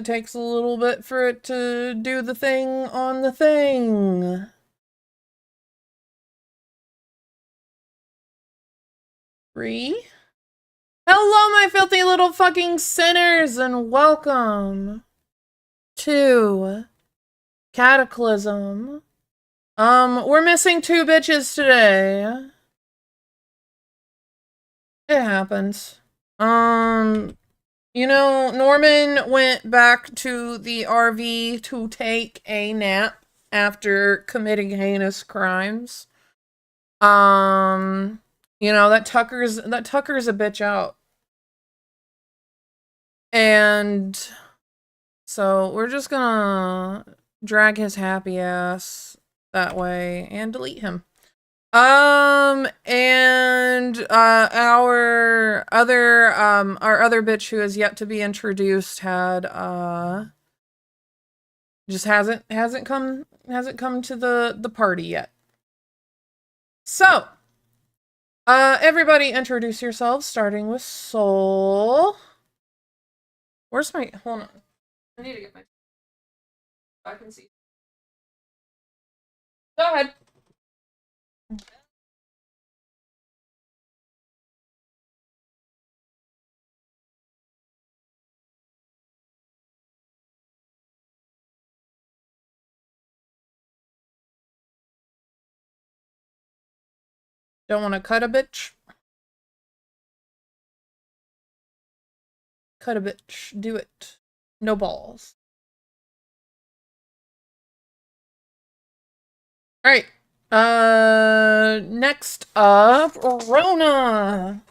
takes a little bit for it to do the thing on the thing. Three. Hello, my filthy little fucking sinners, and welcome to Cataclysm. We're missing 2 bitches today. It happens. You know, Norman went back to the RV to take a nap after committing heinous crimes. You know, that Tucker's a bitch out. And so we're just gonna drag his happy ass that way and delete him. And our other bitch who has yet to be introduced had just hasn't come to the party yet. So everybody introduce yourselves, starting with Soul. Where's my, hold on, I need to get my, I can see. Go ahead. Don't want to cut a bitch? Cut a bitch. Do it. No balls. Alright. Next up, Rona.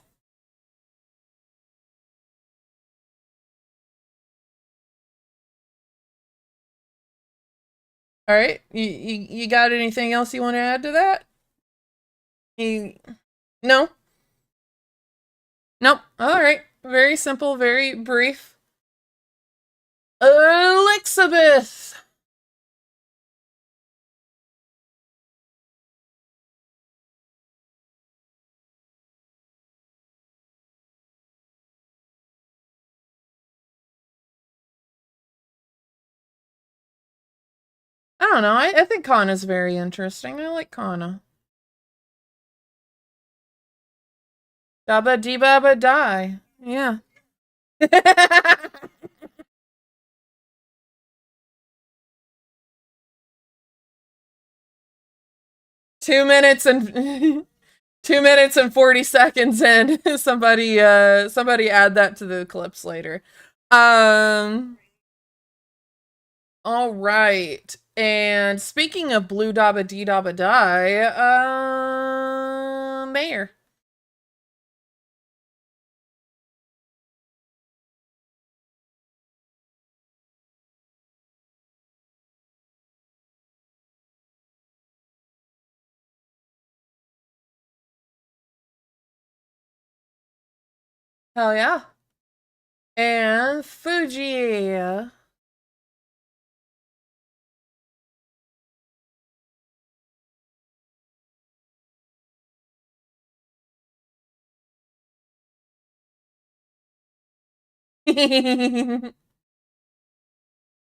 Alright. You got anything else you want to add to that? No? Nope. Alright. Very simple, very brief. Elizabeth! I don't know. I think Kana's very interesting. I like Kana. Dabba dee babba die. Yeah. 2 minutes and 2 minutes and 40 seconds in. somebody add that to the clips later. All right. And speaking of blue dabba dee dabba die, Mayor. Hell yeah. And Fuji.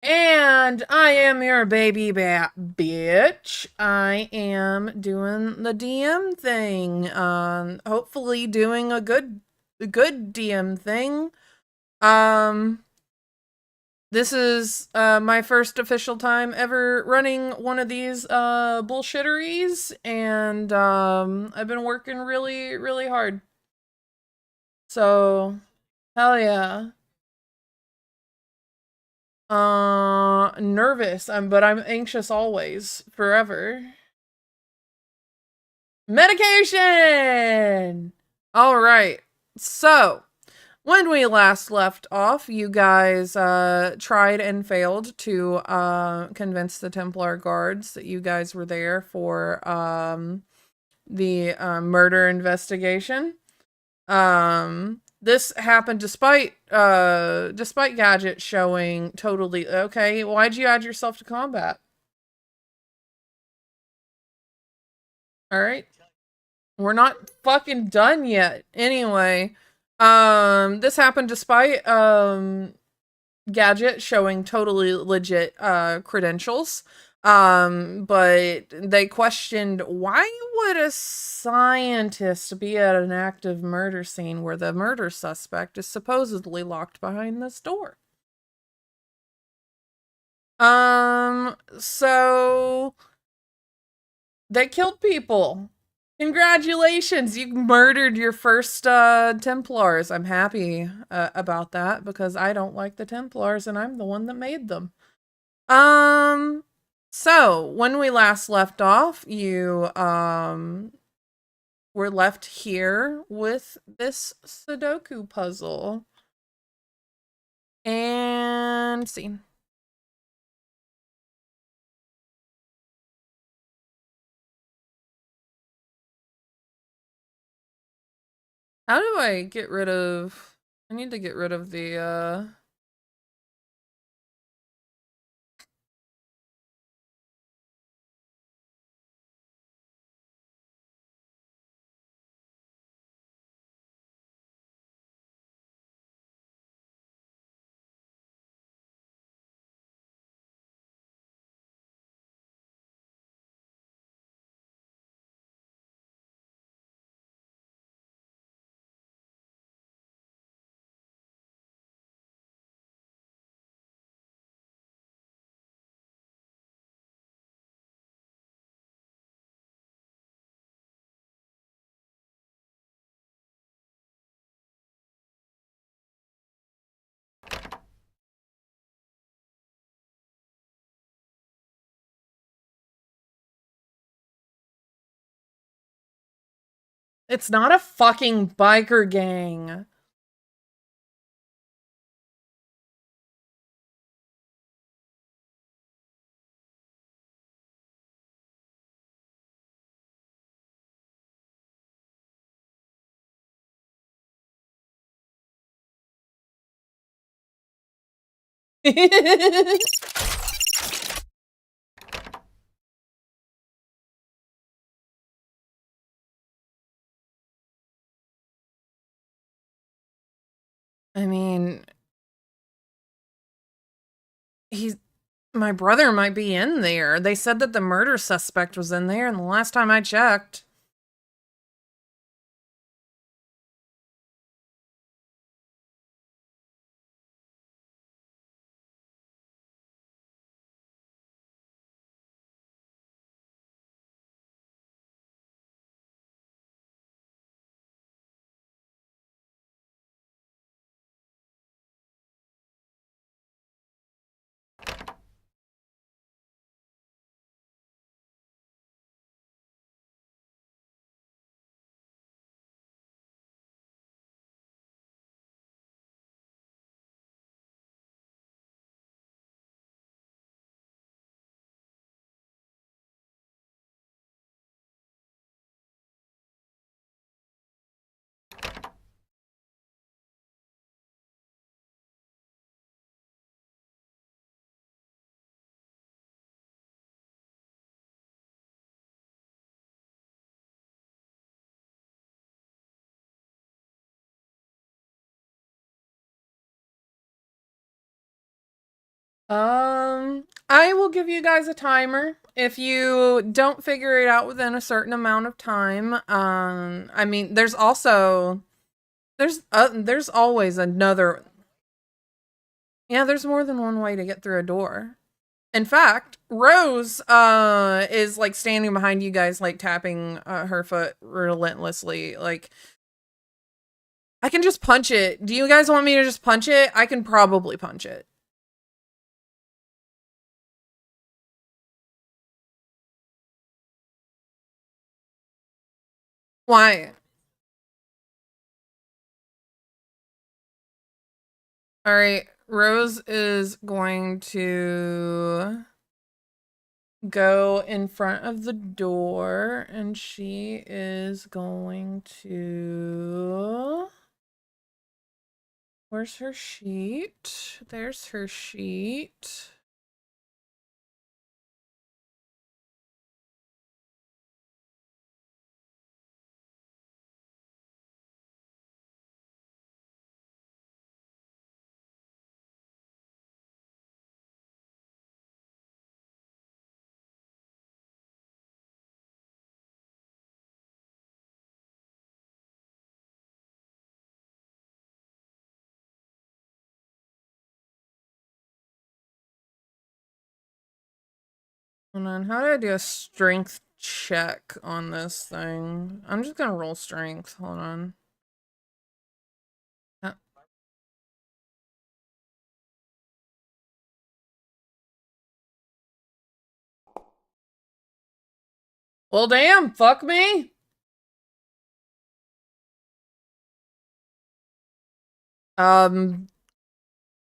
And I am your baby bat bitch. I am doing the DM thing. Hopefully doing a good DM thing. This is my first official time ever running one of these bullshitteries, and I've been working really, really hard. So, hell yeah. Nervous, but I'm anxious always, forever. Medication! Alright, so, when we last left off, you guys tried and failed to convince the Templar guards that you guys were there for the murder investigation. This happened despite Gadget showing totally okay. Why'd you add yourself to combat? All right, we're not fucking done yet. Anyway, this happened despite gadget showing totally legit credentials. But they questioned, why would a scientist be at an active murder scene where the murder suspect is supposedly locked behind this door? So they killed people. Congratulations, you murdered your first Templars. I'm happy about that because I don't like the Templars and I'm the one that made them. Um, so when we last left off, you were left here with this Sudoku puzzle. And see. How do I get rid of I need to get rid of the It's not a fucking biker gang. I mean, he's my brother might be in there. They said that the murder suspect was in there, and the last time I checked. I will give you guys a timer. If you don't figure it out within a certain amount of time, I mean, there's always another. Yeah, there's more than one way to get through a door. In fact, Rose is like standing behind you guys, like tapping her foot relentlessly. Like, I can just punch it. Do you guys want me to just punch it? I can probably punch it. Why? All right, Rose is going to go in front of the door and she is going to. Where's her sheet? There's her sheet. Hold on, how do I do a strength check on this thing? I'm just gonna roll strength. Hold on. Uh, Well, damn, fuck me.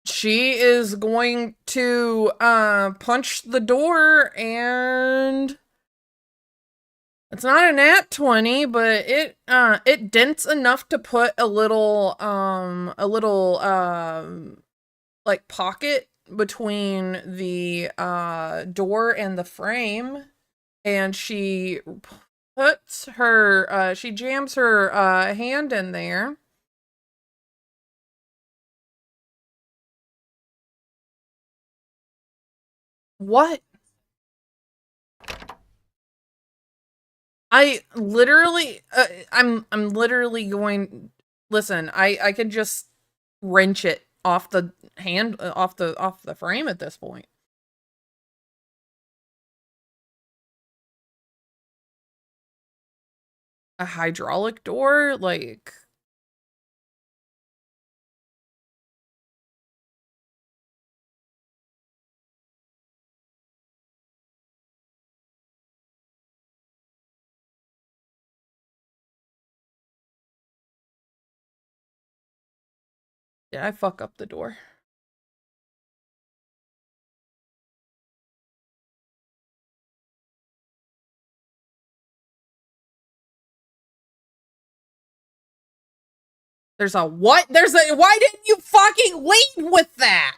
She is going to punch the door, and it's not a nat 20, but it dents enough to put a little like pocket between the door and the frame, and she puts her she jams her hand in there. What? I literally I'm literally going, listen, I could just wrench it off the hand off the frame at this point. A hydraulic door, like, did I fuck up the door? There's a what? Why didn't you fucking lead with that?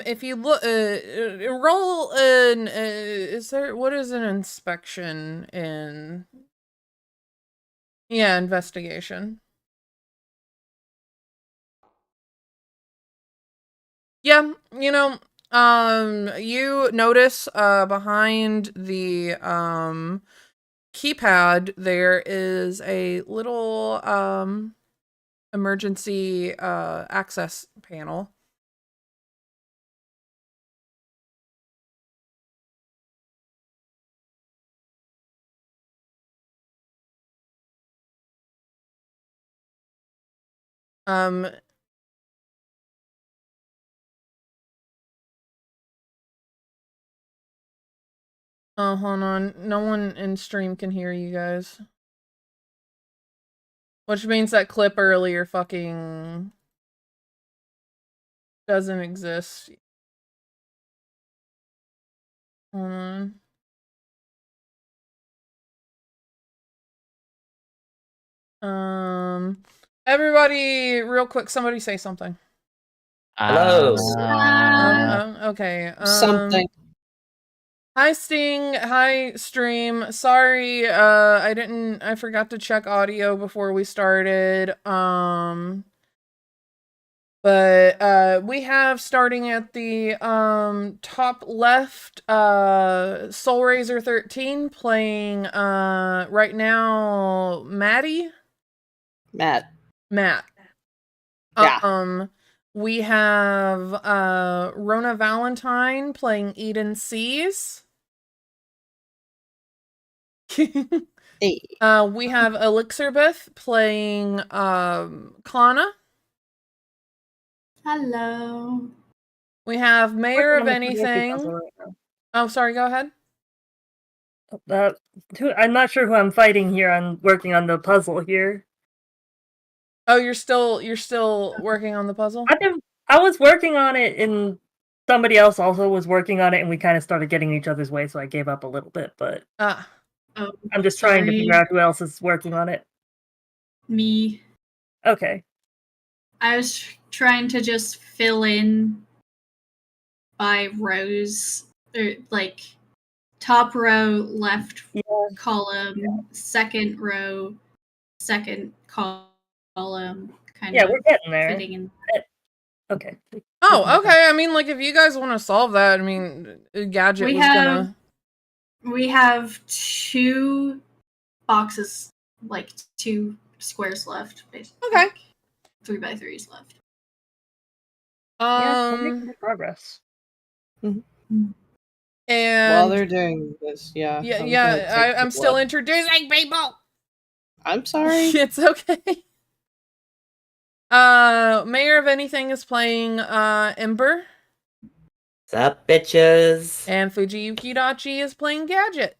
If you look, roll an, what is an inspection in? Yeah, investigation. Yeah, you notice, behind the, keypad, there is a little, emergency, access panel. Um, oh, hold on. No one in stream can hear you guys. Which means that clip earlier fucking doesn't exist. Hold on. Everybody, real quick, somebody say something. Hello. Okay. Something. Hi Sting, hi stream. Sorry, I forgot to check audio before we started. But we have, starting at the top left, Soul Razor 13 playing right now Matt. Yeah. We have Rona Valentine playing Eden Seas. Hey. We have Elixirbeth playing Kana. Hello. We have Mayor of Working on the Sudoku Anything. puzzle right now. Oh, sorry, go ahead. I'm not sure who I'm fighting here. I'm working on the puzzle here. Oh, you're still working on the puzzle? I was working on it, and somebody else also was working on it, and we kind of started getting each other's way, so I gave up a little bit, but Oh, I'm just trying to sorry. figure out who else is working on it. Me. Okay. I was trying to just fill in by rows, or like top row, left column, second row, second column, kind of. Yeah, we're getting there. Fitting in. Okay. Oh, okay. I mean, like, if you guys want to solve that, I mean, Gadget We was gonna. We have 2 boxes, like 2 squares left, basically. Okay. 3x3s left. Yeah, we're making good progress. And While they're doing this, yeah, I'm gonna take I'm people still up. introducing people. I'm sorry. It's okay. Mayor of Anything is playing Ember, Sup, bitches? and Fujiyuki Dachi is playing Gadget.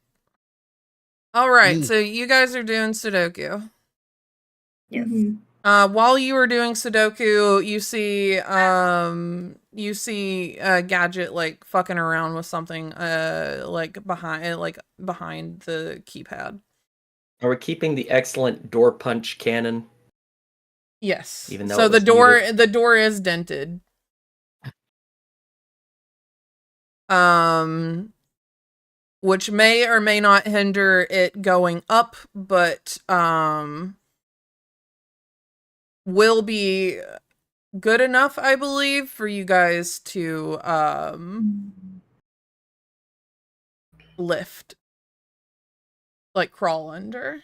All right, so you guys are doing Sudoku. Yes. While you were doing Sudoku, you see Gadget like fucking around with something like behind the keypad. Are we keeping the excellent door punch cannon? Yes. Even though So it was the door is dented. Which may or may not hinder it going up, but will be good enough, I believe, for you guys to lift, like crawl under.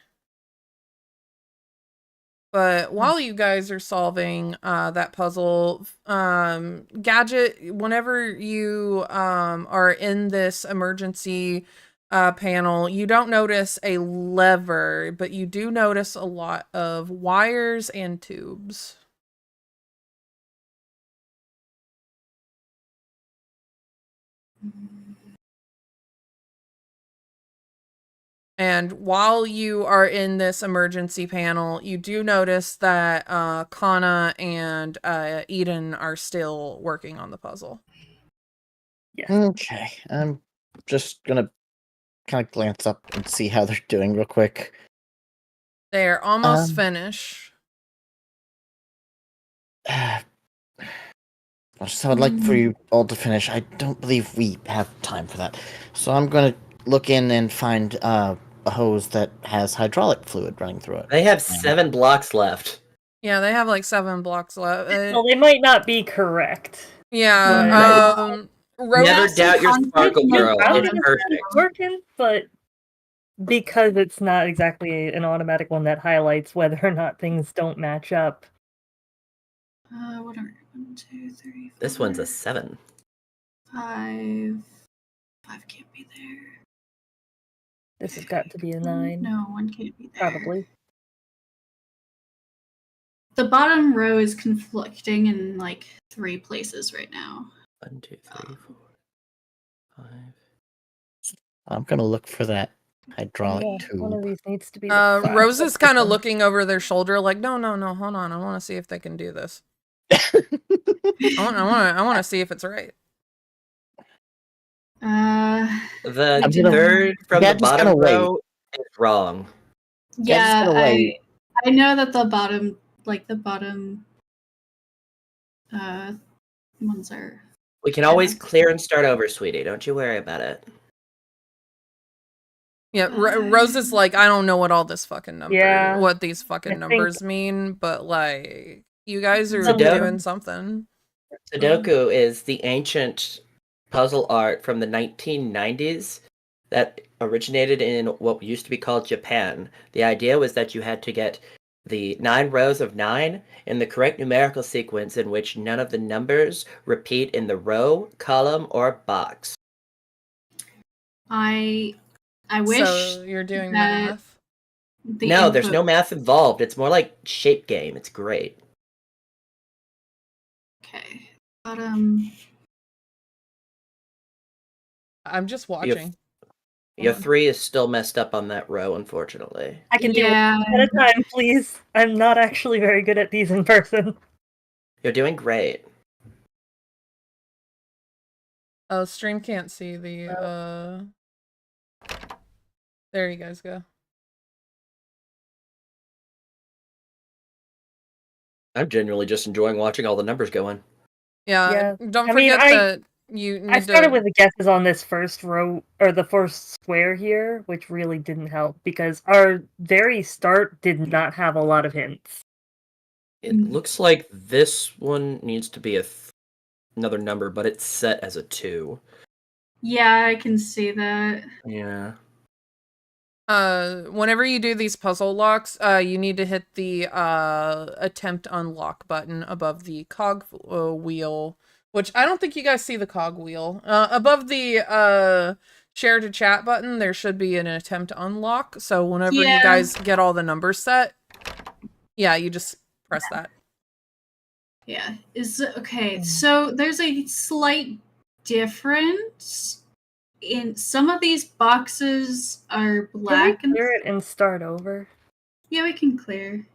But while you guys are solving that puzzle, Gadget, whenever you are in this emergency panel, you don't notice a lever, but you do notice a lot of wires and tubes. And while you are in this emergency panel, you do notice that Kana and Eden are still working on the puzzle. Yes. Okay, I'm just gonna kind of glance up and see how they're doing real quick. They're almost finished. So I'd like for you all to finish. I don't believe we have time for that. So I'm gonna look in and find a hose that has hydraulic fluid running through it. They have 7 blocks left. Yeah, they have like 7 blocks left. Well, they might not be correct. Yeah, Never doubt your sparkle girl. Routing It's is perfect. working, but because it's not exactly an automatic one that highlights whether or not things don't match up. What are 1, 2, 3, 4, This one's a 7. 5. 5 can't be there. This has got to be a 9. No, 1 can't be there. Probably. The bottom row is conflicting in like 3 places right now. 1, 2, 3, 4, 5. I'm gonna look for that hydraulic tube. One of these needs to be. The Rose is kind of looking over their shoulder, like, no, hold on, I want to see if they can do this. I want to see if it's right. The third from the bottom row is wrong. Yeah, I know that the bottom ones are. We can always clear and start over, sweetie. Don't you worry about it. Yeah, Rose is like, I don't know what all this fucking number, what these fucking numbers mean, but like, you guys are doing something. Sudoku is the ancient puzzle art from the 1990s that originated in what used to be called Japan. The idea was that you had to get the 9 rows of 9 in the correct numerical sequence in which none of the numbers repeat in the row, column, or box. I wish. So you're doing math? No, there's no math involved. It's more like shape game. It's great. Okay. I'm just watching. Your 3 is still messed up on that row, unfortunately. I can do it at a time, please. I'm not actually very good at these in person. You're doing great. Oh, stream can't see the There you guys go. I'm genuinely just enjoying watching all the numbers go in. Yeah. Don't forget that you need I started with the guesses on this first row, or the first square here, which really didn't help, because our very start did not have a lot of hints. It looks like this one needs to be another number, but it's set as a 2. Yeah, I can see that. Yeah. Whenever you do these puzzle locks, you need to hit the attempt unlock button above the cog wheel, which I don't think you guys see the cog wheel. Above the share to chat button, there should be an attempt unlock. So whenever you guys get all the numbers set, yeah, you just press that. Yeah. Okay, so there's a slight difference. In some of these boxes are black. Can we clear it and start over? Yeah, we can clear.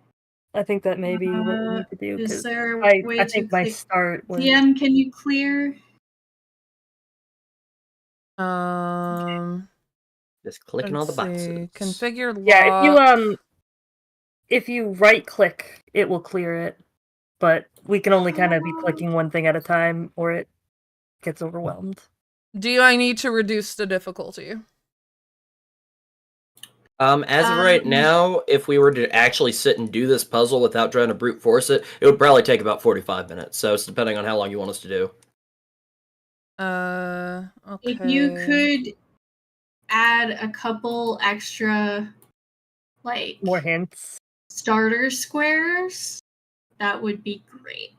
I think that may be what we need to do. Is there a I way to think my clear? start was... DM, can you clear? Just clicking all the boxes. Configure lock. Yeah, if you right click, it will clear it. But we can only kind of be clicking one thing at a time, or it gets overwhelmed. Do I need to reduce the difficulty? As of right now, if we were to actually sit and do this puzzle without trying to brute force it, it would probably take about 45 minutes. So it's depending on how long you want us to do. Okay. If you could add a couple extra, like, more hints, starter squares, that would be great.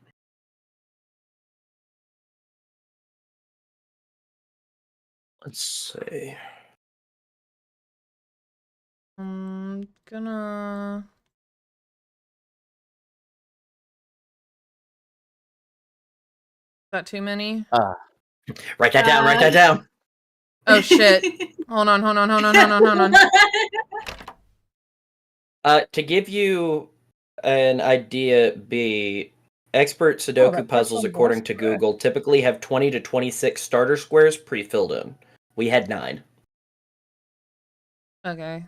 Let's see. I'm gonna... Is that too many? Write that down, write that down! Oh shit. Hold on. To give you an idea, B, expert Sudoku puzzles, according to Google, typically have 20 to 26 starter squares pre-filled in. We had 9. Okay.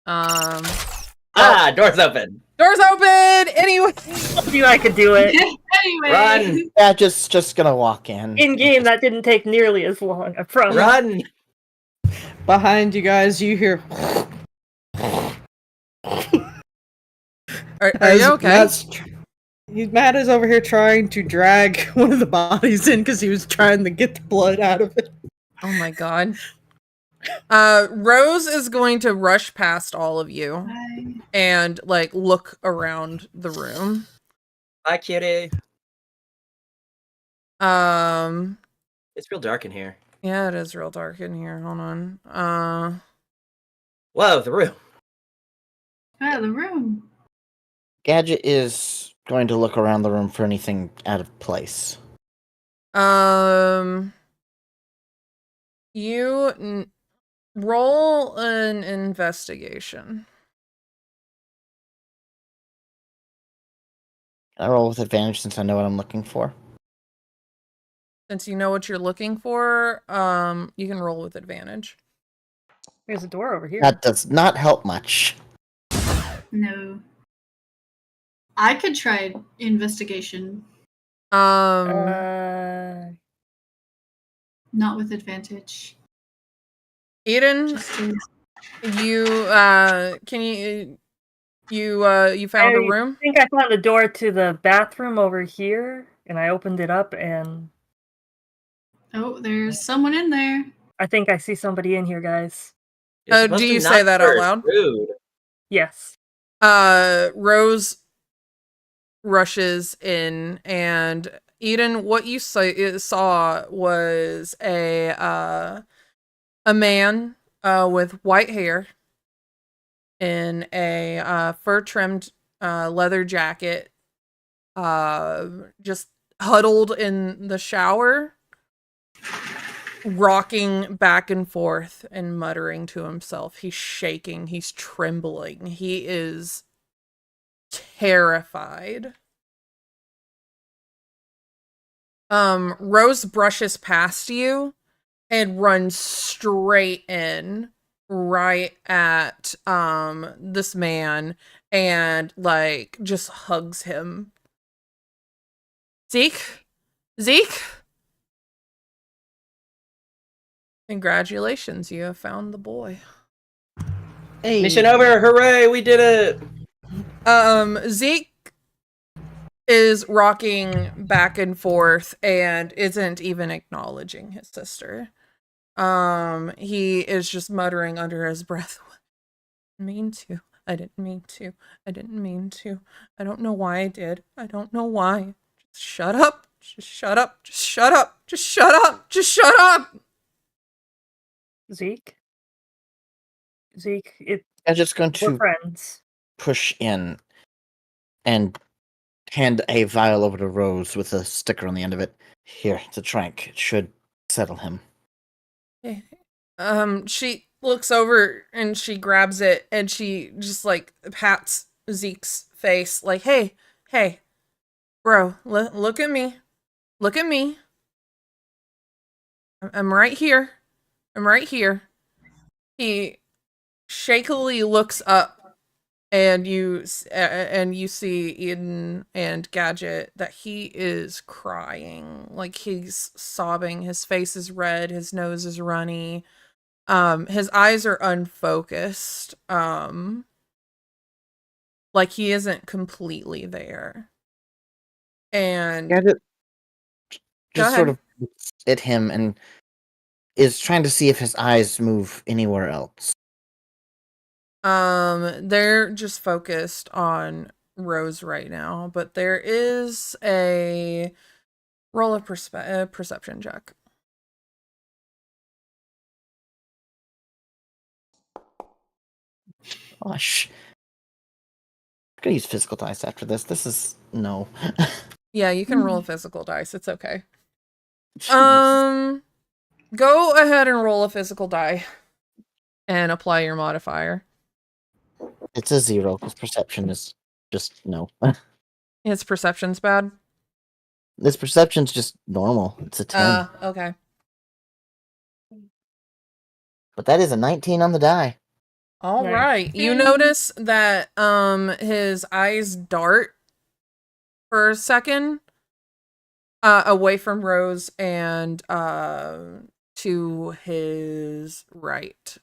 Door's open! Door's open! Anyway! I knew I could do it. Anyway. Run! Yeah, just gonna walk in. In game, that didn't take nearly as long. I promise. Run! Behind you guys, you hear. Are you okay? Matt is over here trying to drag one of the bodies in because he was trying to get the blood out of it. Oh my god. Rose is going to rush past all of you and like look around the room. Hi, kitty. It's real dark in here. Yeah, it is real dark in here. Hold on. Whoa, the room. The room. Gadget is going to look around the room for anything out of place. You roll an investigation. I roll with advantage since I know what I'm looking for. Since you know what you're looking for, you can roll with advantage. There's a door over here. That does not help much. No. I could try investigation. Not with advantage. Eden, you found a room? I think I found a door to the bathroom over here, and I opened it up, and oh, there's someone in there. I think I see somebody in here, guys. Do you say that out loud? Rude. Yes. Rose rushes in, and Eden, what you saw was a man with white hair in a fur-trimmed leather jacket, just huddled in the shower, rocking back and forth and muttering to himself. He's shaking. He's trembling. He is terrified. Rose brushes past you and runs straight in right at this man and like just hugs him. Zeke? Congratulations, you have found the boy. Hey. Mission over! Hooray! We did it! Zeke is rocking back and forth and isn't even acknowledging his sister. He is just muttering under his breath, I didn't mean to. I didn't mean to. I didn't mean to. I don't know why I did. I don't know why. Just shut up. Just shut up. Just shut up. Just shut up. Just shut up. Zeke, I'm just going we're to friends. push in and hand a vial over to Rose with a sticker on the end of it. Here, it's a trank. It should settle him. She looks over and she grabs it and she just like pats Zeke's face like, hey, bro, look at me. Look at me. I'm right here. I'm right here. He shakily looks up and you see Eden and Gadget that he is crying. Like he's sobbing. His face is red. His nose is runny. His eyes are unfocused. Like he isn't completely there. And Gadget Go just sort ahead. of looks at him and is trying to see if his eyes move anywhere else. They're just focused on Rose right now, but there is a roll of perception check. Gosh. I'm gonna use physical dice after this. This is no. Yeah, you can roll a physical dice. It's okay. Jeez. Go ahead and roll a physical die and apply your modifier. It's a 0 because perception is just no. His perception's bad. This perception's just normal. It's a 10. Okay. But that is a 19 on the die. All Nice. right. You notice that his eyes dart for a second away from Rose and to his right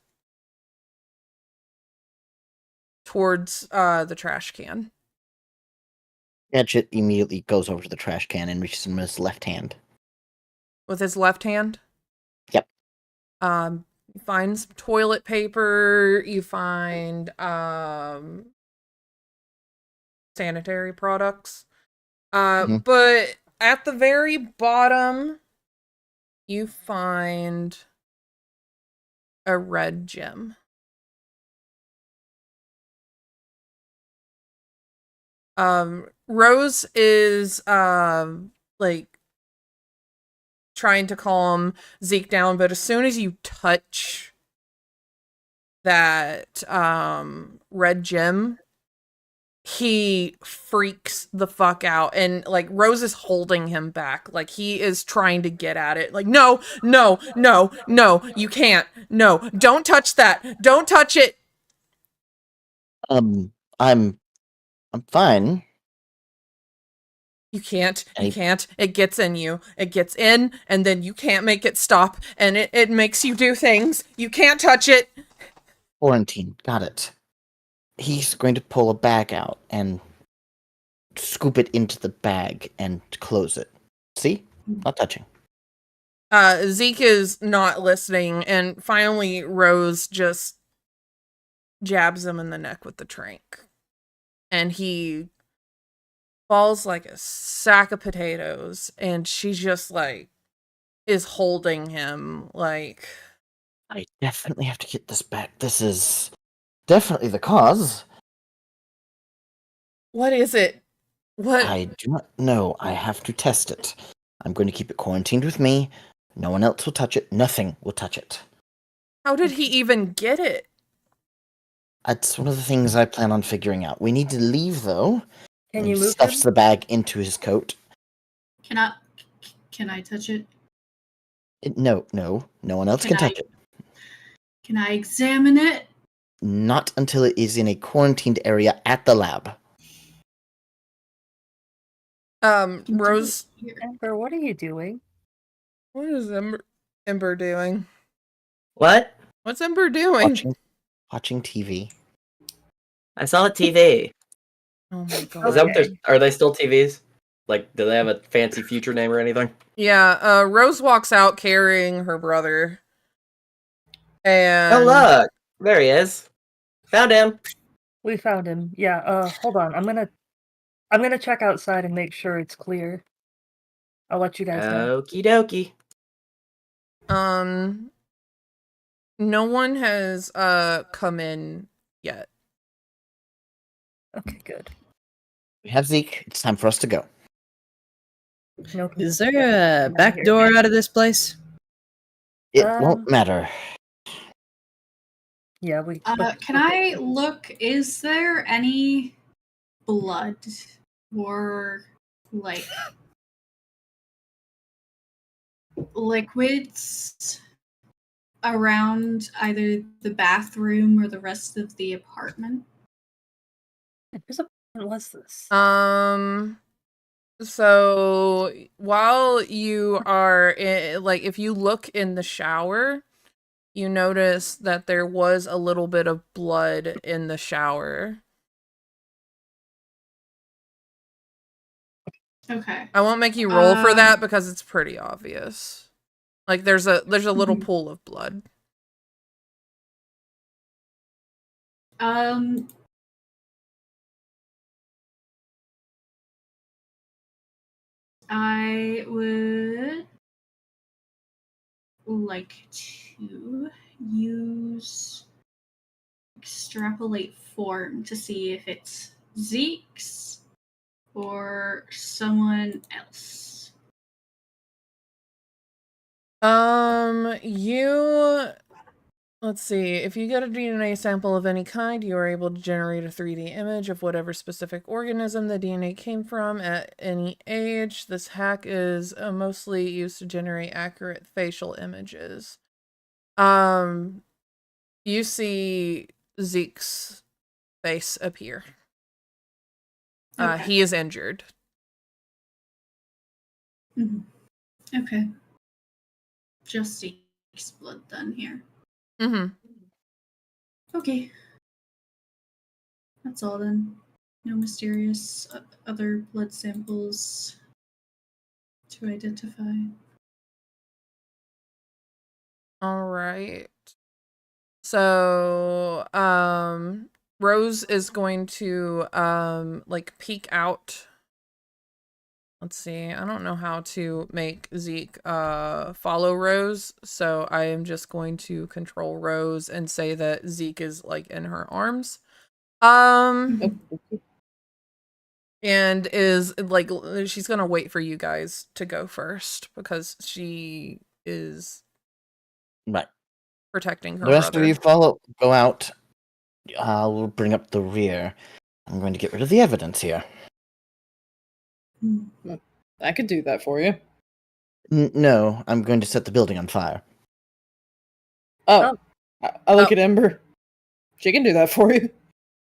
towards the trash can. Gadget immediately goes over to the trash can and reaches him with his left hand. With his left hand? Yep. You find some toilet paper, you find sanitary products. But at the very bottom you find a red gem. Rose is like trying to calm Zeke down, but as soon as you touch that red gem, he freaks the fuck out, and like Rose is holding him back, like he is trying to get at it, like no, you can't, no, don't touch that, don't touch it. I'm fine. You can't. It gets in you. It gets in, and then you can't make it stop, and it makes you do things. You can't touch it. Quarantine. Got it. He's going to pull a bag out and scoop it into the bag and close it. See? Not touching. Zeke is not listening, and finally Rose just jabs him in the neck with the trank. And he falls like a sack of potatoes, and she just like is holding him like, I definitely have to get this back. This is definitely the cause. what is it? What? I do not know. I have to test it. I'm going to keep it quarantined with me. No one else will touch it. Nothing will touch it. How did he even get it? That's one of the things I plan on figuring out. We need to leave, though. Can He you move stuffs him? the bag into his coat. Can I touch it? No one else can touch it. Can I examine it? Not until it is in a quarantined area at the lab. Can do Rose, it here. Ember, what are you doing? what is Ember doing? What? What's Ember doing? watching TV. I saw a TV. Oh my Is god. that what Okay. are they still TVs? Like, do they have a fancy future name or anything? Yeah, Rose walks out carrying her brother. And Oh look, there he is. Found him. We found him. Yeah, hold on. I'm gonna check outside and make sure it's clear. I'll let you guys know. Okie dokie. no one has come in yet. Okay, good. We have Zeke. It's time for us to go. No, Is there a Not back here. door out of this place? It won't matter. yeah, we. Can I look? Is there any blood or like liquids around either the bathroom or the rest of the apartment? What was this? So while you are like, if you look in the shower, you notice that there was a little bit of blood in the shower. Okay. I won't make you roll for that because it's pretty obvious. Like there's a little pool of blood. I would like to use extrapolate form to see if it's Zeke's or someone else. Let's see. If you get a DNA sample of any kind, you are able to generate a 3D image of whatever specific organism the DNA came from at any age. This hack is mostly used to generate accurate facial images. You see Zeke's face appear. Okay. He is injured. Okay. Just Zeke's blood then here. Okay. That's all then. No mysterious other blood samples to identify. All right. So, Rose is going to, like, peek out. Let's see. I don't know how to make Zeke, follow Rose. So I am just going to control Rose and say that Zeke is, like, in her arms. And is, like, she's gonna wait for you guys to go first because she is Right. protecting her The rest brother. of you go out. I'll bring up the rear. I'm going to get rid of the evidence here. I could do that for you. No, I'm going to set the building on fire. Oh. I look at Ember. She can do that for you.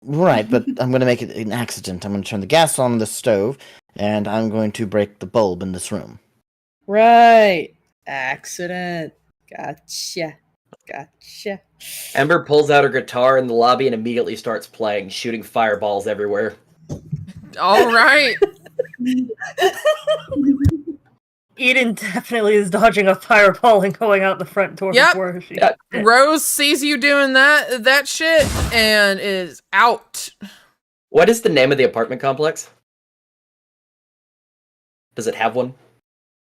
Right, but I'm going to make it an accident. I'm going to turn the gas on the stove, and I'm going to break the bulb in this room. Right. Accident. Gotcha. Ember pulls out her guitar in the lobby and immediately starts playing, shooting fireballs everywhere. All right. Eden definitely is dodging a fireball and going out the front door before she. Yeah. Rose sees you doing that shit and is out. What is the name of the apartment complex? Does it have one?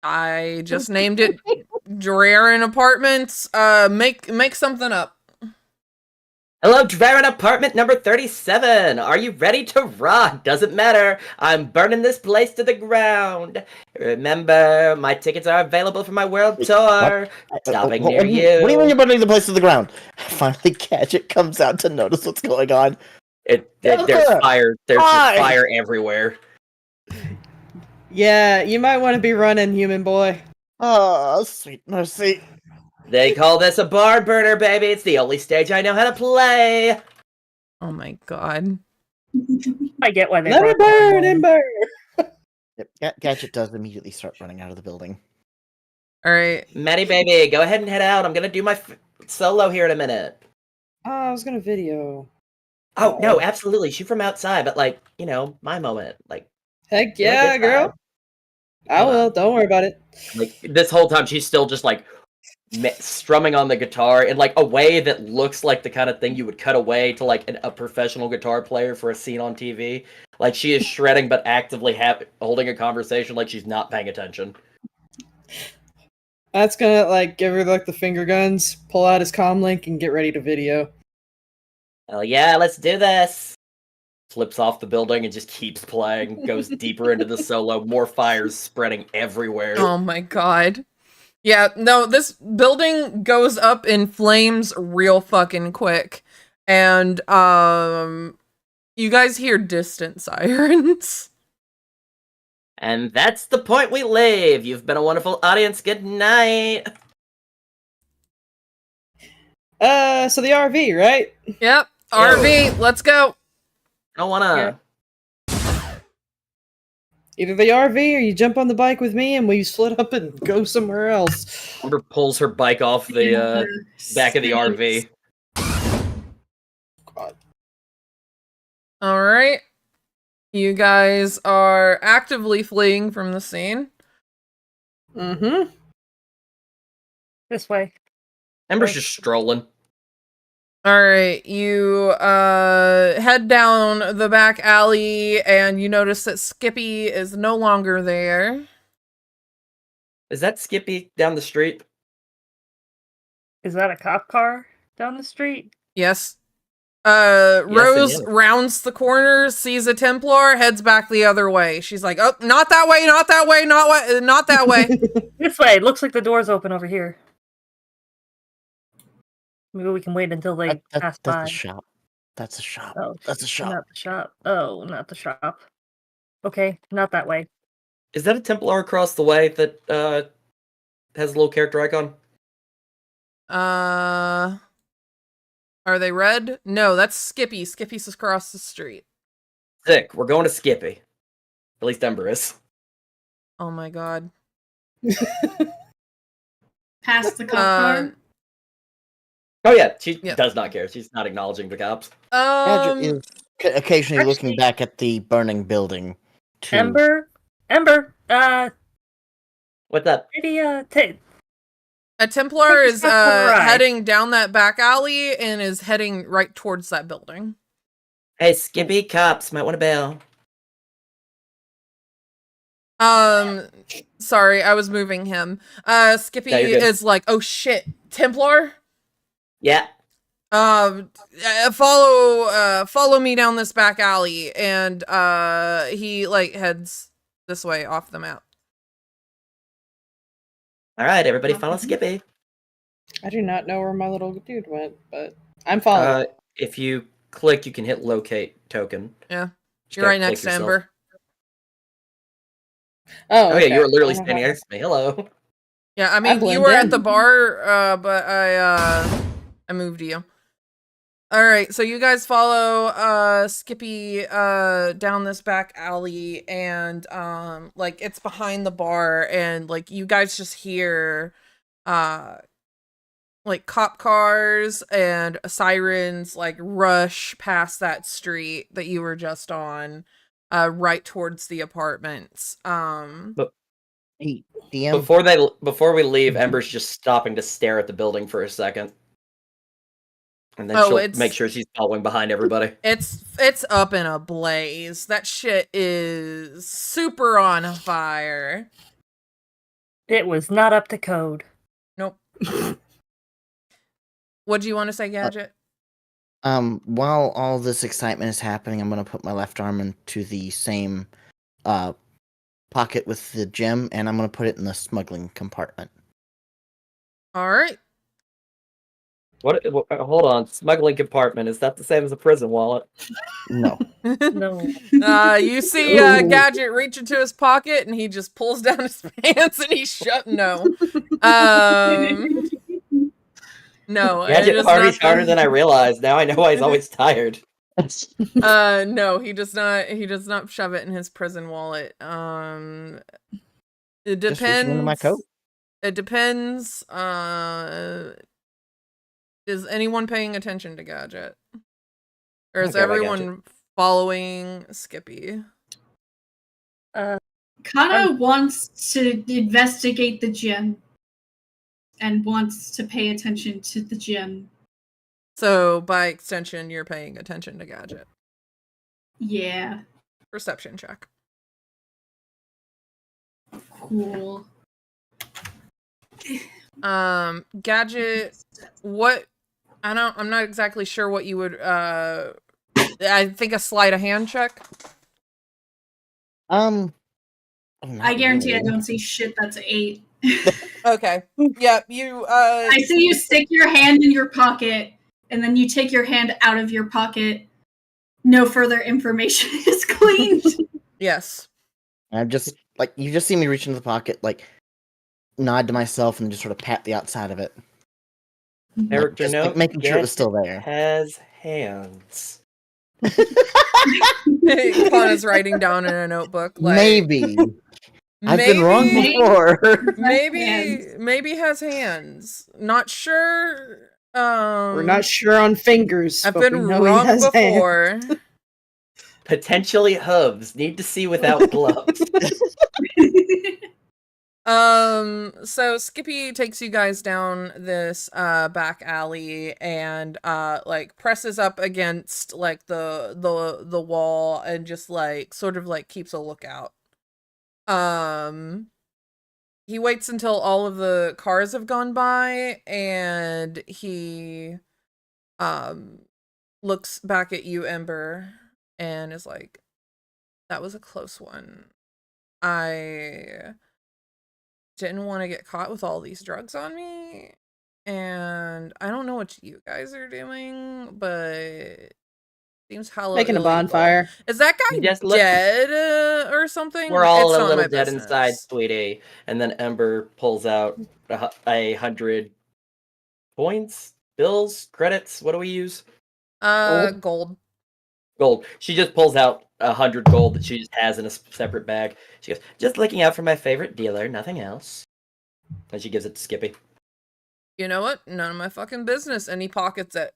I just named it Draren Apartments. Make something up. Hello, Draren Apartment number 37. Are you ready to rock? Doesn't matter. I'm burning this place to the ground. Remember, my tickets are available for my world tour. Stopping near you. What do you mean you're burning the place to the ground? Finally, Gadget comes out to notice what's going on. There's fire. There's fire everywhere. Yeah, you might want to be running, human boy. Oh, sweet mercy. They call this a barn burner, baby. It's the only stage I know how to play. Oh my god. I get why they Let her burn, Ember! Yep, Gadget does immediately start running out of the building. All right. Maddie, baby, go ahead and head out. I'm gonna do my solo here in a minute. I was gonna video. Oh no, Oh. absolutely. Shoot from outside, but like, my moment. Like, Heck do it yeah, this time. girl. I Hold will. on. Don't worry about it. Like this whole time, she's still just like strumming on the guitar in like a way that looks like the kind of thing you would cut away to like a professional guitar player for a scene on TV. Like she is shredding, but actively holding a conversation like she's not paying attention. That's gonna like give her like the finger guns, pull out his comm link, and get ready to video. Hell yeah, let's do this. Flips off the building and just keeps playing, goes deeper into the solo, more fires spreading everywhere. Oh my god. Yeah, no, this building goes up in flames real fucking quick. And you guys hear distant sirens. And that's the point we leave. You've been a wonderful audience. Good night. So the RV, right? Yep, RV, let's go. I don't wanna. Either the RV or you jump on the bike with me and we split up and go somewhere else. Amber pulls her bike off the back of the RV. God. All right. You guys are actively fleeing from the scene. Mm-hmm. This way. Ember's just strolling. All right, you head down the back alley and you notice that Skippy is no longer there. Is that Skippy down the street? Is that a cop car down the street? Yes. it Rose is. rounds the corner, sees a Templar, heads back the other way. She's like, "Oh, not that way, not that way, not that way." This way. It looks like the door's open over here. Maybe we can wait until they pass by. That's a shop. That's a shop. Oh, That's a shop. not the shop. Oh, not the shop. Okay, not that way. Is that a Templar across the way that has a little character icon? Are they red? No, that's Skippy. Skippy's across the street. Sick. We're going to Skippy. At least Ember is. Oh my god. Past the cop car. Oh yeah, she Yep. does not care. She's not acknowledging the cops. Gadget is occasionally looking actually- back at the burning building. To Ember, What's up? maybe a Templar Take the is step on the right. heading down that back alley and is heading right towards that building. Hey, Skippy, cops might want to bail. Sorry, I was moving him. Skippy No, you're good. is like, "Oh shit, Templar? Yeah. Follow me down this back alley." And he like heads this way off the map. All right, everybody, follow Skippy. I do not know where my little dude went, but I'm following. If you click, you can hit locate token. Yeah. Just You're gotta right next click to yourself. Ember. Oh, Oh yeah, you were literally Uh-huh. standing next to me. Hello. Yeah, I mean, you blend were in. at the bar, but I moved you. All right, so you guys follow Skippy down this back alley, and like it's behind the bar, and like you guys just hear like cop cars and sirens like rush past that street that you were just on, right towards the apartments. Hey, DM. Before we leave, Ember's just stopping to stare at the building for a second. And then Oh, she'll it's- make sure she's following behind everybody. It's up in a blaze. That shit is super on fire. it was not up to code. Nope. What do you want to say, Gadget? While all this excitement is happening, I'm gonna put my left arm into the same pocket with the gem, and I'm gonna put it in the smuggling compartment. All right. What? Hold on. Smuggling compartment. Is that the same as a prison wallet? No. No. You see Ooh. Gadget reach into his pocket and he just pulls down his pants and he's shut. No. No. Gadget it is party's not harder than I realized. Now I know why he's always tired. No, he does not shove it in his prison wallet. It Just reaching into my depends. coat. It depends. Is anyone paying attention to Gadget? Or is Okay, my everyone following Skippy? Kana wants to investigate the gem and wants to pay attention to the gem. So by extension, you're paying attention to Gadget. Yeah, Perception check. cool. Gadget, what? I'm not exactly sure what you would. I think a sleight of hand check. I not guarantee I really. don't see shit that's 8. Okay. Yeah, you. I see you stick your hand in your pocket, and then you take your hand out of your pocket. No further information is gleaned. Yes. I'm just like you just see me reach into the pocket, like nod to myself, and just sort of pat the outside of it. Character just, like, note: making sure it was Gadget still there. Has hands. Kana's writing down in a notebook. Like, Maybe. I've been wrong maybe- before. Maybe has hands. Not sure. We're not sure on fingers. I've but been we know he wrong has hands. before. Potentially hooves. Need to see without gloves. So Skippy takes you guys down this back alley and like presses up against like the wall and just like sort of like keeps a lookout. He waits until all of the cars have gone by and he looks back at you, Ember, and is like, that was a close one. I didn't want to get caught with all these drugs on me, and I don't know what you guys are doing, but seems hella Making a illegal. bonfire. Is that guy Just look- dead or something? We're all It's a not little my dead business. inside, sweetie. And then Ember pulls out 100 points, bills, credits. What do we use? Gold. Gold. She just pulls out 100 gold that she just has in a separate bag. She goes, just looking out for my favorite dealer, nothing else. And she gives it to Skippy. You know what? None of my fucking business. And he pockets it.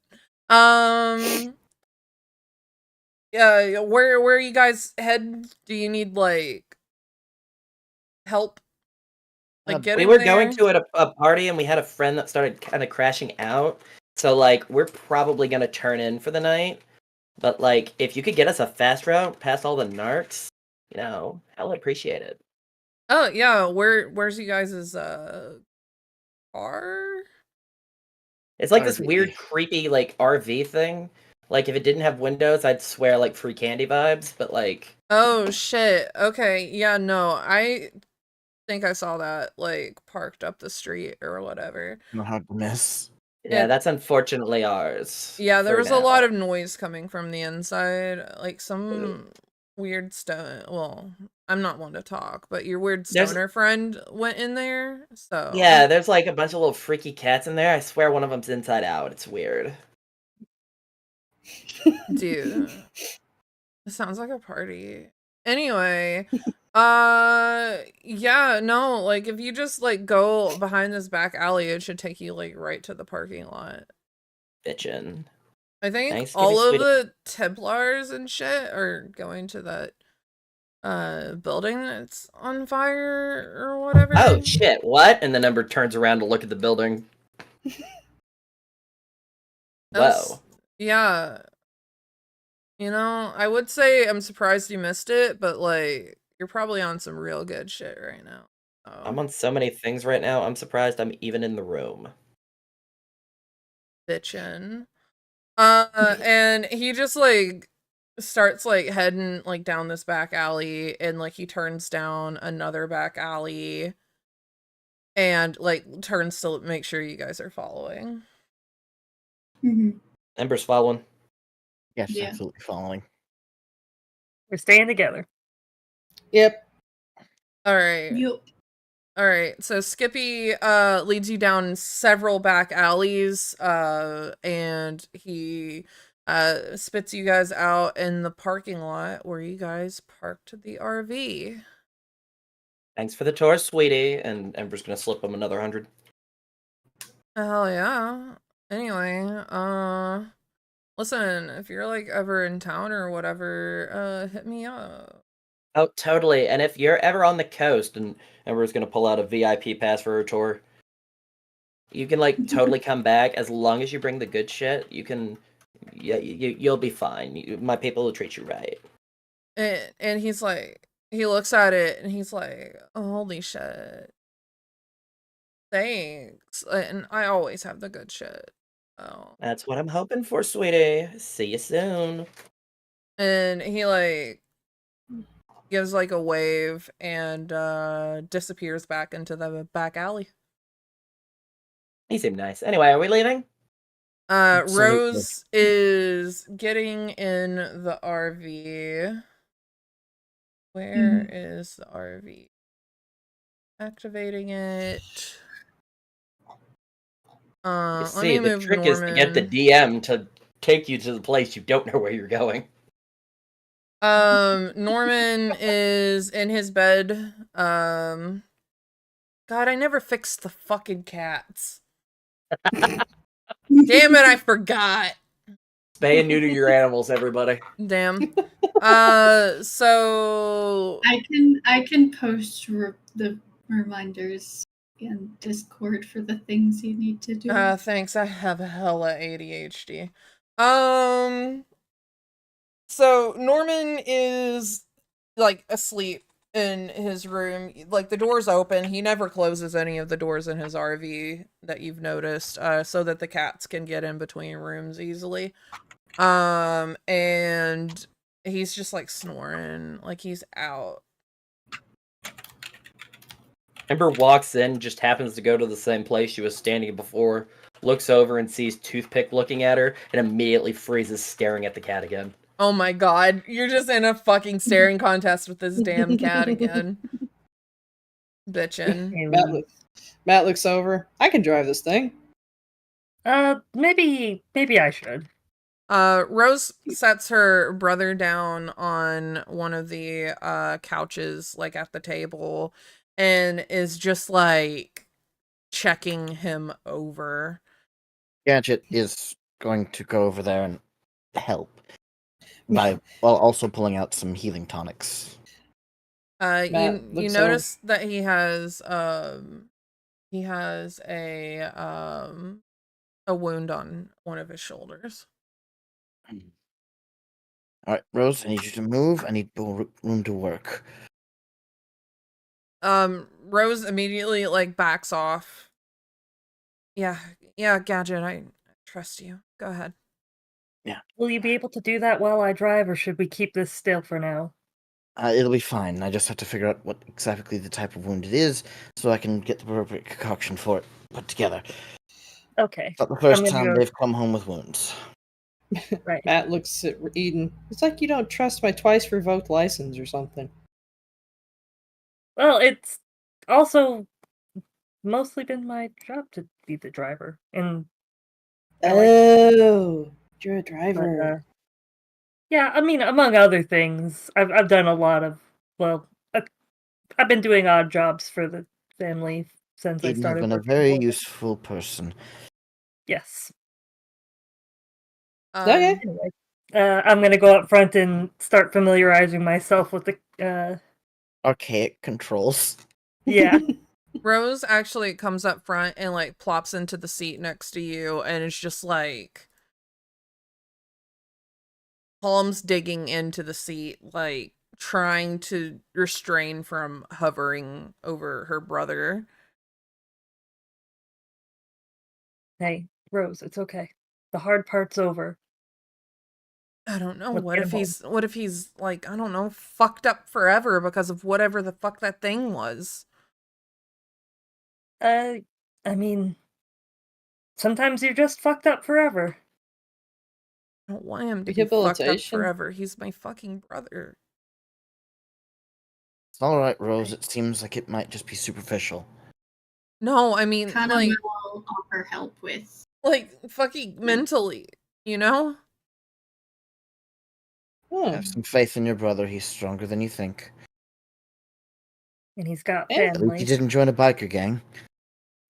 Yeah, where you guys head? Do you need like help? Like We getting were there? going to a party and we had a friend that started kind of crashing out. So like we're probably gonna turn in for the night. But like if you could get us a fast route past all the narcs, you know, I'll appreciate it. Oh yeah, where's you guys' car? It's like this RV. weird, creepy, like RV thing. Like if it didn't have windows, I'd swear like free candy vibes. But like, Oh shit. Okay, yeah, no, I think I saw that like parked up the street or whatever. No hard to miss. yeah, And- that's unfortunately ours. Yeah, there for was a lot now. of noise coming from the inside, like some weird stone. Well, I'm not one to talk, but your weird There's- stoner friend went in there. So Yeah, there's like a bunch of little freaky cats in there. I swear one of them's inside out. It's weird. dude, it sounds like a party. Anyway, yeah, no, like if you just like go behind this back alley, it should take you like right to the parking lot. Bitchin'. I think Thanks, all Gibby of Sweetie. the Templars and shit are going to that building that's on fire or whatever. Oh shit! What? And then Ember turns around to look at the building. That was- Whoa. Yeah. You know, I would say I'm surprised you missed it, but like you're probably on some real good shit right now. So. I'm on so many things right now. I'm surprised I'm even in the room. Bitchin'. And he just like starts like heading like down this back alley and like he turns down another back alley and like turns to make sure you guys are following. Mhm. Ember's following. Yes, Yeah. absolutely following. We're staying together. Yep. All right. You All right. So Skippy leads you down several back alleys and he spits you guys out in the parking lot where you guys parked the RV. Thanks for the tour, sweetie. And Ember's gonna slip him another 100. Hell yeah. Anyway, listen, if you're like ever in town or whatever, hit me up. Oh, totally. And if you're ever on the coast and Ember's gonna pull out a VIP pass for her tour, you can like totally come back as long as you bring the good shit. You can, yeah, you'll be fine. My people will treat you right. And he's like, he looks at it and he's like, oh, holy shit. Thanks. And I always have the good shit. Oh. That's what I'm hoping for, sweetie. See you soon. And he like gives like a wave and disappears back into the back alley. He seemed nice. Anyway, are we leaving? Absolutely. Rose is getting in the RV. Where is the RV? Activating it. You Let see, me the move trick is to get the Norman. DM to take you to the place you don't know where you're going. Norman is in his bed. God, I never fixed the fucking cats. Damn it, I forgot. Spay and neuter your animals, everybody. Damn. So I can post the reminders in Discord for the things you need to do. thanks. I have hella ADHD. So Norman is like asleep in his room. Like the door's open. He never closes any of the doors in his RV that you've noticed, so that the cats can get in between rooms easily. And he's just like snoring, like he's out. Ember walks in, just happens to go to the same place she was standing before, looks over and sees Toothpick looking at her, and immediately freezes, staring at the cat again. Oh my god, you're just in a fucking staring contest with this damn cat again. Bitchin'. Matt looks over. I can drive this thing. Maybe I should. Rose sets her brother down on one of the couches, like at the table, and is just like checking him over. Gadget is going to go over there and help by while also pulling out some healing tonics. You looks notice that he has a wound on one of his shoulders. All right, Rose, I need you to move. I need room to work. Rose immediately like backs off. Yeah, Gadget, I trust you. Go ahead. Yeah. Will you be able to do that while I drive, or should we keep this still for now? It'll be fine. I just have to figure out what exactly the type of wound it is, so I can get the appropriate concoction for it put together. Okay. It's not the first I'm gonna time go- they've come home with wounds. Right. Matt looks at Eden. It's like you don't trust my twice revoked license or something. Well, it's also mostly been my job to be the driver, and Oh, you're a but, driver. yeah, I mean, among other things, I've done a lot of I've been doing odd jobs for the family since I Eden has started been a working very for them. useful person. Yes. Okay. Anyway, I'm gonna go up front and start familiarizing myself with the. Archaic controls. Yeah. Rose actually comes up front and like plops into the seat next to you and is just like palms digging into the seat, like trying to restrain from hovering over her brother. Hey, Rose, it's okay. The hard part's over. I don't know. Let's What get if him what if he's like, I don't know, fucked up forever because of whatever the fuck that thing was? I mean, sometimes you're just fucked up forever. I don't want him to be fucked up Rehabilitation? forever. He's my fucking brother. It's all right, Rose. It seems like it might just be superficial. No, I mean Kind like of will offer help with. fucking mentally, you know? Hmm. Have some faith in your brother. He's stronger than you think. And he's got Yeah. At least family. he didn't join a biker gang.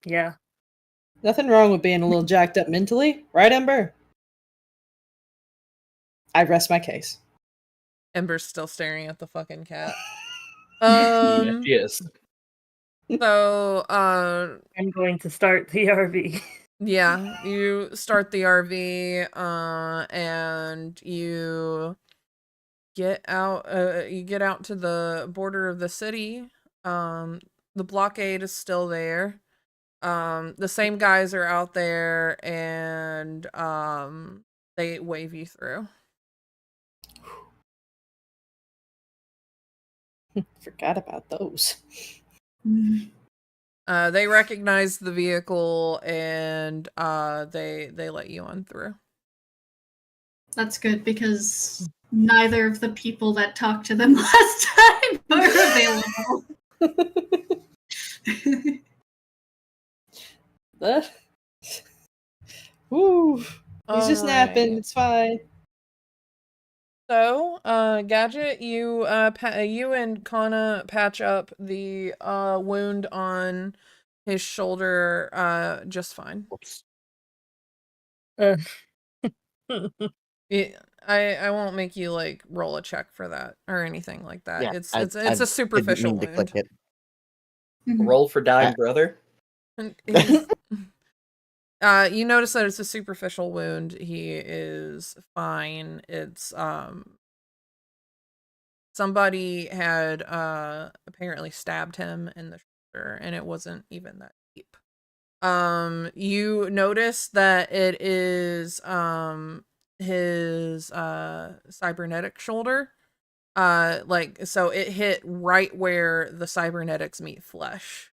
Yeah. Nothing wrong with being a little jacked up mentally, right, Ember? I rest my case. Ember's still staring at the fucking cat. Yes. So, I'm going to start the RV. yeah, you start the RV, and you get out. You get out to the border of the city. The blockade is still there. The same guys are out there, and they wave you through. Forgot about those. They recognize the vehicle, and they let you on through. That's good because neither of the people that talked to them last time are available. Woo. He's just napping. Alright. It's fine. So, Gadget, you you and Kana patch up the wound on his shoulder just fine. Whoops. I won't make you like roll a check for that or anything like that. Yeah, It's I a superficial didn't mean to click wound. it. Roll for dying brother. And you notice that it's a superficial wound. He is fine. It's somebody had apparently stabbed him in the shoulder, and it wasn't even that deep. You notice that it is his cybernetic shoulder. Like, so it hit right where the cybernetics meet flesh.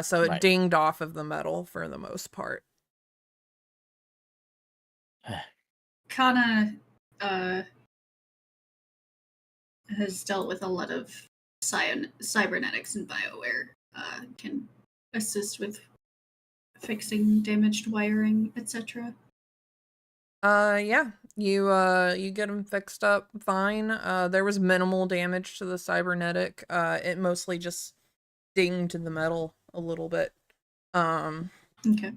So it Right. dinged off of the metal for the most part. Kana has dealt with a lot of cybernetics and BioWare. Can assist with fixing damaged wiring, etc. Yeah, you get them fixed up fine. There was minimal damage to the cybernetic. It mostly just dinged the metal a little bit. Okay.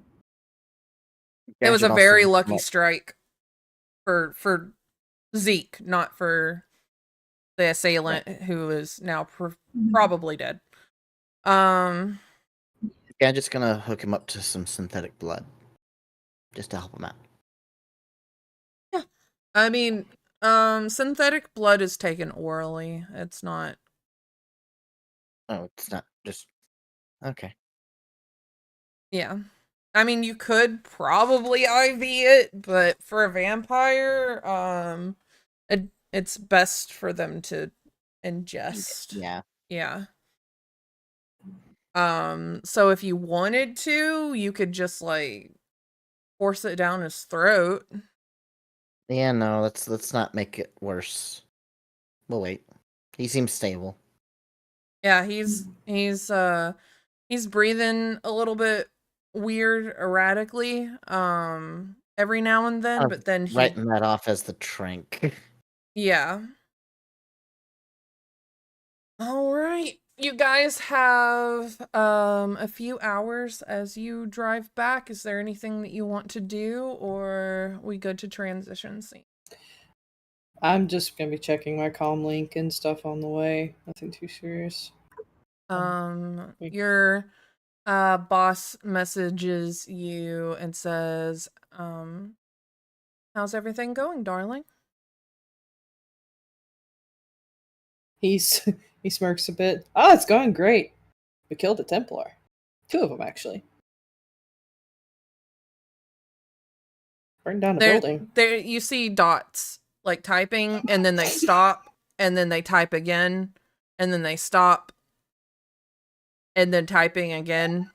It was a Gadget also very hooked him lucky up- strike for Zeke, not for the assailant who is now probably dead. Gadget's gonna hook him up to some synthetic blood, just to help him out. I mean, synthetic blood is taken orally. It's not. Oh, it's not just okay. Yeah. I mean, you could probably IV it, but for a vampire, it's best for them to ingest. Yeah. Yeah. So if you wanted to, you could just like force it down his throat. Yeah, no, let's not make it worse. We'll wait. He seems stable. Yeah, he's breathing a little bit weird erratically every now and then, but then he Writing that off as the trank. yeah. All right. You guys have a few hours as you drive back. Is there anything that you want to do, or we good to transition scene? I'm just gonna be checking my comm link and stuff on the way. Nothing too serious. Your boss messages you and says, how's everything going, darling? He smirks a bit. Oh, it's going great. We killed a Templar. 2 of them, actually. Burned down a building. There, you see dots like typing, and then they stop, and then they type again, and then they stop, and then typing again.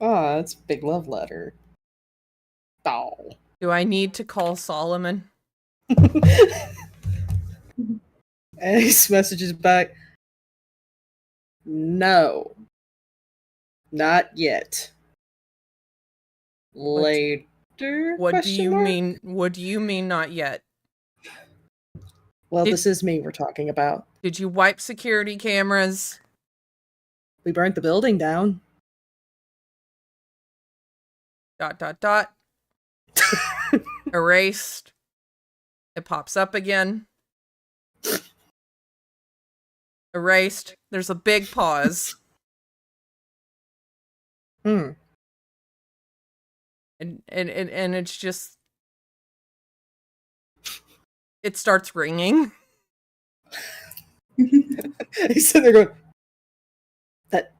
Ah, it's a big love letter. Oh. Do I need to call Solomon? And he messages back, no. Not yet. Later? What do Question you mark? mean? What do you mean not yet? Well, this is me we're talking about. Did you wipe security cameras? We burnt the building down. dot dot dot. Erased. It pops up again. Erased. There's a big pause. Hmm. And it's just, it starts ringing. He's sitting there going, that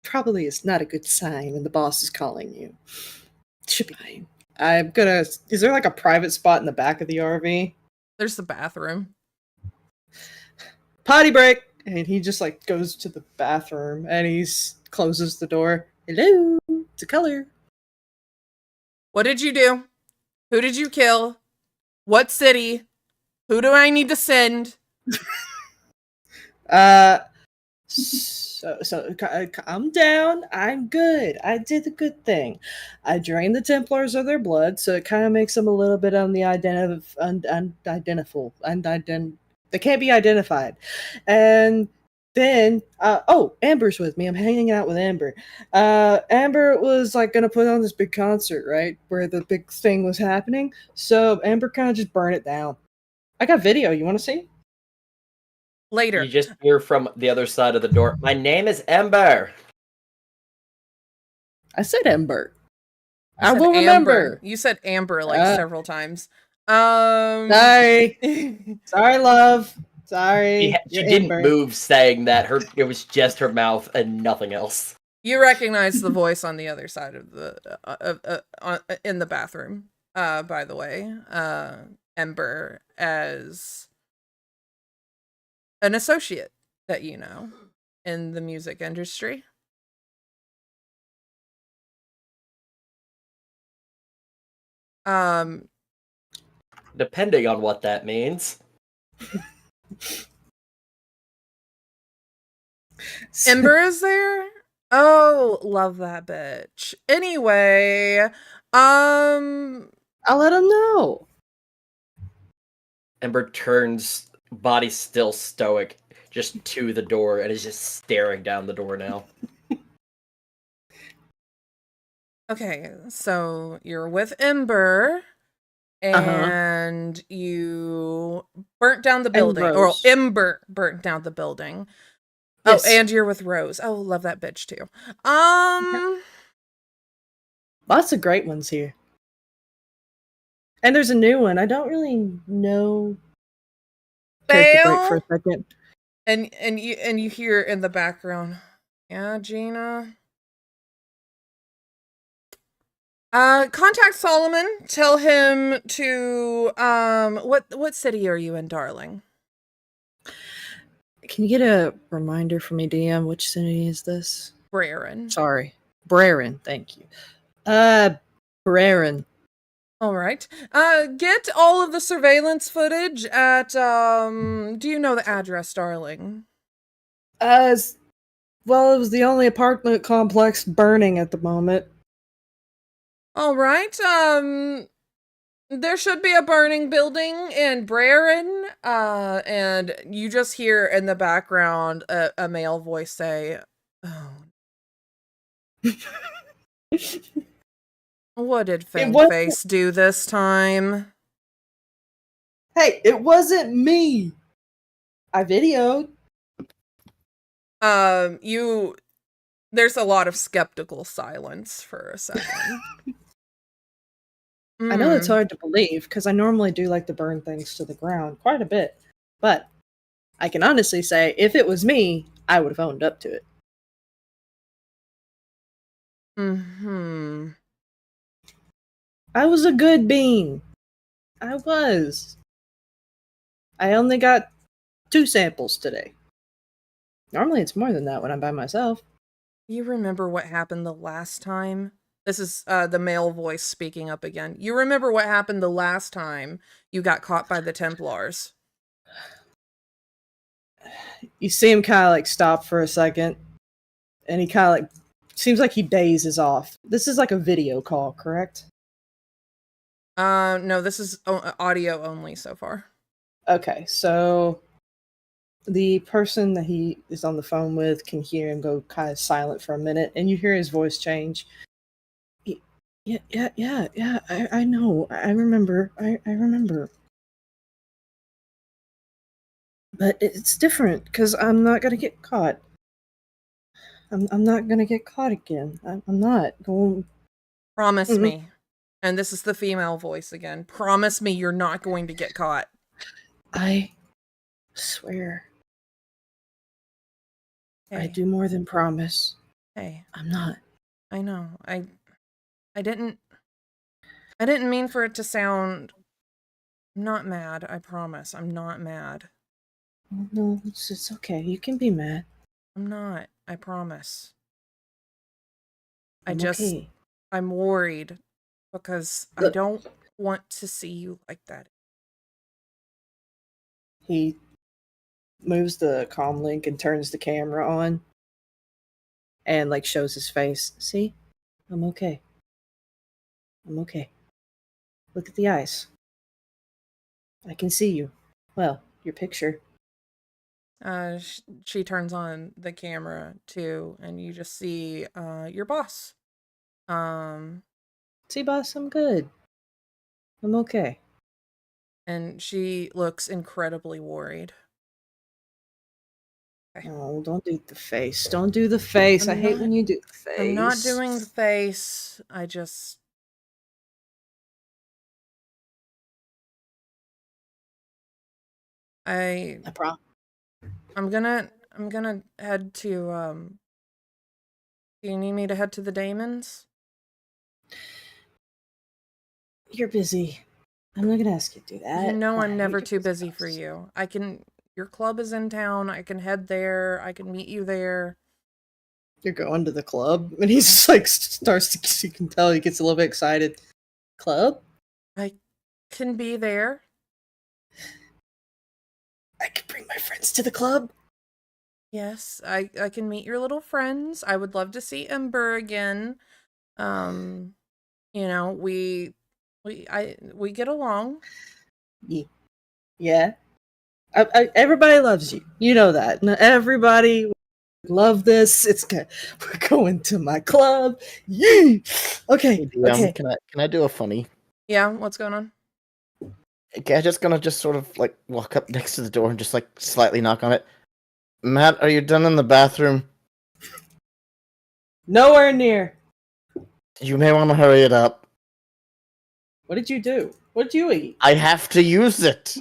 probably is not a good sign when the boss is calling you. Should be fine. I'm gonna. Is there like a private spot in the back of the RV? There's the bathroom. Potty break! And he just like goes to the bathroom and he's closes the door. Hello, it's a color. What did you do? Who did you kill? What city? Who do I need to send? Calm down. I'm good. I did the good thing. I drained the Templars of their blood, so it kind of makes them a little bit on the they can't be identified. And then, Amber's with me. I'm hanging out with Amber. Amber was like gonna put on this big concert, right, where the big thing was happening. So Amber kind of just burned it down. I got video. You want to see? Later. You just hear from the other side of the door, "My name is Ember." I said Amber. You I said will remember. Amber. You said Amber like several times. Sorry. Sorry, love. Sorry. She didn't move, saying that it was just her mouth and nothing else. You recognize the voice on the other side of the in the bathroom. By the way, Ember as an associate that you know in the music industry. Depending on what that means. Ember is there? Oh, love that bitch. Anyway, I'll let him know. Ember turns, body still stoic, just to the door and is just staring down the door now. okay, so you're with Ember and you burnt down the building. Or Rose. Ember burnt down the building. Yes. Oh, and you're with Rose. Oh, love that bitch too. Lots of great ones here. And there's a new one. I don't really know. Take a break for a second. And you hear in the background, yeah, Gina. Contact Solomon. Tell him to what city are you in, darling? Can you get a reminder for me, DM? Which city is this? Brerin. Sorry. Brerin, thank you. Brerin. All right. Get all of the surveillance footage at do you know the address, darling? Well, it was the only apartment complex burning at the moment. All right. There should be a burning building in Brerin, and you just hear in the background a male voice say, "Oh, what did Face do this time?" Hey, it wasn't me. I videoed. There's a lot of skeptical silence for a second. I know it's hard to believe because I normally do like to burn things to the ground quite a bit. But I can honestly say if it was me, I would have owned up to it. Mm-hmm. I was a good bean. I was. I only got 2 samples today. Normally it's more than that when I'm by myself. You remember what happened the last time? This is the male voice speaking up again. You remember what happened the last time you got caught by the Templars? You see him kind of like stop for a second. And he kind of like, seems like he dazes off. This is like a video call, correct? No, this is audio only so far. Okay, so The person that he is on the phone with can hear him go kind of silent for a minute, and you hear his voice change. Yeah. I know. I remember. I remember. But it's different because I'm not gonna get caught. I'm not gonna get caught again. I'm not going. Promise Mm-mm. me. And this is the female voice again. Promise me you're not going to get caught. I swear. I Hey, do more than promise. hey, I'm not. I know. I didn't mean for it to sound. I'm not mad, I promise. I'm not mad. No, it's okay. You can be mad. I'm not. I promise. I'm okay. I'm worried because I Look. don't want to see you like that. He moves the comm link and turns the camera on and like shows his face. See? I'm okay. I'm okay. Look at the eyes. I can see you. Well, your picture. She turns on the camera too, and you just see your boss. See, boss, I'm good. I'm okay. And she looks incredibly worried. Okay. Oh, don't do the face. Don't do the face. I hate when you do the face. I'm not doing the face. I promise. I'm gonna head to do you need me to head to the Damons? You're busy. I'm not gonna ask you to do that. You know I'm never You're too busy boss. for you. Your club is in town. I can head there. I can meet you there. You're going to the club, and he's just like starts to. You can tell he gets a little bit excited. Club? I can be there. I can bring my friends to the club. Yes, I can meet your little friends. I would love to see Ember again. You know, we get along. Yeah. Everybody loves you. You know that. Everybody love this. It's good. We're going to my club. Yee! Okay. Hey, DM, Okay. can I do a funny? Yeah, what's going on? Gadget's gonna just sort of like walk up next to the door and just like slightly knock on it. Matt, are you done in the bathroom? Nowhere near. You may want to hurry it up. What did you do? What did you eat? I have to use it.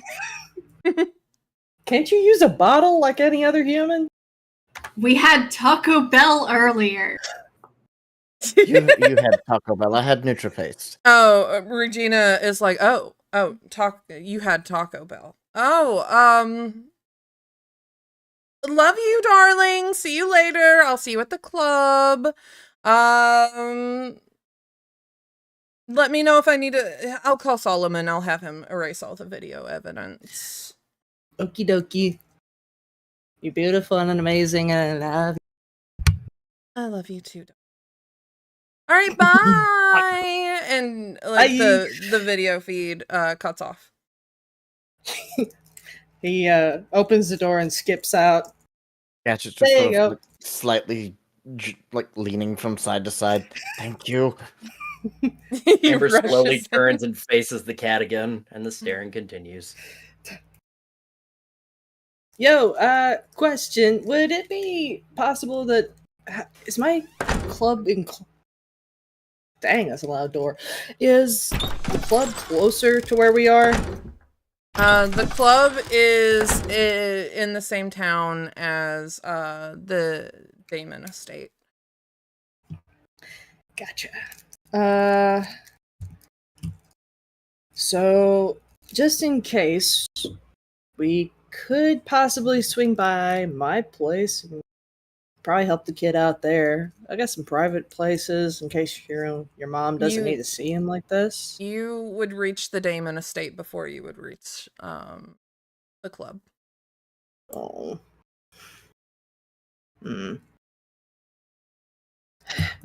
Can't you use a bottle like any other human? We had Taco Bell earlier. You had Taco Bell. I had NutriPaste. Oh, Regina is like, you had Taco Bell. Oh, love you, darling. See you later. I'll see you at the club. Let me know if I need to. I'll call Solomon. I'll have him erase all the video evidence. Okie dokie. You're beautiful and amazing, and I love you. I love you too. All right, bye. And like Bye. the video feed cuts off. He opens the door and skips out. Gadget's There just you sort go. of like, slightly like leaning from side to side. Thank you. He Amber slowly rushes in. turns and faces the cat again, and the staring continues. Yo, question. Would it be possible that is my club in dang, that's a loud door. Is the club closer to where we are? The club is in the same town as the Damon estate. Gotcha. So just in case, we could possibly swing by my place and probably help the kid out there. I got some private places in case your mom doesn't need to see him like this. You would reach the Damon estate before you would reach the club. Oh.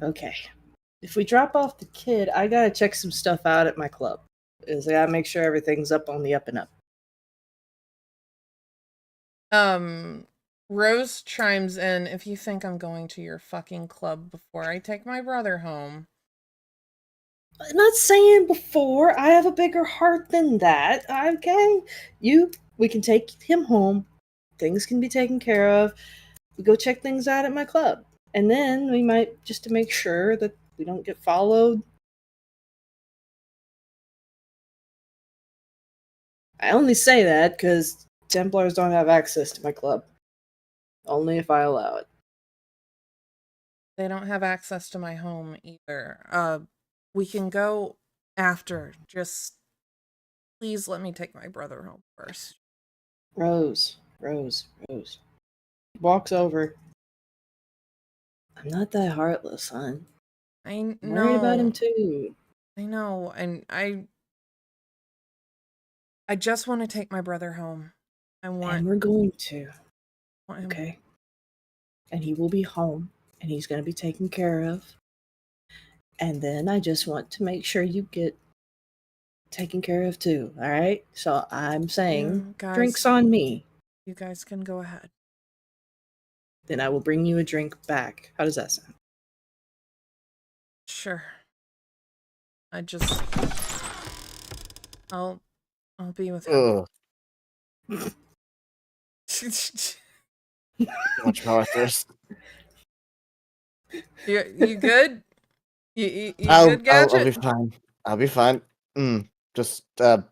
Okay. If we drop off the kid, I gotta check some stuff out at my club. I gotta make sure everything's up on the up and up. Rose chimes in, if you think I'm going to your fucking club before I take my brother home. I'm not saying before. I have a bigger heart than that. Okay, we can take him home. Things can be taken care of. We go check things out at my club, and then we might, just to make sure that we don't get followed. I only say that because Templars don't have access to my club. Only if I allow it. They don't have access to my home either. We can go after. Just please let me take my brother home first. Rose. Walks over. I'm not that heartless, hon. I I'm worried about him know. too. I know, and I just want to take my brother home. And we're going to, want him. okay? And he will be home, and he's going to be taken care of. And then I just want to make sure you get taken care of too, all right? So I'm saying, Guys, drinks on me. You guys can go ahead. Then I will bring you a drink back. How does that sound? Sure. I'll be with him. Ugh. Much power thirst. You good? You I'll good, Gadget? be fine. I'll be fine. Just I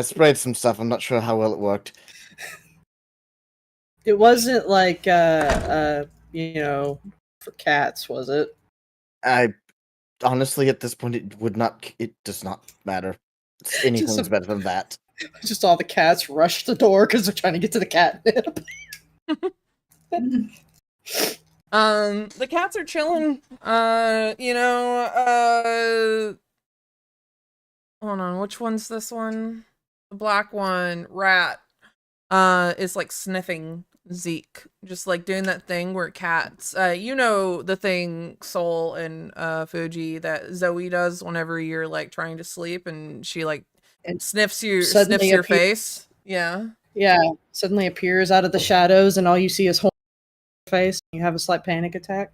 sprayed some stuff. I'm not sure how well it worked. It wasn't like for cats, was it? I honestly, at this point, it would not. It does not matter. Anything's better than that. Just all the cats rush the door because they're trying to get to the catnip. The cats are chilling. Hold on, which one's this one? The black one, Rat, is like sniffing Zeke, just like doing that thing where cats, the thing Soul and Fuji that Zoe does whenever you're like trying to sleep and she like And sniffs suddenly your appears- face. Yeah. Yeah, suddenly appears out of the shadows, and all you see is whole face. You have a slight panic attack.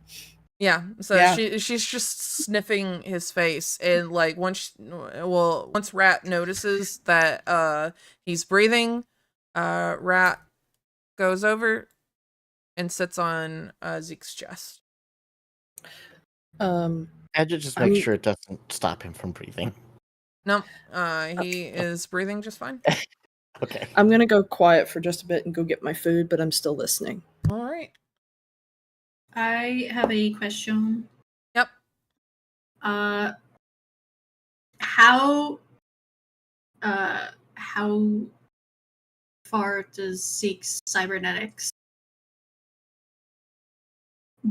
Yeah, so Yeah. she's just sniffing his face, and like once Rat notices that he's breathing, Rat goes over and sits on Zeke's chest. Gadget just makes sure it doesn't stop him from breathing. No, he is breathing just fine. Okay. I'm gonna go quiet for just a bit and go get my food, but I'm still listening. All right. I have a question. Yep. How far does Zeke's cybernetics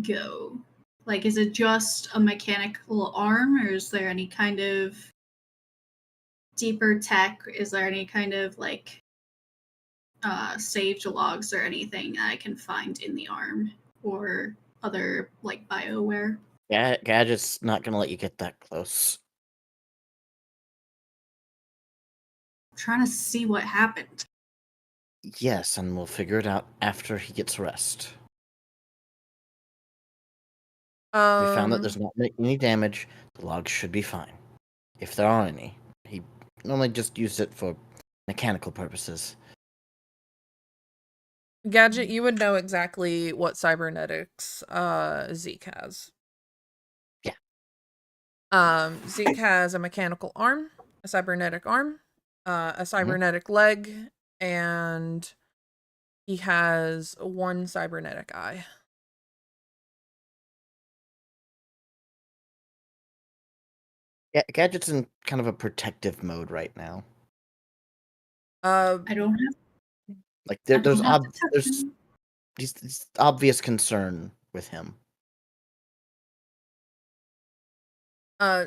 go? Like, is it just a mechanical arm, or is there any kind of deeper tech? Is there any kind of like saved logs or anything that I can find in the arm or other like BioWare? Gadget's not gonna let you get that close. I'm trying to see what happened. Yes, and we'll figure it out after he gets rest. We found that there's not any damage. The logs should be fine. If there are any. He normally just used it for mechanical purposes. Gadget, you would know exactly what cybernetics Zeke has. Yeah. Zeke has a mechanical arm, a cybernetic arm, a cybernetic leg, and he has one cybernetic eye. Yeah, Gadget's in kind of a protective mode right now. I don't have. Like I there's don't have to touch him. this obvious concern with him.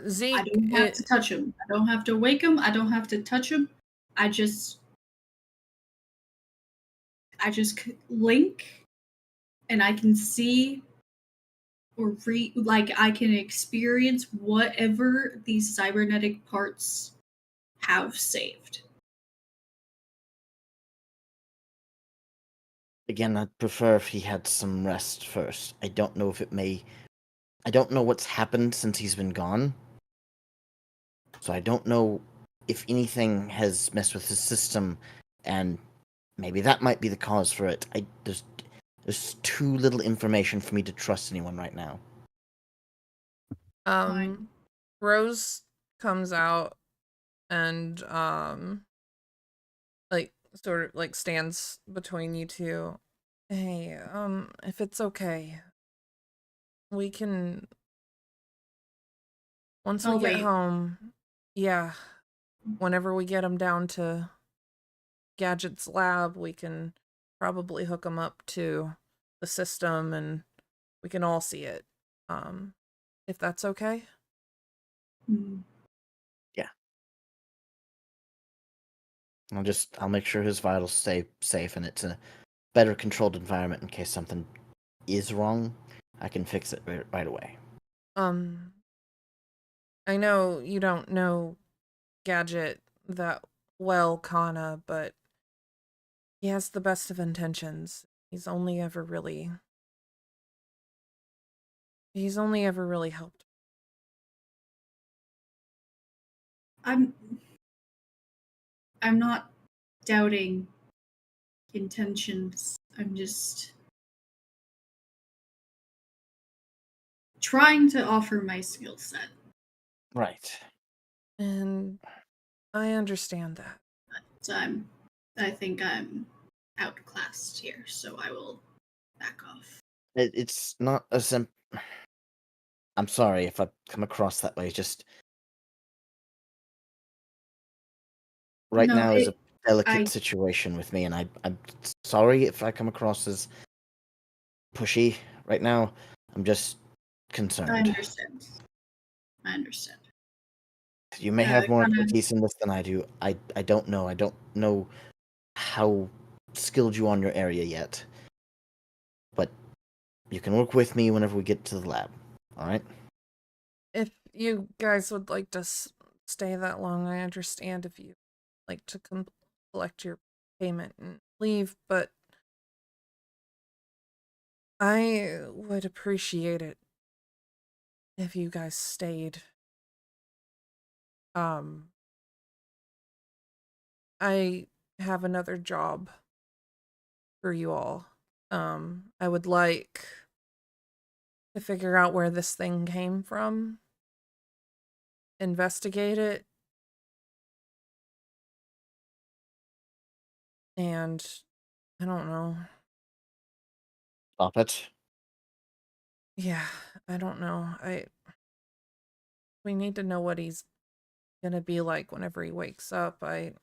Zeke, I don't have to touch him. I don't have to wake him. I don't have to touch him. I just link, and I can see or I can experience whatever these cybernetic parts have saved. Again, I'd prefer if he had some rest first. I don't know if it may. I don't know what's happened since he's been gone. So I don't know if anything has messed with his system, and maybe that might be the cause for it. There's too little information for me to trust anyone right now. Fine. Rose comes out and like sort of like stands between you two. Hey, if it's okay, we can once we Oh, get wait. home, yeah, whenever we get him down to Gadget's lab, we can probably hook him up to the system and we can all see it. If that's okay. Mm. I'll make sure his vitals stay safe and it's a better controlled environment in case something is wrong. I can fix it right away. I know you don't know Gadget that well, Kana, but he has the best of intentions. He's only ever really helped. I'm not doubting intentions. I'm just trying to offer my skill set. Right. And I understand that. So I think I'm outclassed here, so I will back off. It's not a I'm sorry if I come across that way. Just right No, now is a delicate I situation with me, and I'm sorry if I come across as pushy right now. I'm just concerned. understand. I understand. You may have more Kinda, expertise in this than I do. I don't know. I don't know how skilled you are in your area yet. But you can work with me whenever we get to the lab. All right? If you guys would like to stay that long, I understand if you like to collect your payment and leave, but I would appreciate it if you guys stayed. I have another job for you all. I would like to figure out where this thing came from, investigate it, and I don't know. Stop it. Yeah, I don't know. We need to know what he's gonna be like whenever he wakes up. You'll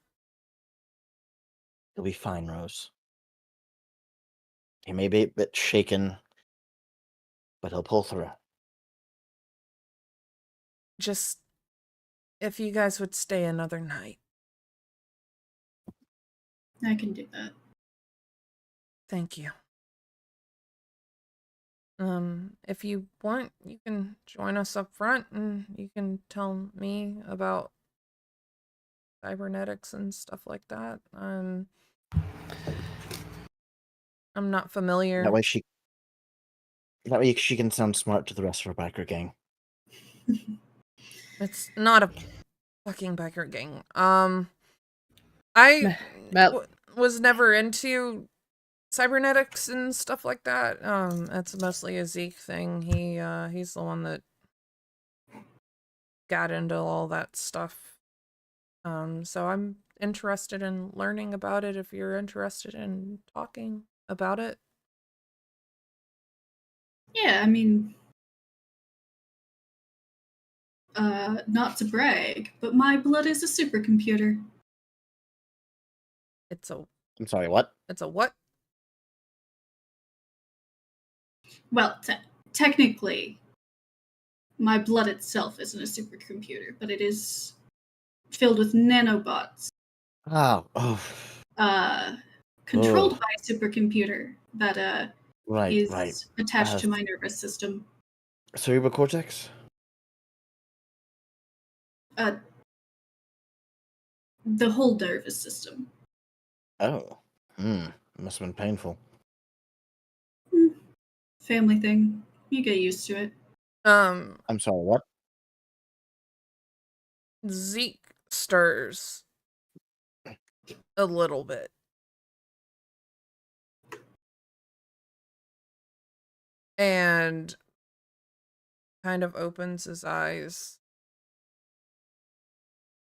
be fine, Rose. He may be a bit shaken, but he'll pull through. Just if you guys would stay another night. I can do that. Thank you. If you want, you can join us up front and you can tell me about cybernetics and stuff like that. I'm not familiar. That way she can sound smart to the rest of her biker gang. It's not a fucking biker gang. I was never into cybernetics and stuff like that. It's mostly a Zeke thing. He's the one that got into all that stuff. So I'm interested in learning about it if you're interested in talking about it. Yeah, I mean, not to brag, but my blood is a supercomputer. I'm sorry, what? It's a what? Well, technically, my blood itself isn't a supercomputer, but it is filled with nanobots. Controlled by a supercomputer that is attached to my nervous system. Cerebral cortex? The whole nervous system. Oh. Must have been painful. Family thing. You get used to it. Um, I'm sorry, what? Zeke stirs a little bit. And kind of opens his eyes.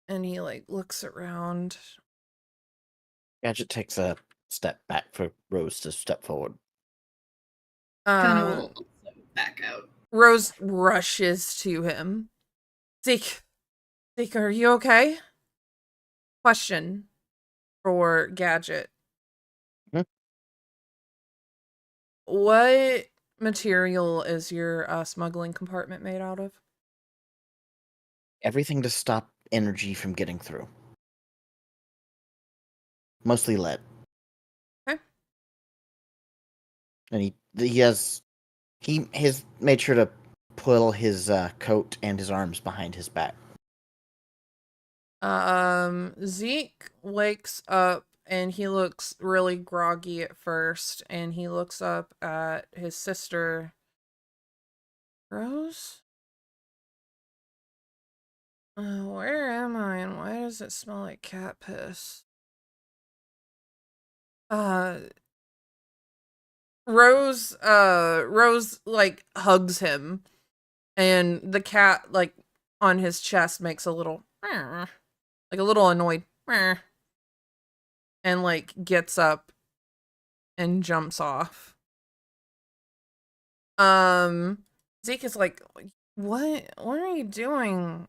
And he like looks around. Gadget takes a step back for Rose to step forward. Kind of Uh, will also back out. Rose rushes to him. Zeke, are you okay? Question for Gadget. Hmm? What material is your smuggling compartment made out of? Everything to stop energy from getting through. Mostly lead. Okay. And he has made sure to pull his coat and his arms behind his back. Zeke wakes up and he looks really groggy at first, and he looks up at his sister, Rose? Where am I, and why does it smell like cat piss? Rose, like, hugs him, and the cat, like, on his chest makes a little, like, a little annoyed, and, like, gets up and jumps off. Zeke is like, what are you doing?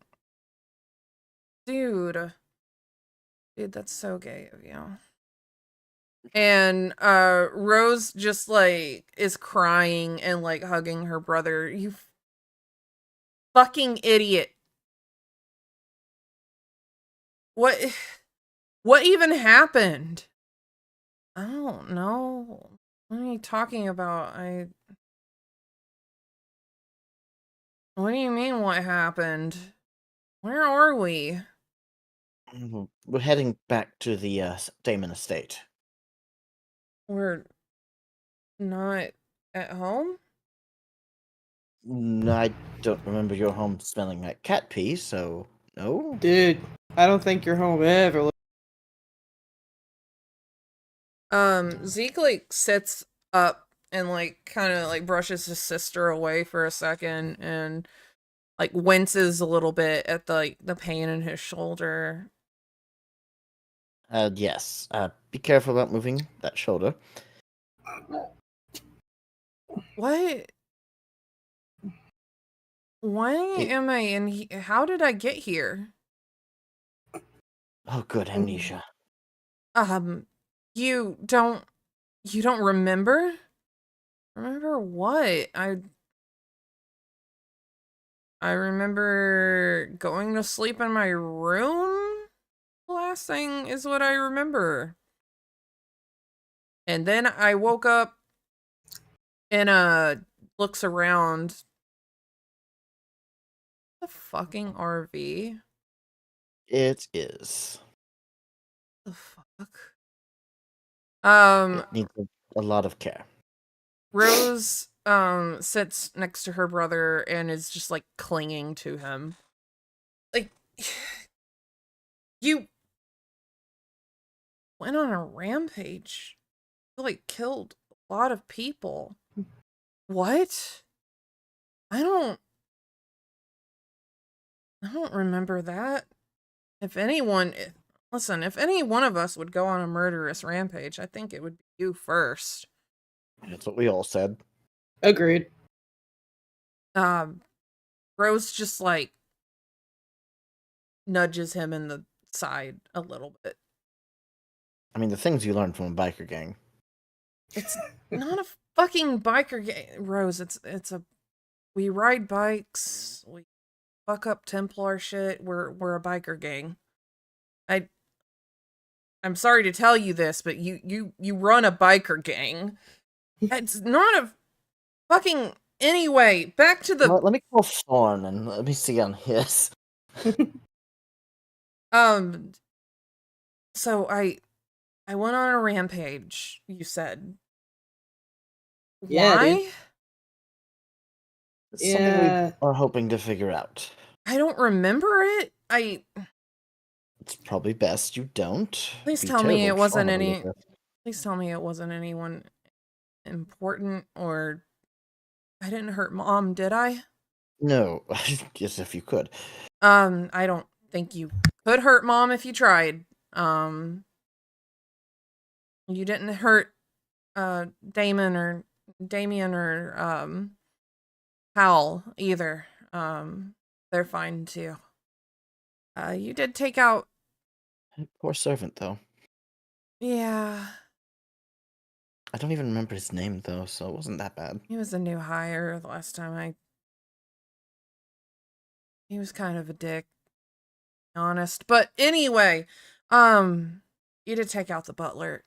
Dude, that's so gay of you. And Rose just like is crying and like hugging her brother. You fucking idiot. What even happened? I don't know. What are you talking about? What do you mean what happened? Where are we? We're heading back to the Damon estate. We're not at home? No, I don't remember your home smelling like cat pee, so no. Dude, I don't think your home ever Zeke like sits up and like kind of like brushes his sister away for a second and like winces a little bit at the like the pain in his shoulder. Yes. Be careful about moving that shoulder. What? Why am I in how did I get here? Oh, good amnesia. You don't remember? Remember what? I remember going to sleep in my room. The last thing is what I remember. And then I woke up and looks around. The fucking RV. It is. The fuck? It needs a lot of care. Rose sits next to her brother and is just like clinging to him. Like you went on a rampage. You like killed a lot of people. What? I don't remember that. If anyone listen, if any one of us would go on a murderous rampage, I think it would be you first. That's what we all said. agreed. Rose just like nudges him in the side a little bit. I mean, the things you learn from a biker gang. It's not a fucking biker gang, Rose. It's a we ride bikes. We fuck up Templar shit. We're a biker gang. I'm sorry to tell you this, but you run a biker gang. It's not a fucking anyway. Back to the Let me call Thorn and let me see on his. So I went on a rampage. You said Yeah, why? dude. It's something Yeah. we are hoping to figure out. I don't remember it. It's probably best you don't. Please Be tell me terrible it wasn't trauma to any. live with. Please tell me it wasn't anyone important, or I didn't hurt Mom, did I? No, just if you could. I don't think you could hurt Mom if you tried. You didn't hurt Damien or Hal either. They're fine too. You did take out. Poor servant, though. Yeah, I don't even remember his name, though, so it wasn't that bad. he was a new hire the last time He was kind of a dick, honest. But anyway, you did take out the butler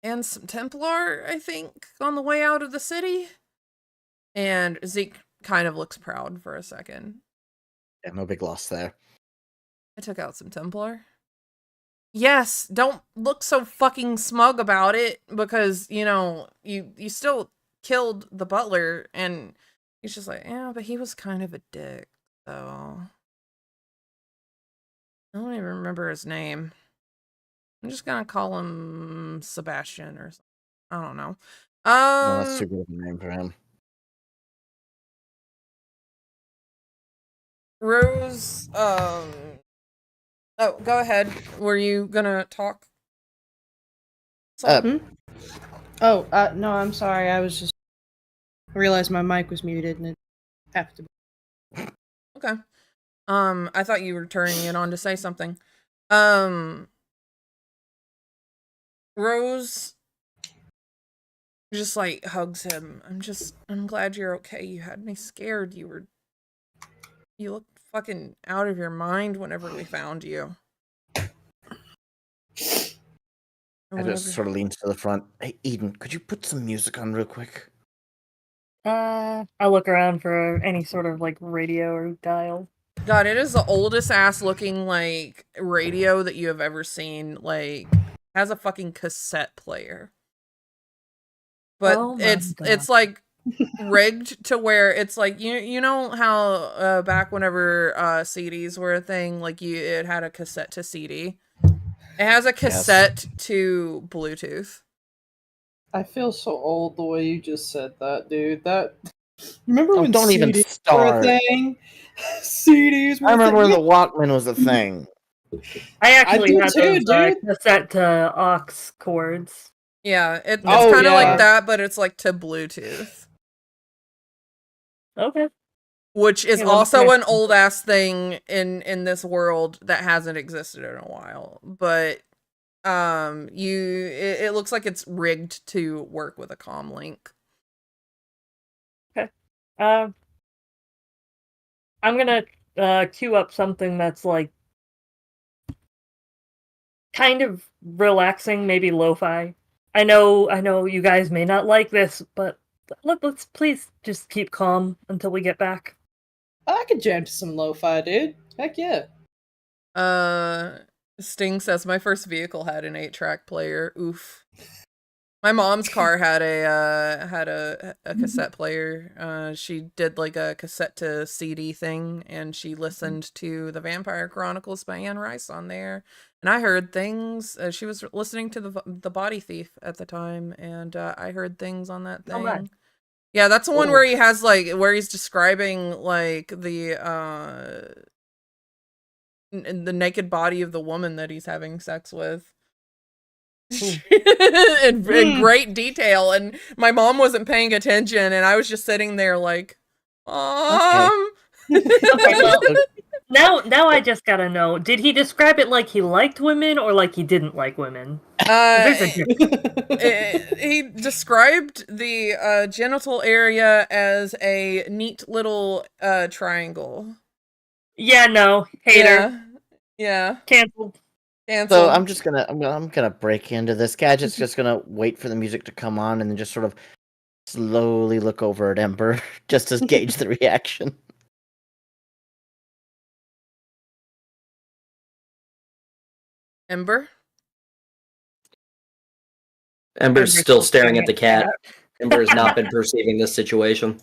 and some Templar, I think, on the way out of the city. And Zeke kind of looks proud for a second. Yeah, no big loss there. I took out some Templar. Yes, don't look so fucking smug about it, because, you still killed the butler, and he's just like, yeah, but he was kind of a dick, so. I don't even remember his name. I'm just gonna call him Sebastian or something. I don't know. No, that's too good of a name for him. Rose, oh, go ahead. Were you gonna talk? No, I'm sorry. I realized my mic was muted and it happened to be. Okay. I thought you were turning it on to say something. Rose just like hugs him. I'm glad you're okay. You had me scared. You looked fucking out of your mind whenever we found you. I just sort of leans to the front. Hey, Eden, could you put some music on real quick? I'll look around for any sort of like radio or dial. God, it is the oldest ass looking like radio that you have ever seen. Like, has a fucking cassette player. But it's like rigged to where it's like you know how back whenever CDs were a thing, like it had a cassette to CD. It has a cassette to Bluetooth. I feel so old the way you just said that, dude. Remember when don't even CDs start. were a thing? CDs were I remember when a the thing. Walkman was a thing. I actually had too, those dude. cassette to aux cords. Yeah, it's Oh, kind of yeah. like that, but it's like to Bluetooth. Okay. Which is Yeah, let me also try. an old ass thing in this world that hasn't existed in a while. But it looks like it's rigged to work with a comm link. Okay. I'm gonna queue up something that's like kind of relaxing, maybe lo-fi. I know you guys may not like this, but let's please just keep calm until we get back. I could jam to some lo-fi, dude. Heck yeah. Sting says my first vehicle had an 8-track player. Oof. My mom's car had a cassette player. She did like a cassette to CD thing, and she listened to the Vampire Chronicles by Anne Rice on there. And I heard things. She was listening to the Body Thief at the time, and I heard things on that thing. Oh my. Yeah, that's the one where he has like where he's describing like the naked body of the woman that he's having sex with. in great detail, and my mom wasn't paying attention, and I was just sitting there like, Okay, well, now I just gotta know, did he describe it like he liked women or like he didn't like women? He described the genital area as a neat little triangle. Yeah, no, hater. Yeah. Canceled. So I'm gonna break into this. Gadget's just gonna wait for the music to come on and then just sort of slowly look over at Ember just to gauge the reaction. Ember's still staring at the cat. Ember has not been perceiving this situation.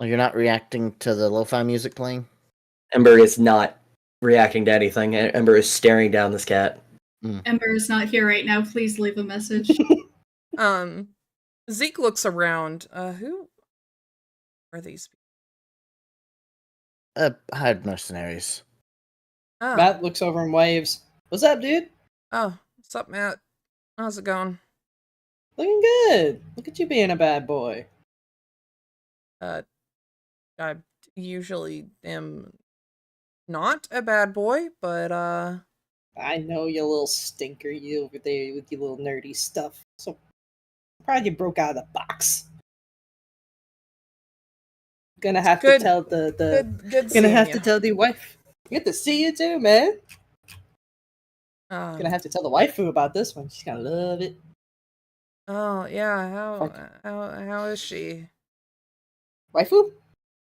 Oh, you're not reacting to the lo-fi music playing? Ember is not reacting to anything. Ember is staring down this cat. Ember is not here right now. Please leave a message. Zeke looks around. Who are these people? Hired mercenaries. Oh. Matt looks over and waves. What's up, dude? Oh, what's up, Matt? How's it going? Looking good. Look at you being a bad boy. I usually am not a bad boy, but I know you little stinker, you over there with your little nerdy stuff. So proud you broke out of the box. Gonna have good. to tell the good gonna have seeing to ya. tell the wife. Good to see you too, man. Um, Gonna have to tell the waifu about this one. She's gonna love it. Oh yeah, Fuck. how is she? Waifu,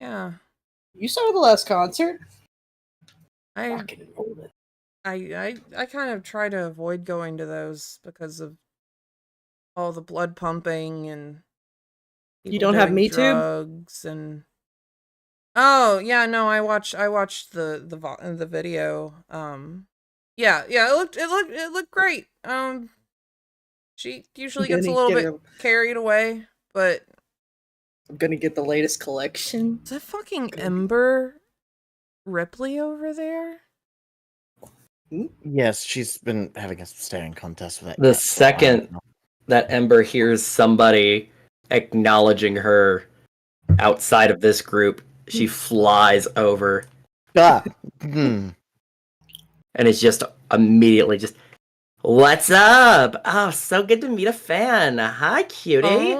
Yeah, you saw the last concert. I Fucking rolled it. I kind of try to avoid going to those because of all the blood pumping and You people don't have doing Me Too? drugs and oh yeah, no, I watched the video. Yeah, it looked great. She usually gets a Gonna little get bit her- carried away, but I'm gonna get the latest collection. is that fucking Ember Ripley over there? Yes, she's been having a staring contest with that. The cat for a while second now. that Ember hears somebody acknowledging her outside of this group, she flies over Ah! and is just immediately just, "What's up? Oh, so good to meet a fan. Hi, cutie."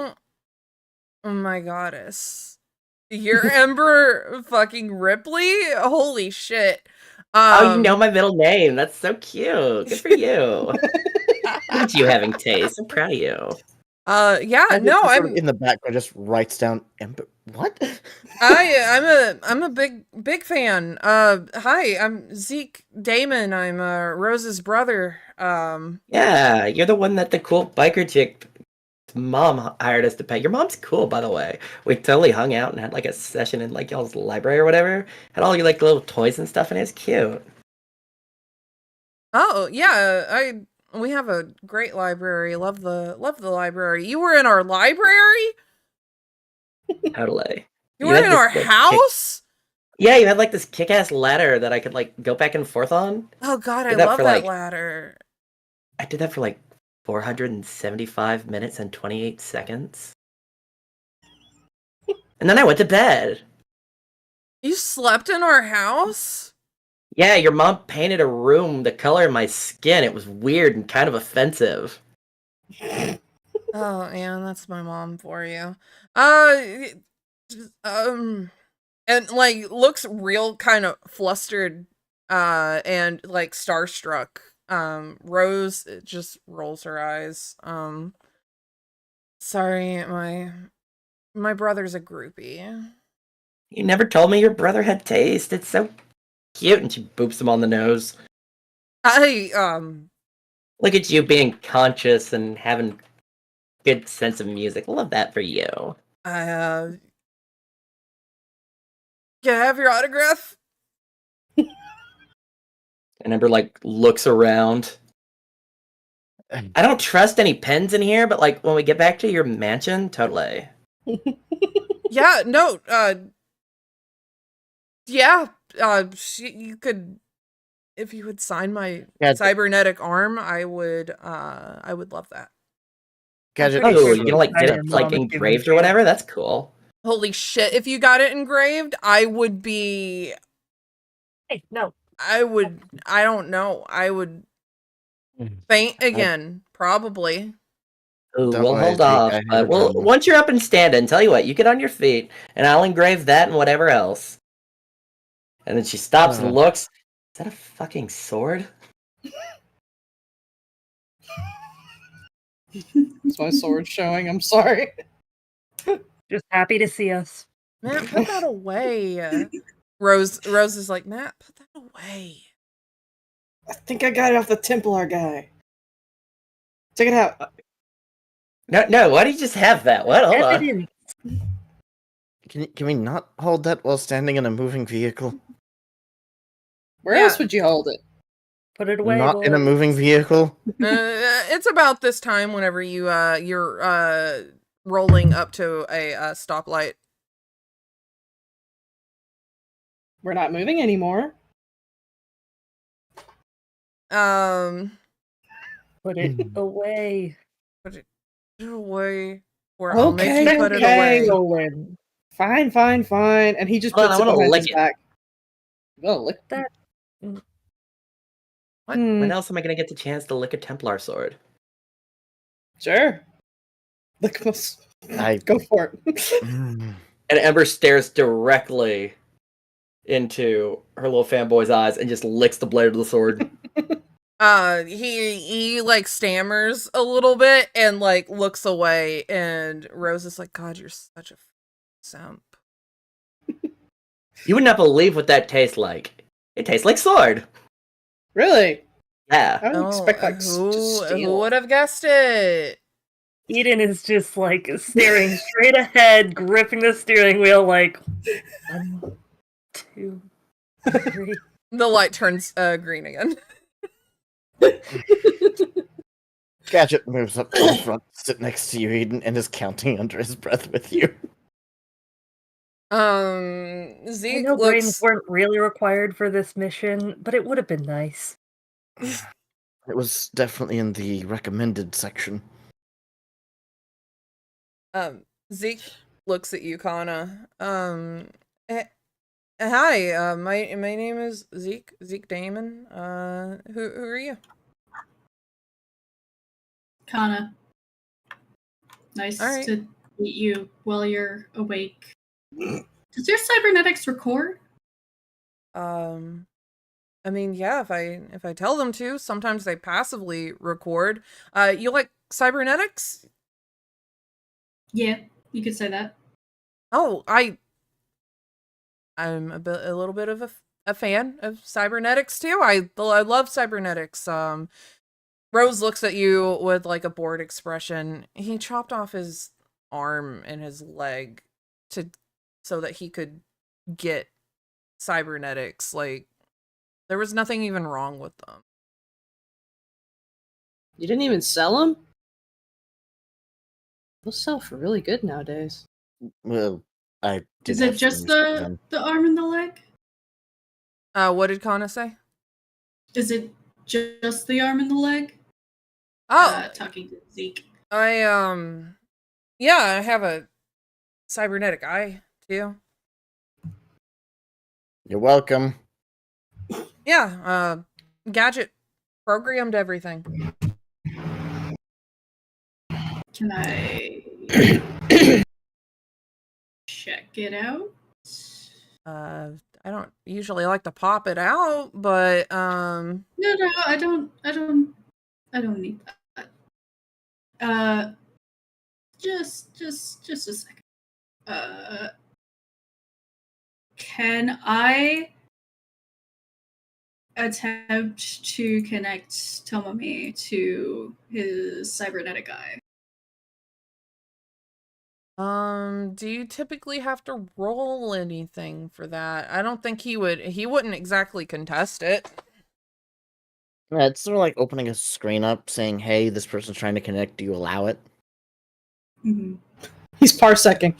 Oh my goddess. You're Ember fucking Ripley? Holy shit. Oh, you know my middle name. That's so cute. Good for you. Look at you having taste. I'm proud of you. Yeah, And no, just sort of I'm in the background just writes down Ember. What? I'm a big fan. Hi, I'm Zeke Damon. I'm Rose's brother. Yeah, you're the one that the cool biker chick mom hired us to pay. Your mom's cool, by the way. We totally hung out and had like a session in like y'all's library or whatever. Had all your like little toys and stuff, and it was cute. Oh, yeah, we have a great library. Love the library. You were in our library? Totally. You were had in this, our like, house? Yeah, you had like this kick-ass ladder that I could like go back and forth on. Oh god, I Did that love for, that like- ladder. I did that for like 475 minutes and 28 seconds. And then I went to bed. You slept in our house? Yeah, your mom painted a room the color of my skin. It was weird and kind of offensive. Oh, yeah, that's my mom for you. And like looks real kind of flustered, and like starstruck. Rose just rolls her eyes. Sorry, my brother's a groupie. You never told me your brother had taste. It's so cute. And she boops him on the nose. Look at you being conscious and having good sense of music. Love that for you. Can I have your autograph? And Ember like looks around. I don't trust any pens in here, but like when we get back to your mansion, totally. Yeah, no, yeah, you could, if you would sign my cybernetic arm, I would love that. Gadget. pretty Oh, sure you know, like get your it like mom is giving engraved or you- whatever? That's cool. Holy shit, if you got it engraved, I would be, Hey, no. I don't know, I would faint again, probably. Ooh, Don't we'll worry, hold Zeke, off. I have But a well, gun. once you're up and standing, tell you what, you get on your feet, and I'll engrave that and whatever else. And then she stops and looks. Is that a fucking sword? Is my sword showing? I'm sorry. Just happy to see us. Matt, put that away. Rose is like, Matt, put that away. I think I got it off the Templar guy. Check it out. No, why do you just have that? What? Hold on. Evidence. Can we not hold that while standing in a moving vehicle? Where Yeah. else would you hold it? Put it away, Not in a boys. moving vehicle? It's about this time whenever you're rolling up to a stoplight. We're not moving anymore. Put it away. Put it away, or I'll make you Okay, put it okay. away. Stolen. Fine, fine, fine. And he just Hold on, puts I it wanna behind lick his it. back. Oh, lick. That. What? Hmm, When else am I gonna get the chance to lick a Templar sword? sure. Lick most. I- Go for it. Mm. And Ember stares directly into her little fanboy's eyes and just licks the blade of the sword. He like stammers a little bit and like looks away, and Rose is like, God, you're such a simp. You would not believe what that tastes like. It tastes like sword. Really? Yeah. I would expect like who steel. would have guessed it? Eden is just like staring straight ahead, gripping the steering wheel, like 1, 2, 3. The light turns green again. Gadget moves up to the front, sit next to you, Eden, and is counting under his breath with you. I Zeke know brains looks. weren't really required for this mission, but it would have been nice. It was definitely in the recommended section. Zeke looks at you, Kana. Hi. My name is Zeke Damon. Who are you? Kana. Nice All right. to meet you while you're awake. Does your cybernetics record? I mean, yeah, if I tell them to, sometimes they passively record. You like cybernetics? Yeah, you could say that. Oh, I'm a little bit of a fan of cybernetics too. I love cybernetics. Rose looks at you with like a bored expression. He chopped off his arm and his leg so that he could get cybernetics. Like, there was nothing even wrong with them. You didn't even sell them? Those sell for really good nowadays. Well, I did Is have it just some use for them. the arm and the leg? What did Kana say? Is it just the arm and the leg? Oh, Talking to Zeke. yeah, I have a cybernetic eye too. You're welcome. Yeah, Gadget programmed everything. Can I check it out? I don't usually like to pop it out, but No, I don't need that. Just a second. Can I attempt to connect Tomomi to his cybernetic eye? do you typically have to roll anything for that? I don't think he wouldn't exactly contest it. Yeah, it's sort of like opening a screen up saying, hey, this person's trying to connect, do you allow it? Mm-hmm. He's parsecing.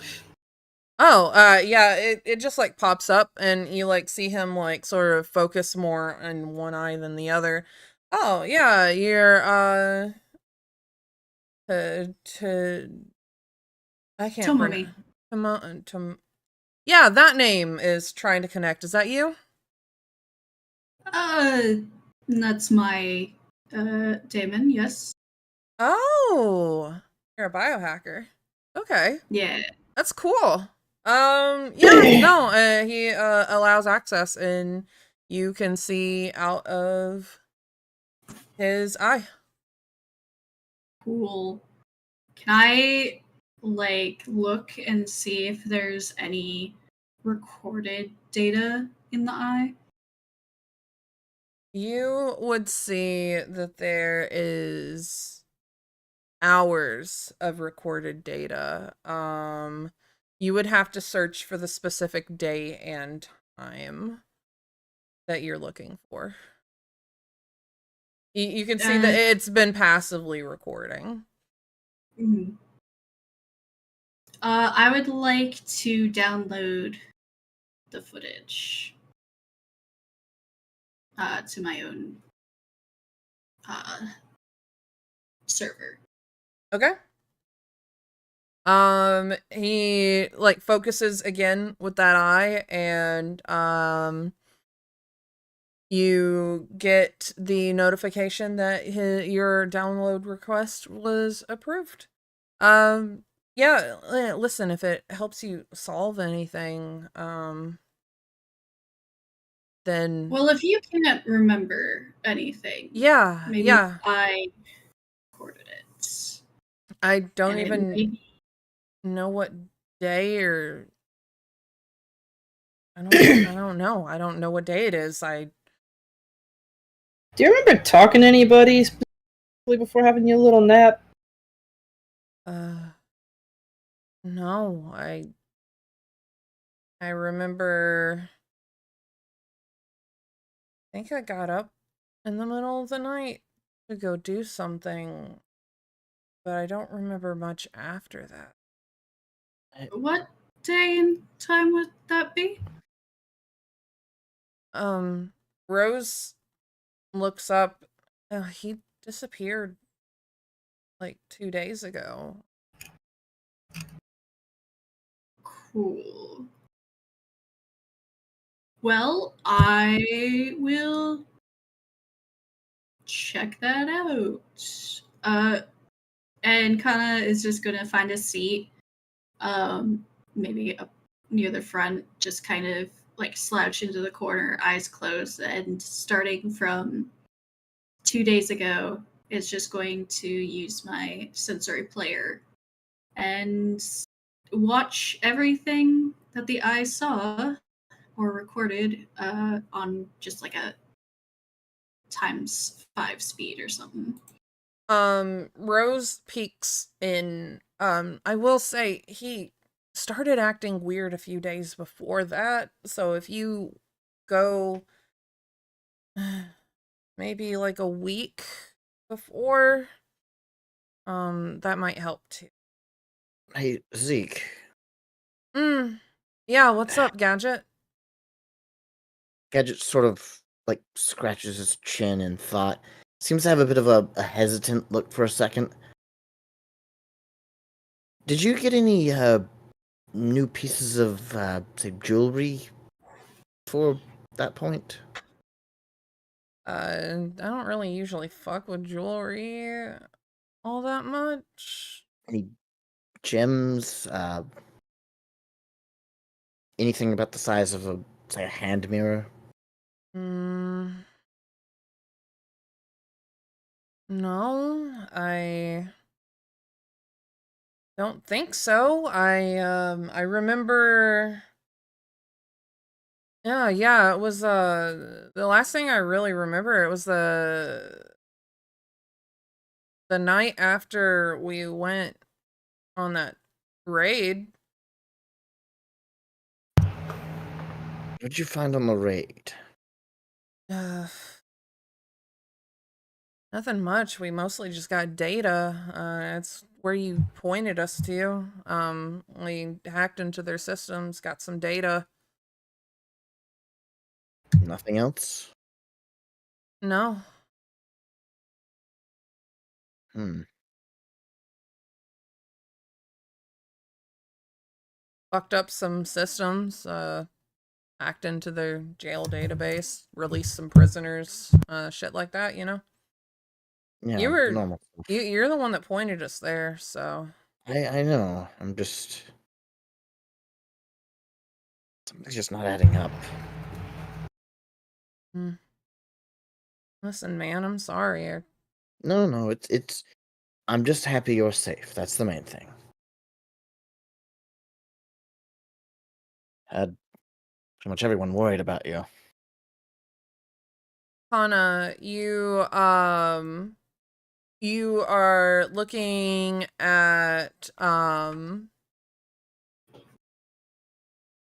Oh, yeah, it just like pops up and you like see him like sort of focus more on one eye than the other. Oh, yeah, you're I can't Tomomi. yeah, that name is trying to connect. Is that you? That's my Damon, yes. Oh, you're a biohacker. Okay, Yeah. that's cool. Yeah, no, he allows access and you can see out of his eye. Cool. Can I like look and see if there's any recorded data in the eye? You would see that there is hours of recorded data. You would have to search for the specific day and time that you're looking for. You can see that it's been passively recording. Mhm. I would like to download the footage to my own server. Okay. He like focuses again with that eye, and you get the notification that your download request was approved. Yeah, listen, if it helps you solve anything, then Well, if you can't remember anything, yeah, maybe yeah. I recorded it. I don't And it even may be- know what day or I don't know. I don't know what day it is. Do you remember talking to anybody specifically before having your little nap? No, I remember I think I got up in the middle of the night to go do something, but I don't remember much after that. What day and time would that be? Rose looks up. He disappeared like 2 days ago. Cool. Well, I will check that out. And kind of is just gonna find a seat, maybe up near the front, just kind of like slouch into the corner, eyes closed, and starting from 2 days ago, is just going to use my sensory player and watch everything that the eye saw or recorded on just like a ×5 speed or something. Rose peeks in. I will say he started acting weird a few days before that, so if you go maybe like a week before, that might help too. Hey, Zeke. Yeah, what's up, Gadget? Gadget sort of like scratches his chin in thought. Seems to have a bit of a hesitant look for a second. Did you get any new pieces of say jewelry for that point? I don't really usually fuck with jewelry all that much. Any gems? Anything about the size of a say a hand mirror? No, I don't think so. I remember. Yeah, it was the last thing I really remember, it was the night after we went on that raid. What'd you find on the raid? Uh, Nothing much. We mostly just got data. It's where you pointed us to. We hacked into their systems, got some data. Nothing else? No. Hmm. Fucked up some systems, hacked into their jail database, released some prisoners, shit like that, you know? Yeah, You were normal stuff. you're the one that pointed us there, so I know. Something's just not adding up. listen, man, I'm sorry. No, it's I'm just happy you're safe. That's the main thing. Had pretty much everyone worried about you. Hana, you are looking at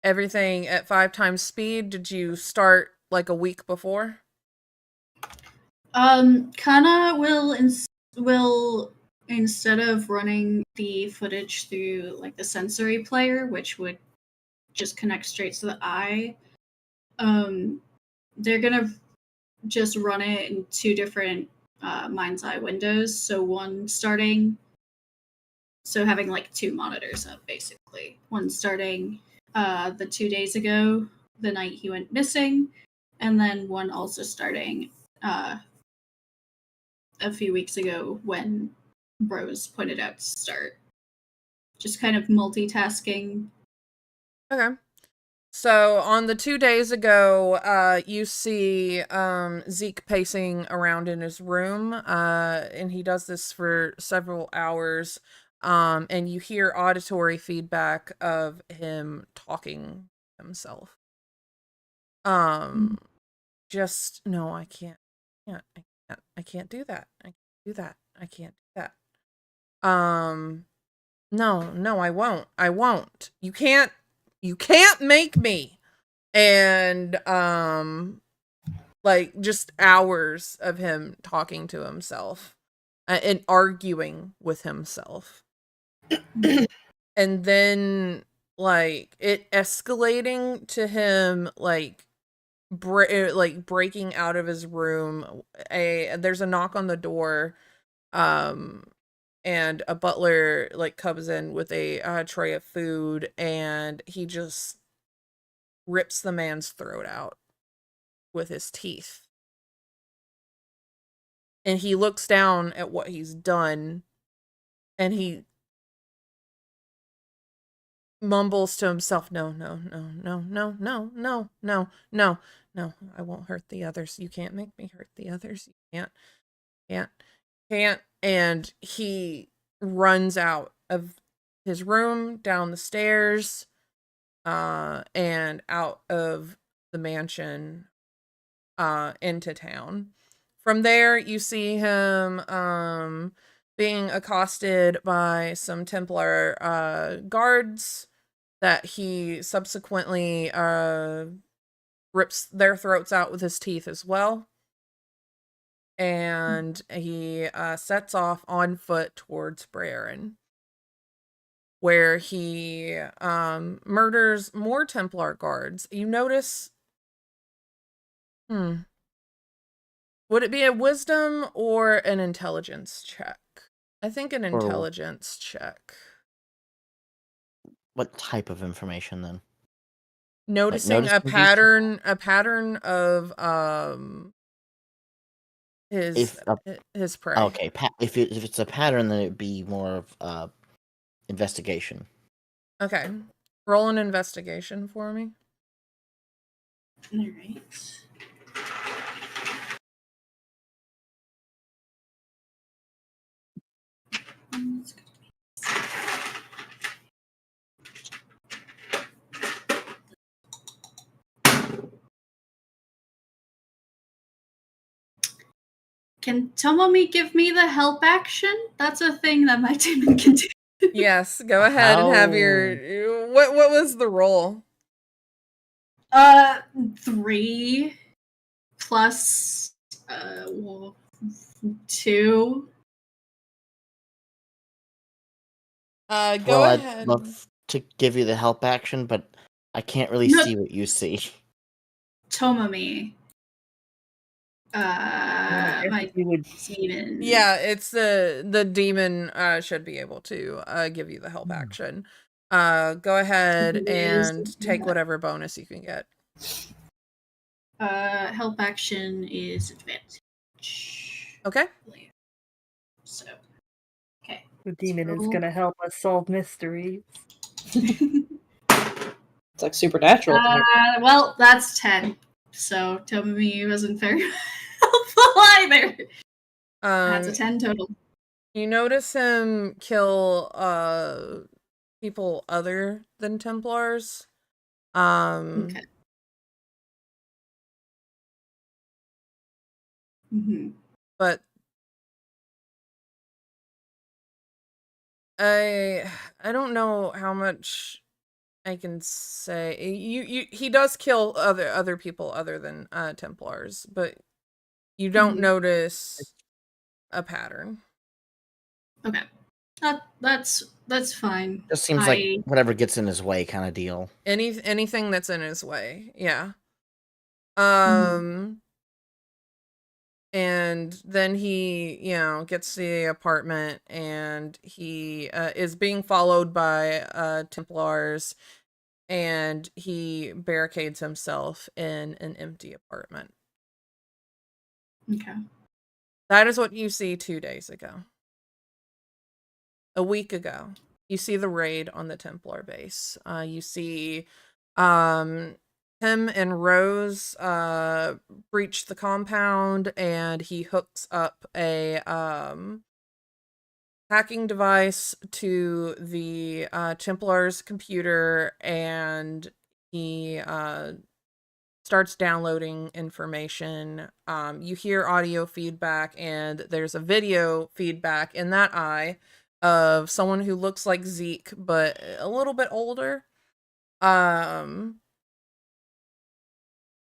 everything at 5 times speed? Did you start like a week before? Kana will instead of running the footage through like the sensory player, which would just connect straight to the eye, they're gonna just run it in 2 different mind's eye windows. So having like 2 monitors up basically. One starting the 2 days ago, the night he went missing, and then one also starting a few weeks ago when Rose pointed out to start. Just kind of multitasking. Okay. So on the 2 days ago, you see Zeke pacing around in his room, and he does this for several hours, and you hear auditory feedback of him talking himself. Just no, I can't, I can't do that. I can't do that. I can't do that. No, I won't. You can't make me. And like just hours of him talking to himself and arguing with himself. And then like it escalating to him like breaking out of his room. There's a knock on the door, and a butler like comes in with a tray of food, and he just rips the man's throat out with his teeth. And he looks down at what he's done, and he mumbles to himself, no, I won't hurt the others. You can't make me hurt the others. You can't. And he runs out of his room, down the stairs, and out of the mansion, into town. From there, you see him being accosted by some Templar guards that he subsequently rips their throats out with his teeth as well. And he sets off on foot towards Brearin, where he murders more Templar guards. You notice... Would it be a wisdom or an intelligence check? I think an intelligence check. What type of information then? Noticing a pattern of his prey. Okay, if it's a pattern, then it'd be more of investigation. Okay, roll an investigation for me. All right. Can Tomomi give me the help action? That's a thing that my demon can do. Yes, go ahead and have your... What was the roll? 3 plus 2. Go ahead. I'd love to give you the help action, but I can't really see what you see. Tomomi. My demon. Yeah, it's the demon should be able to give you the help action. Go ahead and take whatever bonus you can get. Help action is advantage. Okay. So, okay. The demon is gonna help us solve mysteries. It's like supernatural. Well, that's 10. So Tomomi wasn't very helpful either. That's a 10 total. You notice him kill people other than Templars. Okay. But I don't know how much I can say he does kill other people other than Templars, but you don't notice a pattern. Okay. That's fine. Just seems like whatever gets in his way kind of deal. Anything that's in his way, yeah. And then he, gets to the apartment, and he is being followed by Templars, and he barricades himself in an empty apartment. Okay. That is what you see 2 days ago. A week ago, you see the raid on the Templar base. You see him and Rose breach the compound, and he hooks up a hacking device to the Templar's computer, and he starts downloading information. You hear audio feedback, and there's a video feedback in that eye of someone who looks like Zeke, but a little bit older,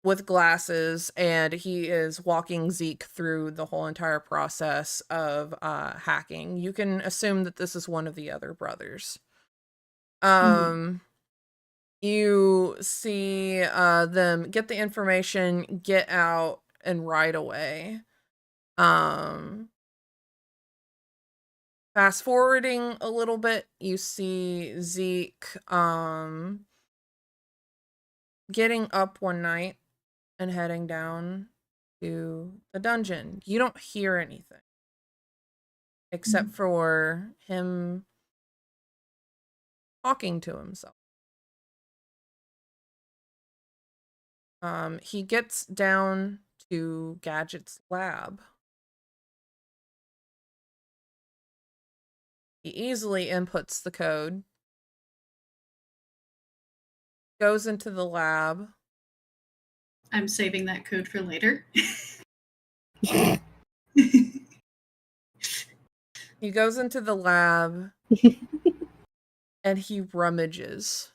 with glasses, and he is walking Zeke through the whole entire process of hacking. You can assume that this is one of the other brothers. You see them get the information, get out, and right away. Fast forwarding a little bit, you see Zeke getting up one night and heading down to the dungeon. You don't hear anything except for him talking to himself. He gets down to Gadget's lab. He easily inputs the code, goes into the lab. I'm saving that code for later. He goes into the lab and he rummages.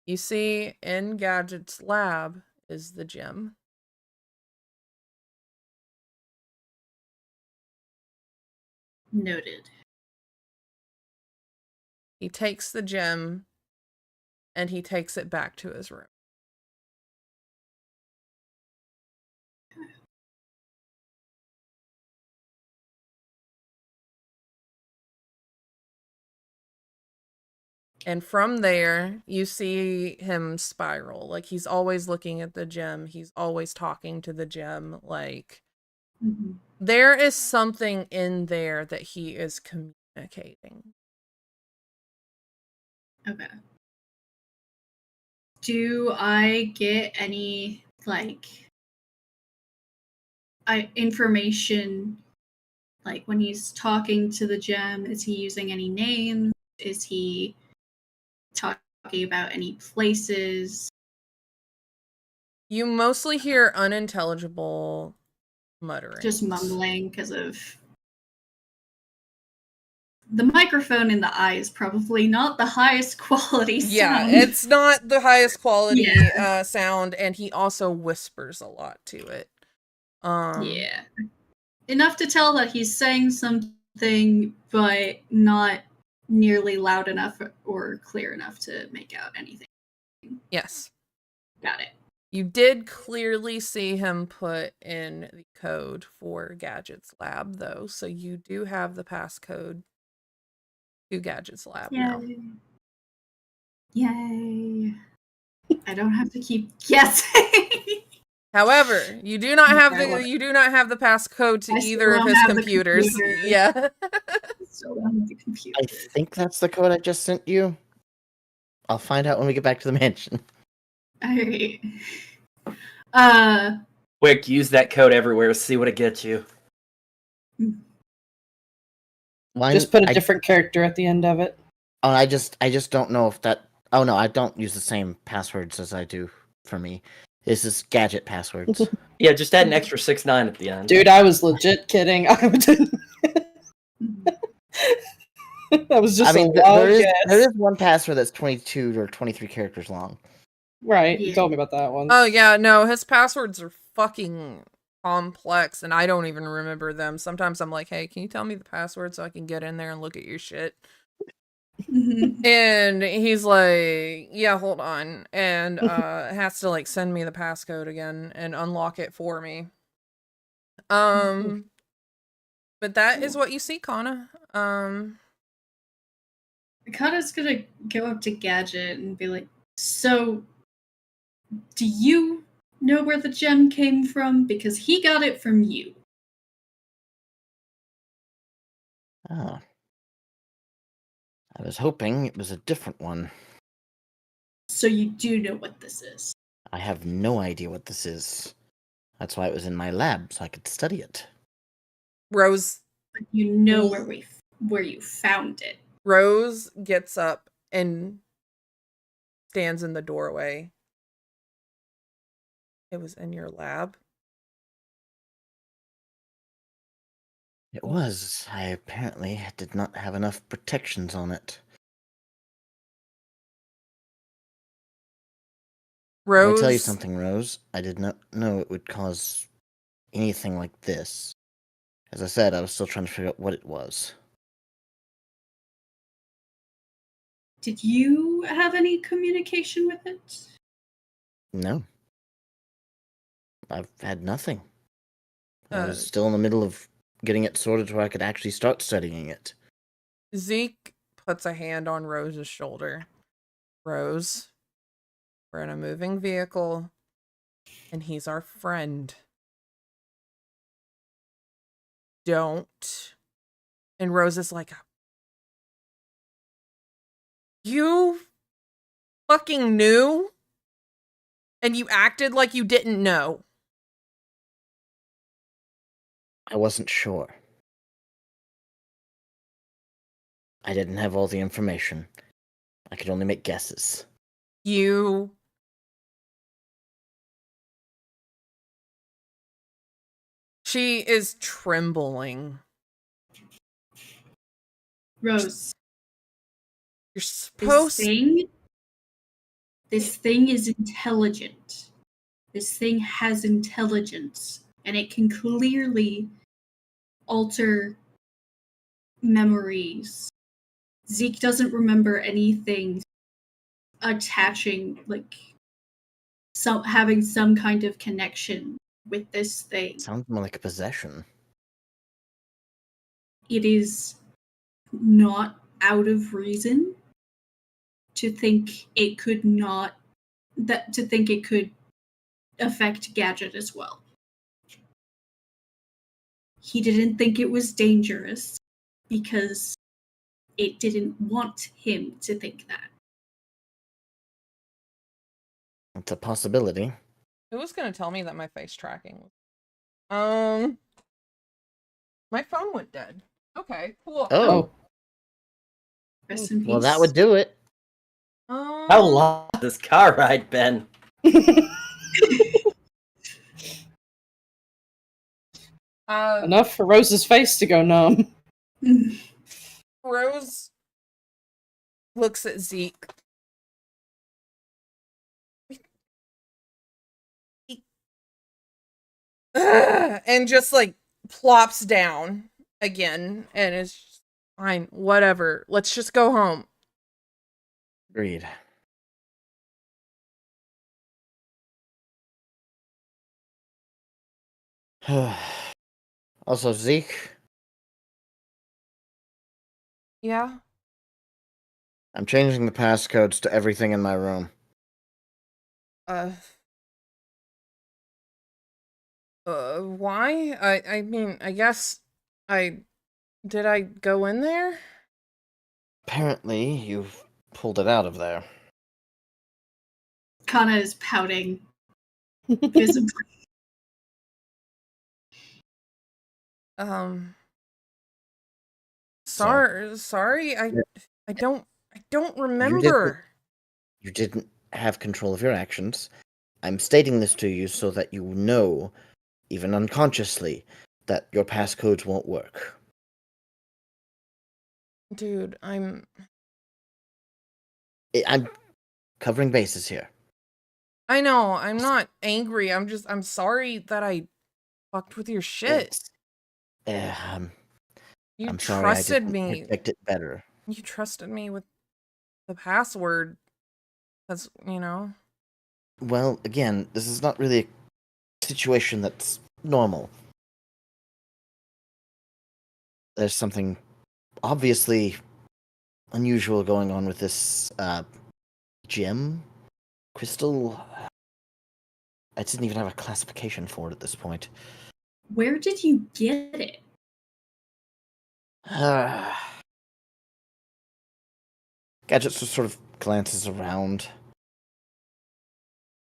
You see, in Gadget's lab is the gem. Noted. He takes the gem and he takes it back to his room. And from there, you see him spiral. Like, he's always looking at the gem. He's always talking to the gem. Like, there is something in there that he is communicating. Okay. Do I get any, information, like, when he's talking to the gem? Is he using any names? Is he talking about any places? You mostly hear unintelligible muttering. Just mumbling because of the microphone in the eye is probably not the highest quality sound. Yeah, it's not the highest quality sound, and he also whispers a lot to it. Yeah. Enough to tell that he's saying something, but not nearly loud enough or clear enough to make out anything. Yes. Got it. You did clearly see him put in the code for Gadget's lab, though, so you do have the passcode to Gadget's lab now. Yay. I don't have to keep guessing. However, you do not have the passcode to either of his computers. Yeah. Still don't have the computer. I think that's the code I just sent you. I'll find out when we get back to the mansion. Alright. Quick, use that code everywhere. See what it gets you. Just put a different character at the end of it. Oh, I just don't know if that. Oh no, I don't use the same passwords as I do for me. This is Gadget passwords. Yeah, just add an extra 69 at the end. Dude, I was legit kidding. I didn't. That was just I mean, a wild there guess. is one password that's 22 or 23 characters long. Right, you Yeah. told me about that one. Oh yeah, no, his passwords are fucking complex and I don't even remember them. Sometimes I'm like, hey, can you tell me the password so I can get in there and look at your shit? Mhm. And he's like, yeah, hold on. And has to like send me the passcode again and unlock it for me. But that is what you see, Kana. Kata's gonna go up to Gadget and be like, so, do you know where the gem came from? Because he got it from you. Oh. I was hoping it was a different one. So you do know what this is. I have no idea what this is. That's why it was in my lab, so I could study it. Rose But you know where you found it. Rose gets up and stands in the doorway. It was in your lab? It was. I apparently did not have enough protections on it. Rose, Let me tell you something, Rose. I did not know it would cause anything like this. As I said, I was still trying to figure out what it was. Did you have any communication with it? No. I've had nothing. I Uh, was still in the middle of getting it sorted where I could actually start studying it. Zeke puts a hand on Rose's shoulder. Rose, we're in a moving vehicle, and he's our friend. Don't. And Rose is like, you fucking knew? And you acted like you didn't know. I wasn't sure. I didn't have all the information. I could only make guesses. You. She is trembling. Rose, You're this supposed. thing is intelligent. This thing has intelligence, and it can clearly alter memories. Zeke doesn't remember anything attaching, like, having some kind of connection with this thing. Sounds more like a possession. It is not out of reason to think it could affect Gadget as well. He didn't think it was dangerous because it didn't want him to think that. It's a possibility. Who was gonna tell me that my face tracking was? My phone went dead. Okay, cool. Oh, Rest in peace. well, that would do it. How long has this car ride been? Enough for Rose's face to go numb. Rose looks at Zeke. And just like plops down again and is just, fine, whatever. Let's just go home. Agreed. Also, Zeke, Yeah. I'm changing the passcodes to everything in my room. Why? I mean, I guess did I go in there? Apparently, you've pulled it out of there. Kana is pouting visibly. Sorry, I don't remember. You didn't have control of your actions. I'm stating this to you so that you know, even unconsciously, that your passcodes won't work. Dude, I'm covering bases here. I know, I'm not angry. I'm sorry that I fucked with your shit. It's, You I'm sorry I trusted didn't me. protect it better. You trusted me with the password. That's, Well, again, this is not really a situation that's normal. There's something obviously unusual going on with this gem, crystal. I didn't even have a classification for it at this point. Where did you get it? Gadget sort of glances around.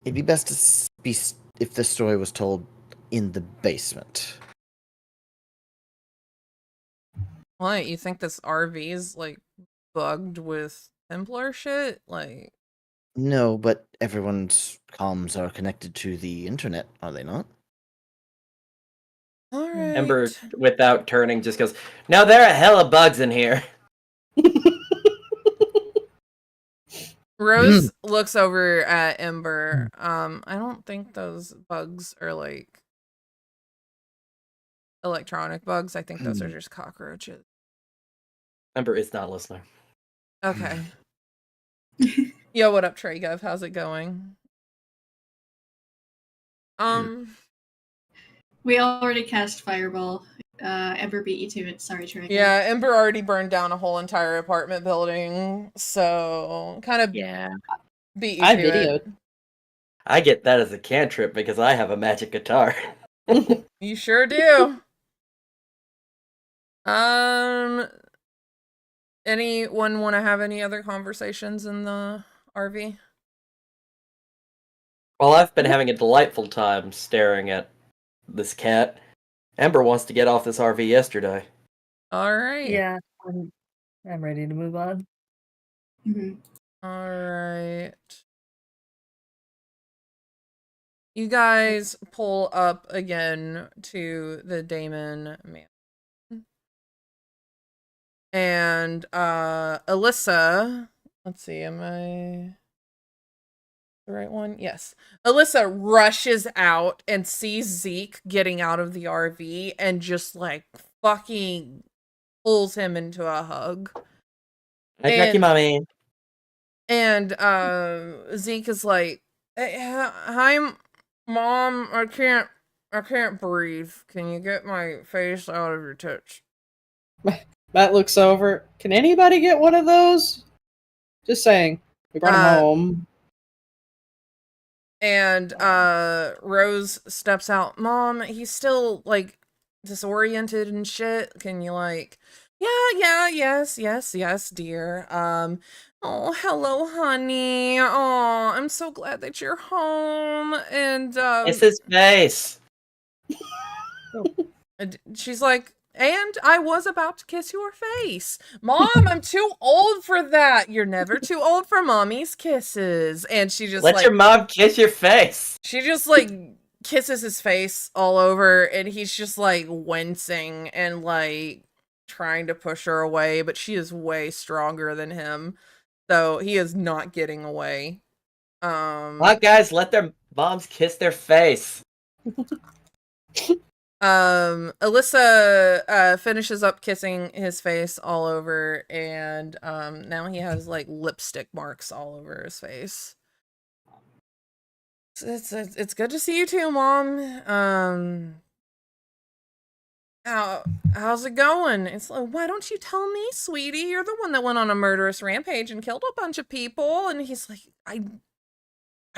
It'd be best to be if this story was told in the basement. What, you think this RV's like bugged with Templar shit? Like, No, but everyone's comms are connected to the internet, are they not? all right. Ember, without turning, just goes, "Now there are hella bugs in here." Rose looks over at Ember. I don't think those bugs are like electronic bugs. I think those are just cockroaches. Ember is not listening. Okay. Yo, what up, Trey Gov? How's it going? We already cast Fireball. Ember beat you to it. Sorry, Trey. Yeah, Ember already burned down a whole entire apartment building, so kind of beat you I to videoed. it. I get that as a cantrip because I have a magic guitar. You sure do. Anyone want to have any other conversations in the RV? Well, I've been having a delightful time staring at this cat. Ember wants to get off this RV yesterday. All right. Yeah, I'm ready to move on. Mhm. All right. You guys pull up again to the Damon man. And Alyssa, let's see, am I the right one? Yes. Alyssa rushes out and sees Zeke getting out of the RV and just like fucking pulls him into a hug. Hi, Jackie, mommy. And Zeke is like, "Hey, hi, Mom. I can't breathe. Can you get my face out of your tits?" Matt looks over. Can anybody get one of those? Just saying. We brought him home. And Rose steps out. "Mom, he's still like disoriented and shit. Can you like yes, dear. Oh, hello, honey. Oh, I'm so glad that you're home." And It's his face. and she's like, "And I was about to kiss your face. Mom, I'm too old for that. You're never too old for mommy's kisses." And she just Let your mom kiss your face. she just like kisses his face all over, and he's just like wincing and like trying to push her away, but she is way stronger than him. So he is not getting away. What, guys? Let their moms kiss their face. Alyssa finishes up kissing his face all over, and now he has like lipstick marks all over his face. It's good to see you too, Mom. How's it going? It's like, "Why don't you tell me, sweetie? You're the one that went on a murderous rampage and killed a bunch of people." And he's like, I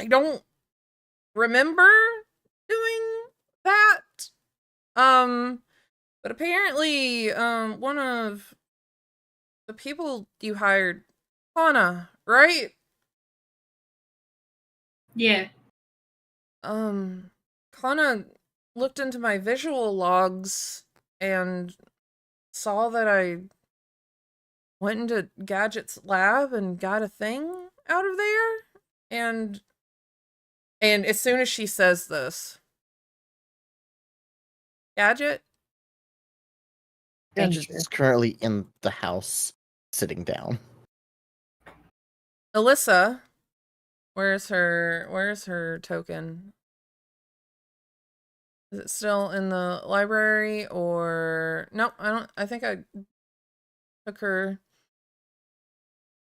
don't remember doing that. But apparently, one of the people you hired, Hana, right? Yeah. Hana looked into my visual logs and saw that I went into Gadget's lab and got a thing out of there. And as soon as she says this, Gadget? Gadget's currently in the house, sitting down. Alyssa, where's her token? Is it still in the library or no? I think I took her.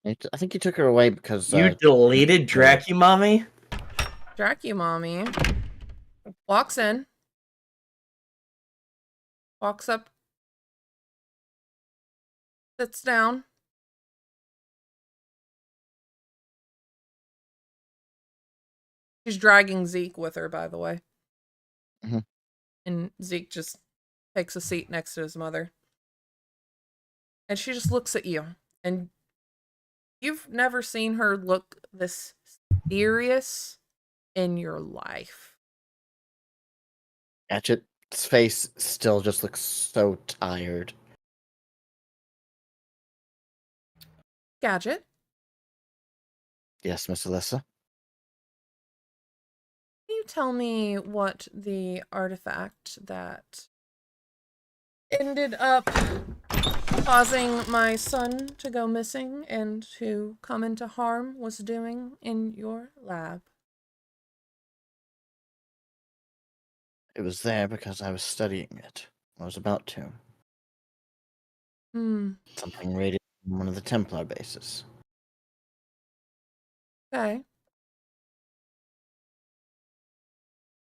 I think you took her away because You deleted Dracumami? Mommy walks in, walks up, sits down. She's dragging Zeke with her, by the way. Mhm. And Zeke just takes a seat next to his mother. And she just looks at you. And you've never seen her look this serious in your life. Gadget's face still just looks so tired. Gadget, Yes, Miss Alyssa? can you tell me what the artifact that ended up causing my son to go missing and to come into harm was doing in your lab? It was there because I was studying it. I was about to. Something raided one of the Templar bases. Okay.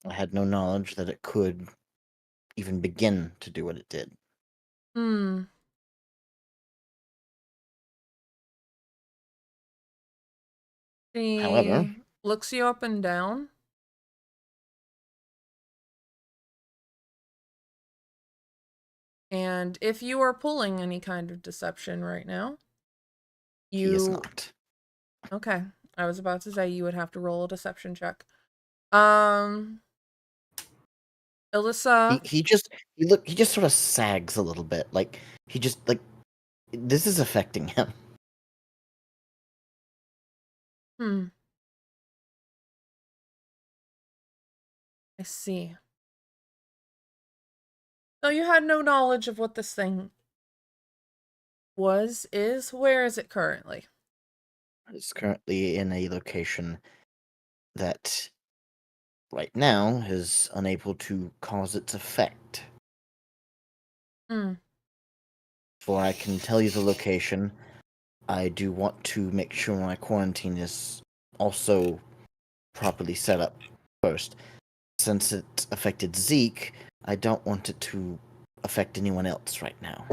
I had no knowledge that it could even begin to do what it did. However, She looks you up and down. And if you are pulling any kind of deception right now, he is not. Okay. I was about to say you would have to roll a deception check. Alyssa. He just sort of sags a little bit. Like he just like this is affecting him. I see. So you had no knowledge of what this thing is. Where is it currently? It's currently in a location that right now is unable to cause its effect. Before I can tell you the location, I do want to make sure my quarantine is also properly set up first. Since it affected Zeke, I don't want it to affect anyone else right now.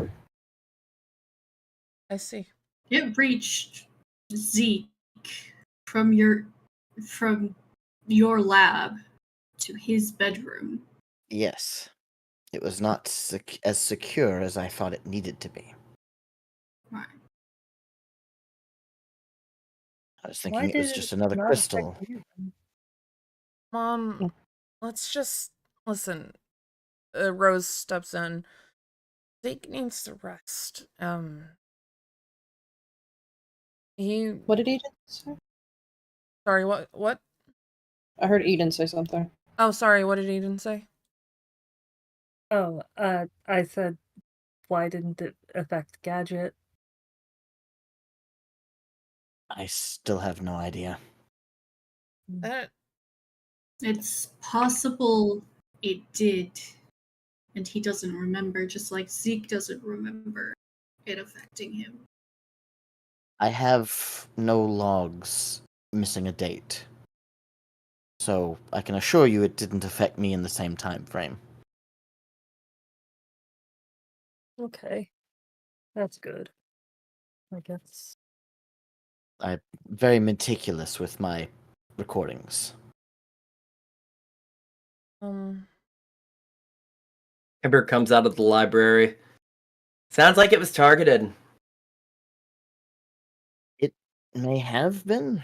I see. It reached Zeke from your lab to his bedroom. Yes. It was not as secure as I thought it needed to be. Right. I was thinking it was just another crystal. Mom, let's just listen. Rose steps in. Zeke needs to rest. What did Eden say? Sorry, what? I heard Eden say something. Oh, sorry, what did Eden say? Oh, I said, why didn't it affect Gadget? I still have no idea. It's possible it did, and he doesn't remember, just like Zeke doesn't remember it affecting him. I have no logs missing a date. So I can assure you it didn't affect me in the same time frame. Okay. That's good. I guess. I'm very meticulous with my recordings. Ember comes out of the library. Sounds like it was targeted. It may have been.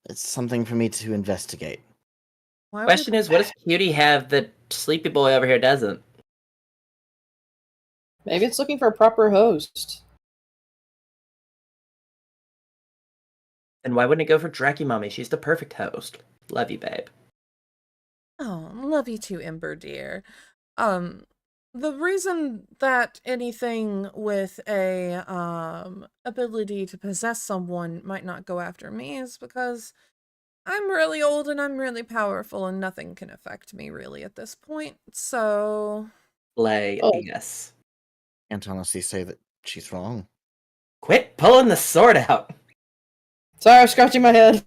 It's something for me to investigate. Question is, what does Cutie have that Sleepy Boy over here doesn't? Maybe it's looking for a proper host. And why wouldn't it go for Dracumami? She's the perfect host. Love you, babe. Oh, love you too, Ember dear. the reason that anything with a ability to possess someone might not go after me is because I'm really old and I'm really powerful and nothing can affect me really at this point. So, Oh. Yes. Can't honestly say that she's wrong. Quit pulling the sword out. Sorry, I'm scratching my head.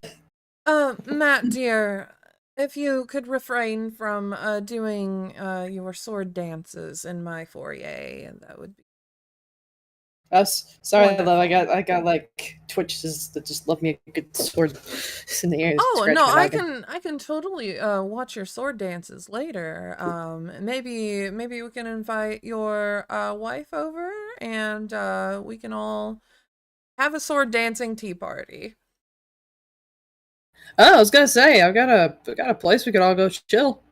Matt, dear, if you could refrain from doing your sword dances in my foyer, that would be Sorry, wonderful. love. I got like twitches that just love me a good sword in the air. And Oh scratch no, my I noggin. can totally watch your sword dances later. Maybe we can invite your wife over and we can all have a sword dancing tea party. Oh, I was gonna say I got a place we could all go chill.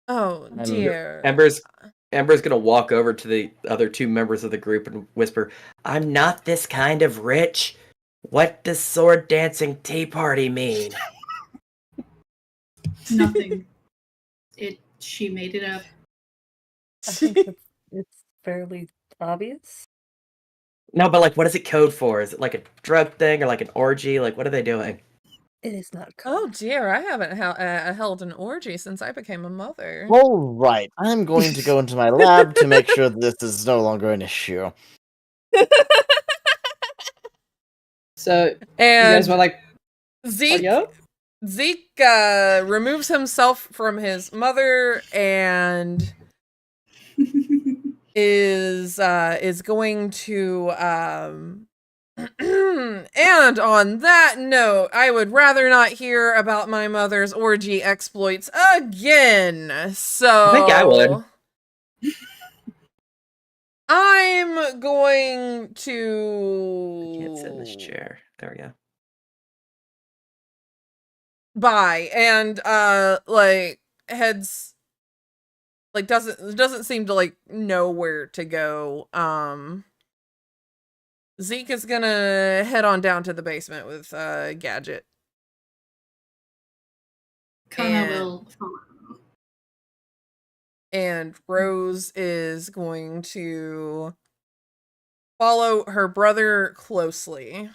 Oh dear. Amber's gonna walk over to the other two members of the group and whisper, "I'm not this kind of rich. What does sword dancing tea party mean?" Nothing. She made it up. I think it's fairly obvious. No, but like, what is it code for? Is it like a drug thing or like an orgy? Like, what are they doing? It is not Oh code. dear, I haven't held an orgy since I became a mother. All right, I'm going to go into my lab to make sure this is no longer an issue. So you And guys want like Zeke party up? Zeke removes himself from his mother and is going to and on that note, I would rather not hear about my mother's orgy exploits again. So I think I would. I'm going I to can't sit in this chair. There we go. Bye and like heads like doesn't seem to like know where to go. Zeke is gonna head on down to the basement with Gadget. Kana And- will follow. And Rose is going to follow her brother closely.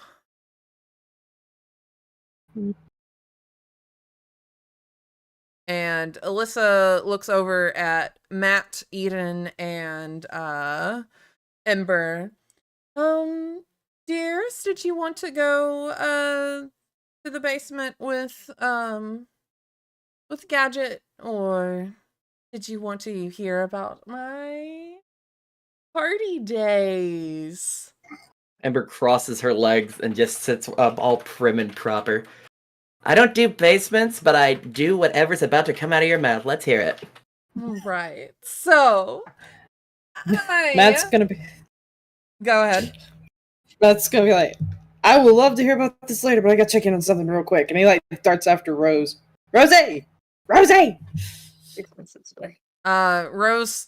And Alyssa looks over at Matt, Eden, and Ember. Dearest, did you want to go to the basement with Gadget, or did you want to hear about my party days? Ember crosses her legs and just sits up all prim and proper. I don't do basements, but I do whatever's about to come out of your mouth. Let's hear it. Right. So, Matt's gonna be Go ahead. Matt's gonna be like, I would love to hear about this later, but I gotta check in on something real quick. And he like darts after Rose. Rose! Rose! 6 minutes away. Rose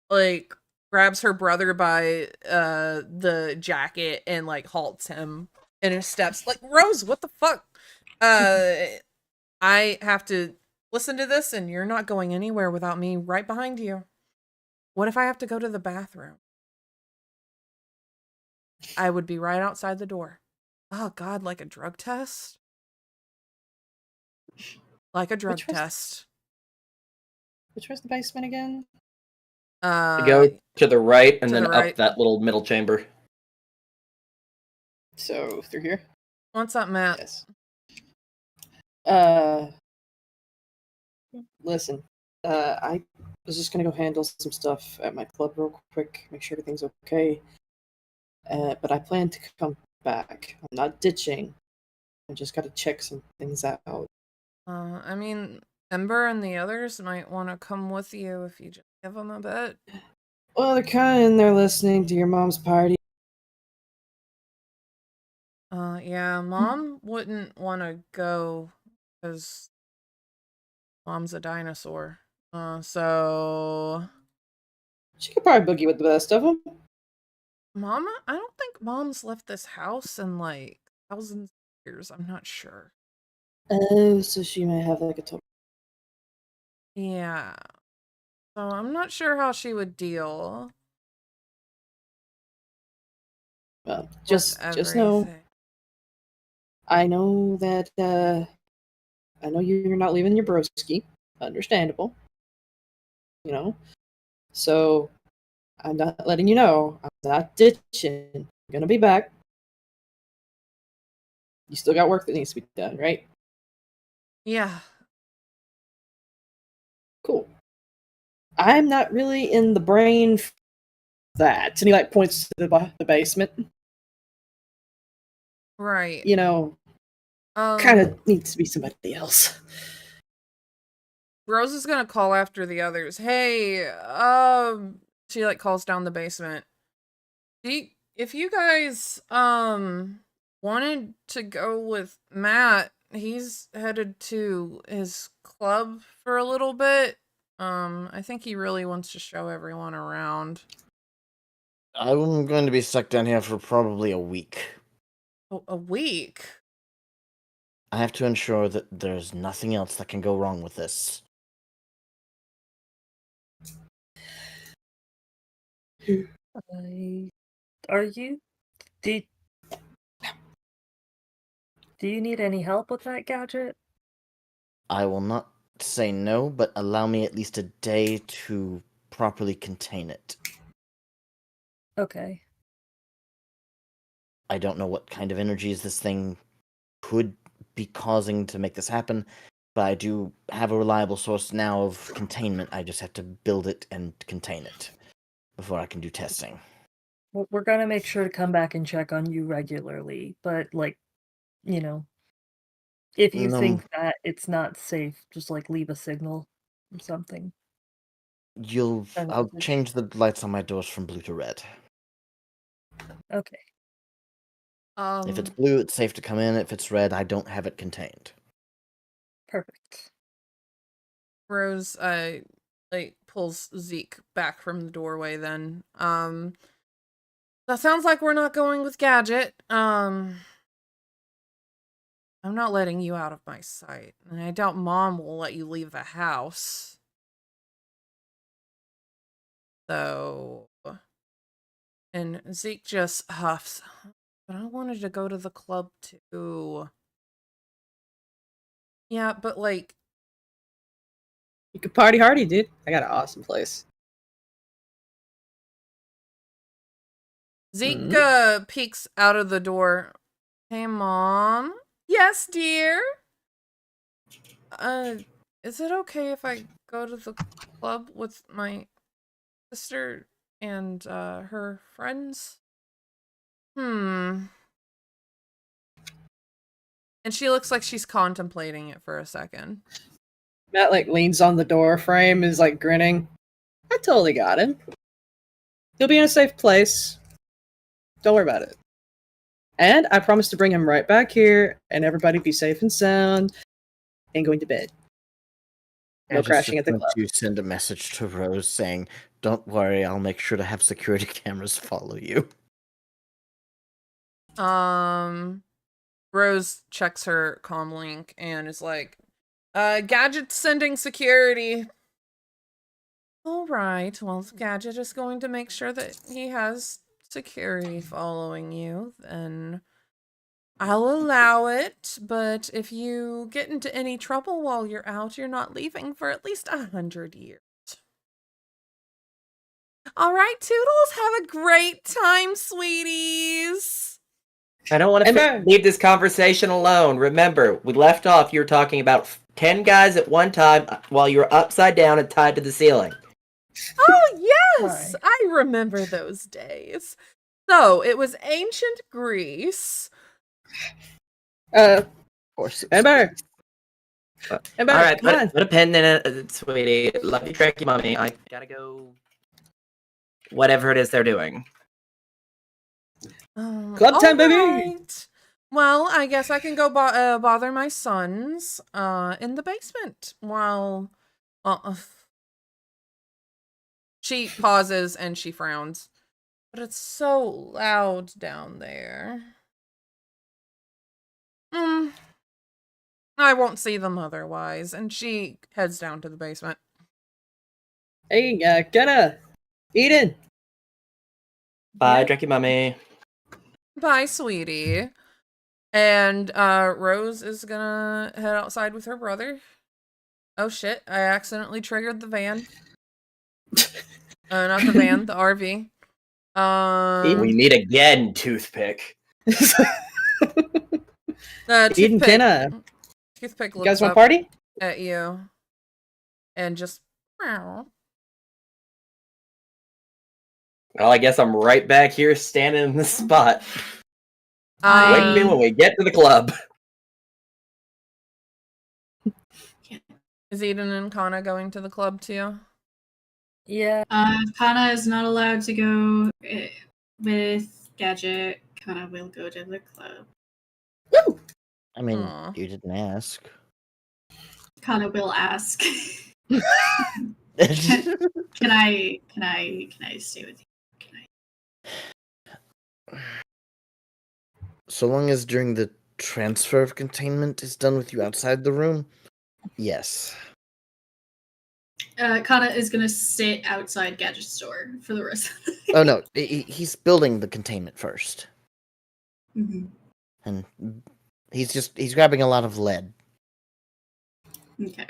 like grabs her brother by the jacket and like halts him in his steps. Like, Rose, what the fuck? I have to listen to this and you're not going anywhere without me right behind you. What if I have to go to the bathroom? I would be right outside the door. Oh god, like a drug test? Like a drug test. Which was the basement again? Go to the right and to then the right. up that little middle chamber. So through here? What's up, Matt? Yes. Listen. I was just gonna go handle some stuff at my club real quick, make sure everything's okay. But I plan to come back. I'm not ditching. I just gotta check some things out. I mean, Ember and the others might want to come with you if you just give them a bit. Well, they're kind of in there listening to your mom's party. Yeah, Mom wouldn't want to go because Mom's a dinosaur. So She could probably boogie with the best of them. Mama, I don't think Mom's left this house in like thousands of years. I'm not sure. Oh, so she may have like a total. Yeah. So I'm not sure how she would deal Well, with just know, everything. I know that I know you're not leaving your broski. Understandable. You know. So I'm not letting you know. I'm not ditching. I'm gonna be back. You still got work that needs to be done, right? Yeah. Cool. I'm not really in the brain for that. And he like points to the basement. Right. You know, kind of needs to be somebody else. Rose is gonna call after the others. Hey, she like calls down the basement. If you guys wanted to go with Matt, he's headed to his club for a little bit. I think he really wants to show everyone around. I'm going to be stuck down here for probably a week. A week? I have to ensure that there's nothing else that can go wrong with this. Are you? Do you need any help with that gadget? I will not say no, but allow me at least a day to properly contain it. Okay. I don't know what kind of energies this thing could be causing to make this happen, but I do have a reliable source now of containment. I just have to build it and contain it before I can do testing. Well, we're gonna make sure to come back and check on you regularly, but like, you know, if you think that it's not safe, just like leave a signal or something. Send a I'll message. change the lights on my doors from blue to red. Okay. If it's blue, it's safe to come in. If it's red, I don't have it contained. Perfect. Rose like pulls Zeke back from the doorway then. That sounds like we're not going with Gadget. I'm not letting you out of my sight. And I doubt Mom will let you leave the house. So and Zeke just huffs. But I wanted to go to the club too. Yeah, but like You could party hardy, dude. I got an awesome place. Zeke Mm-hmm. peeks out of the door. Hey, Mom. Yes, dear. Is it okay if I go to the club with my sister and her friends? And she looks like she's contemplating it for a second. Matt like leans on the door frame, is like grinning. I totally got him. He'll be in a safe place. Don't worry about it. And I promise to bring him right back here, and everybody be safe and sound, and going to bed. No crashing at the Going club. to send a message to Rose saying, "Don't worry, I'll make sure to have security cameras follow you." Rose checks her comlink and is like, Gadget sending security. All right, well, Gadget is going to make sure that he has security following you, then I'll allow it, but if you get into any trouble while you're out, you're not leaving for at least 100 years. All right, Toodles, have a great time, sweeties. I don't want to leave this conversation alone. Remember, we left off, you were talking about 10 guys at one time while you were upside down and tied to the ceiling. Oh, yes! I remember those days. So, it was ancient Greece. Ember! All right, put a pen in it, sweetie. Love you, track you, mommy. I gotta go. Whatever it is they're doing. Club time, baby! Right. Well, I guess I can go bother my sons in the basement while she pauses and she frowns. But it's so loud down there. I won't see them otherwise, and she heads down to the basement. Hey, Kenna, Eden. Bye, Drinky Mummy. Bye, sweetie. And Rose is gonna head outside with her brother. Oh shit, I accidentally triggered the van. Not the van, the RV. We meet again, Toothpick. Eden, Kenna. Toothpick You looks guys want up to party? at you and just meow. Well, I guess I'm right back here standing in the spot. Wake me when we get to the club. Is Eden and Kana going to the club too? Yeah. Kana is not allowed to go with Gadget. Kana will go to the club. Woo! I mean, Aw. you didn't ask. Kana will ask. So Can I stay with you? long as during the transfer of containment is done with you outside the room, yes. Kana is gonna sit outside Gadget store for the rest of the day. Oh no, he's building the containment first, Mhm. and he's grabbing a lot of lead. Okay.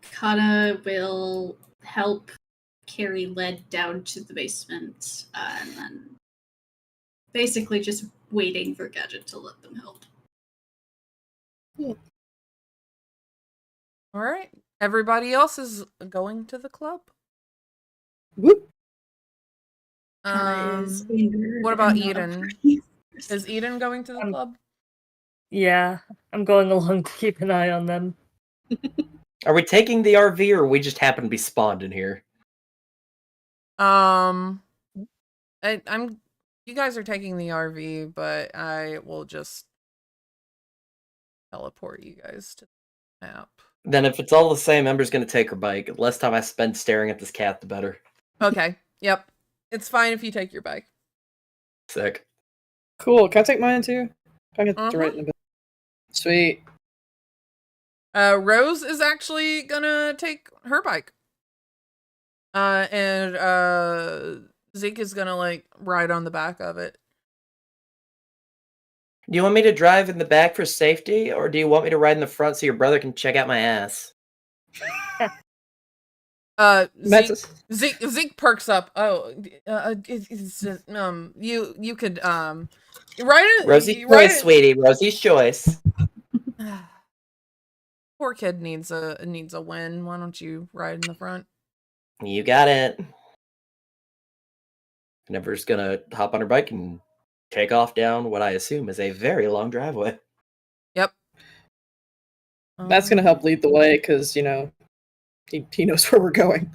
Kana will help carry lead down to the basement, and then basically just waiting for Gadget to let them help. All right. Everybody else is going to the club. Whoop. Kana is injured What about and not Eden? afraid. Is Eden going to the club? Yeah, I'm going along to keep an eye on them. Are we taking the RV, or we just happen to be spawned in here? I'm. You guys are taking the RV, but I will just teleport you guys to the map. Then if it's all the same, Ember's gonna take her bike. The less time I spend staring at this cat, the better. Okay. Yep. It's fine if you take your bike. Sick. Cool. Can I take mine too? I get to write Uh-huh. in a bit. Sweet. Rose is actually gonna take her bike. And Zeke is gonna like ride on the back of it. Do you want me to drive in the back for safety, or do you want me to ride in the front so your brother can check out my ass? Zeke perks up. Oh, you could ride it. Rosie's choice, sweetie. Rosie's choice. Poor kid needs a win. Why don't you ride in the front? You got it. Never's gonna hop on her bike and take off down what I assume is a very long driveway. Yep. That's gonna help lead the way because he knows where we're going.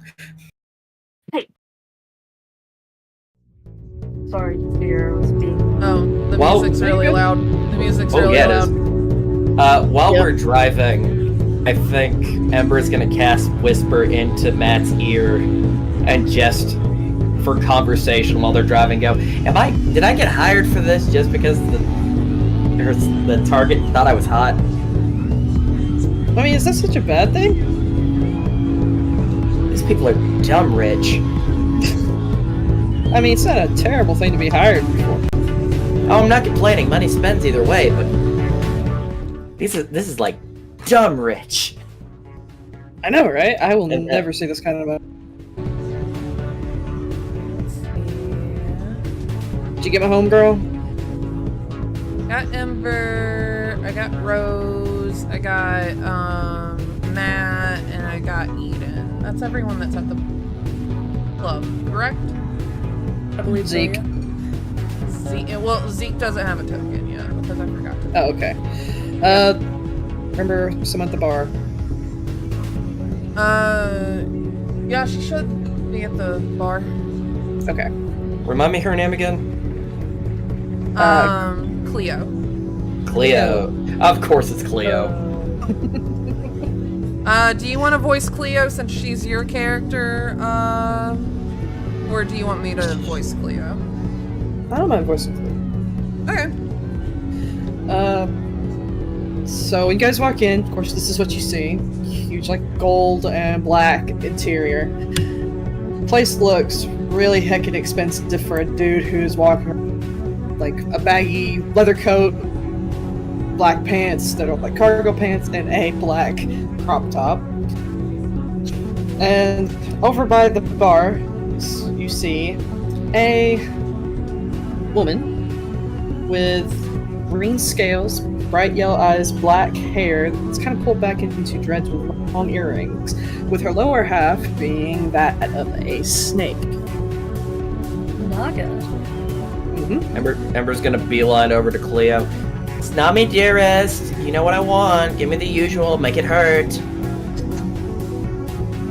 Sorry, dear, I was being. Oh, the music's really loud. The music's really loud. While we're driving, I think Ember's gonna cast Whisper into Matt's ear and just for conversation while they're driving go, did I get hired for this just because the target thought I was hot? I mean, is that such a bad thing? These people are dumb rich. I mean, it's not a terrible thing to be hired for. Oh, I'm not complaining. Money spends either way, but this is like dumb rich. I know, right? I will never see this kind of. Did you get my homegirl? Got Ember. I got Rose. I got Matt, and I got Eden. That's everyone that's at the club, correct? I believe Zeke. Well, Zeke doesn't have a token yet because I forgot to. Oh, okay. Remember someone at the bar? Yeah, she should be at the bar. Okay. Remind me her name again? Cleo. Cleo. Of course it's Cleo. Do you want to voice Cleo since she's your character? Or do you want me to voice Cleo? I don't mind voicing Cleo. Okay. So when you guys walk in, of course, this is what you see. Huge, like, gold and black interior. The place looks really heckin' expensive for a dude who's walking around, like, a baggy leather coat, black pants that are like cargo pants, and a black crop top. And over by the bar, you see a woman with green scales, bright yellow eyes, black hair that's kind of pulled back into dreads with long earrings, with her lower half being that of a snake. Naga. Ember's gonna beeline over to Cleo. It's not me, dearest. You know what I want. Give me the usual. Make it hurt.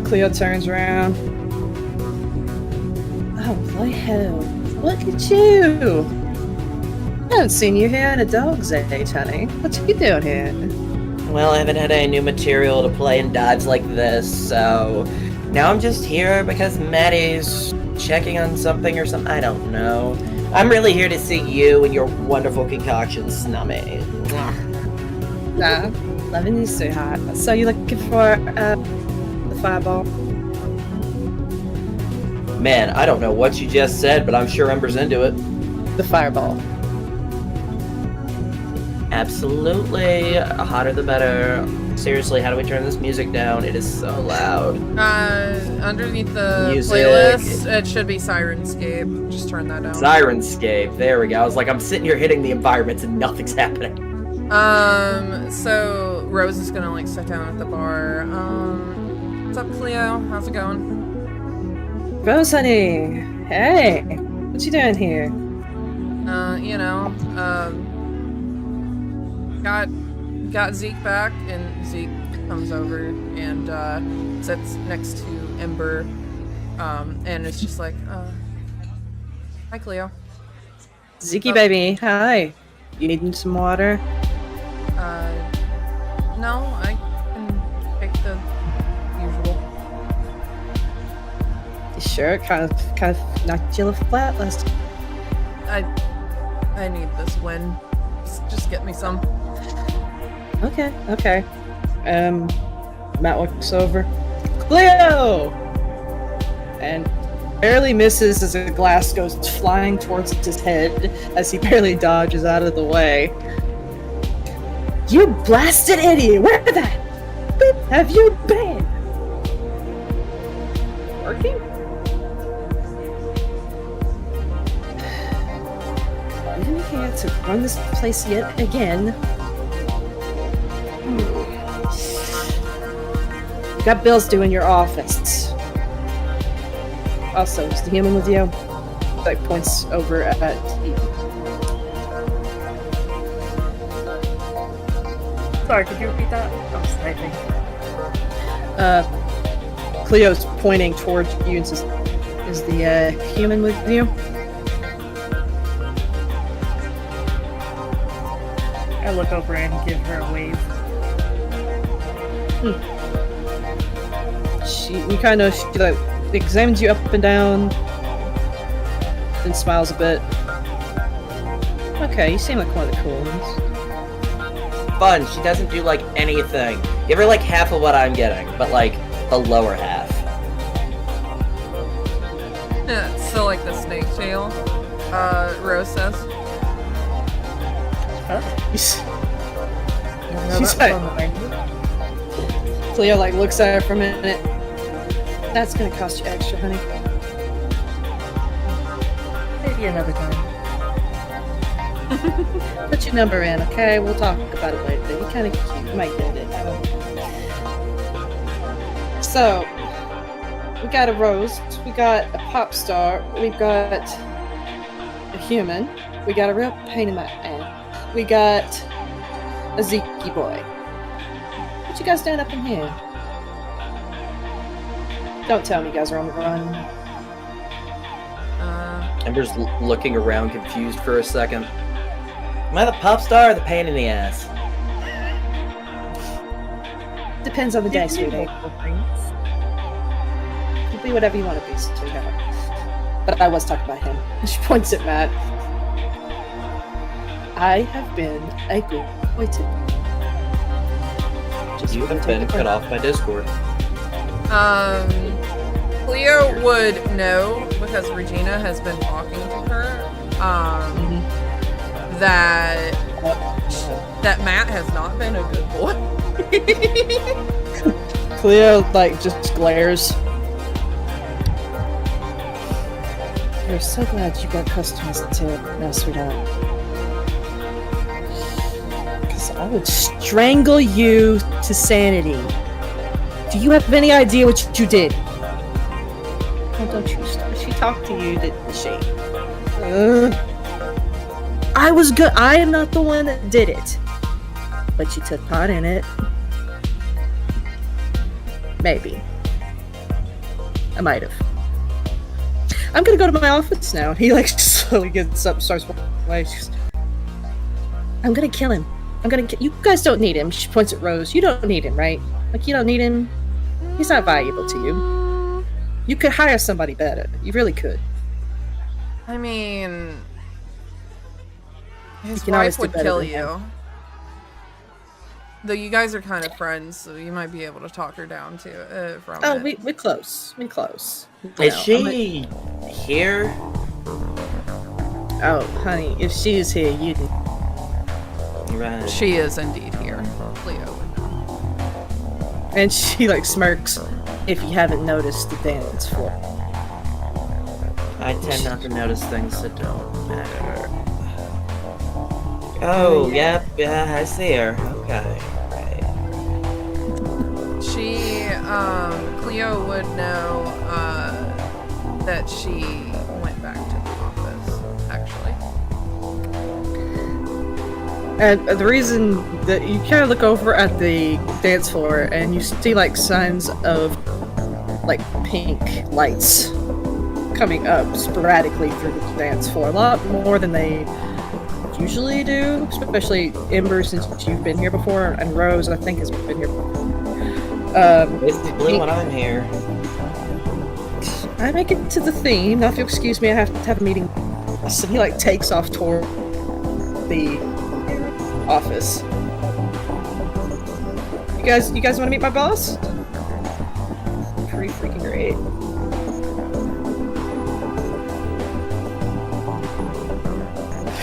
Cleo turns around. Oh, hello. Look at you! I haven't seen you here in a dog's age, honey. What you doing here? Well, I haven't had any new material to play in dives like this, so now I'm just here because Maddie's checking on something or something. I don't know. I'm really here to see you and your wonderful concoctions, Snummy. Nah, loving you, sweetheart. So you looking for the fireball? Man, I don't know what you just said, but I'm sure Ember's into it. The fireball. Absolutely. Hotter the better. Seriously, how do we turn this music down? It is so loud. Underneath the Music. playlist, it should be Sirenscape. Just turn that down. Sirenscape. There we go. I was like, I'm sitting here hitting the environments and nothing's happening. So Rose is gonna like sit down at the bar. What's up, Cleo? How's it going? Rose, honey. Hey, what you doing here? Got Zeke back, and Zeke comes over and sits next to Ember, and it's just like, hi, Cleo. Zeke, baby. Hi. You needing some water? No, I can take the usual. You sure? Kind of knocked you a little flat last time. I need this win. Just get me some. Okay. Matt looks over. Cleo! And barely misses as a glass goes flying towards his head as he barely dodges out of the way. You blasted idiot! Where the beep have you been? Working? I'm here to run this place yet again. You got bills due in your office. Also, is the human with you? Like points over at Eden. Sorry, could you repeat that? I was typing. Cleo's pointing towards you and says, is the human with you? I look over and give her a wave. She like examines you up and down, then smiles a bit. Okay, you seem like one of the cool ones. Fun. She doesn't do like anything. Give her like half of what I'm getting, but like the lower half. Yeah, so like the snake tail. Rose says. Huh? She's That's like- on the menu. Cleo like looks at her for a minute. That's gonna cost you extra, honey. Maybe another time. Put your number in, okay? We'll talk about it later. You kind of cute. You might get it. I don't know. So, we got a roast. We got a pop star. We've got a human. We got a real pain in my ass. We got a Zeke boy. What you guys doing up in here? Don't tell me you guys are on the run. Ember's looking around confused for a second. Am I the pop star or the pain in the ass? Depends on the day, sweetie. You be whatever you want to be, sweetheart. But I was talking about him. She points at Matt. I have been a good boy to you. just You have take been the cut point. off by Discord. Cleo would know because Regina has been talking to her. That Matt has not been a good boy. Cleo like just glares. We're so glad you got customers to mess with that. Because I would strangle you to sanity. Do you have any idea what you did? Oh, don't you start. She talked to you, didn't she? I was good. I am not the one that did it. But you took part in it. Maybe. I might have. I'm gonna go to my office now. He like slowly gets up, starts walking away. She goes, I'm gonna kill him. You guys don't need him. She points at Rose. You don't need him, right? Like, you don't need him. He's not valuable to you. You could hire somebody better. You really could. I mean, his can always wife do would better kill than him. you. Though you guys are kind of friends, so you might be able to talk her down to from Oh, it. we're close. We're close. Is she here? Oh, honey, if she is here, you. Right. She is indeed here. Cleo would know. And she like smirks. If you haven't noticed the dance floor. I tend not to notice things that don't matter. Oh, yep, yeah, I see her. Okay, right. She, Cleo would know, that she went back to the office, actually. And the reason that you kind of look over at the dance floor and you see like signs of like pink lights coming up sporadically through the dance floor. A lot more than they usually do, especially Ember since you've been here before, and Rose I think has been here before. It's blue when I'm here. I make it to the theme. Now if you'll excuse me, I have to have a meeting. So he like takes off toward the office. You guys want to meet my boss? Pretty freaking great.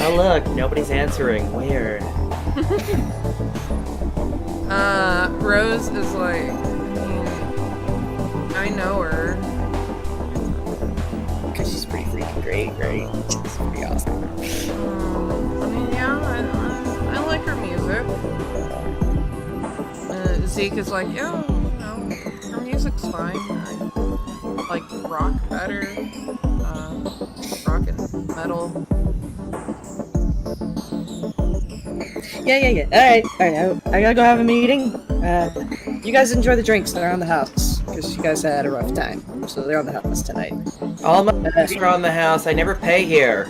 Oh look, nobody's answering. Weird. Rose is like, I know her. Because she's pretty freaking great, right? She's pretty awesome. I mean, yeah, I like her music. Zeke is like, yeah, no, her music's fine. I like rock better. Rock and metal. Yeah. Alright. I gotta go have a meeting. You guys enjoy the drinks. They're on the house. Because you guys had a rough time. So they're on the house tonight. All my drinks are on the house. I never pay here.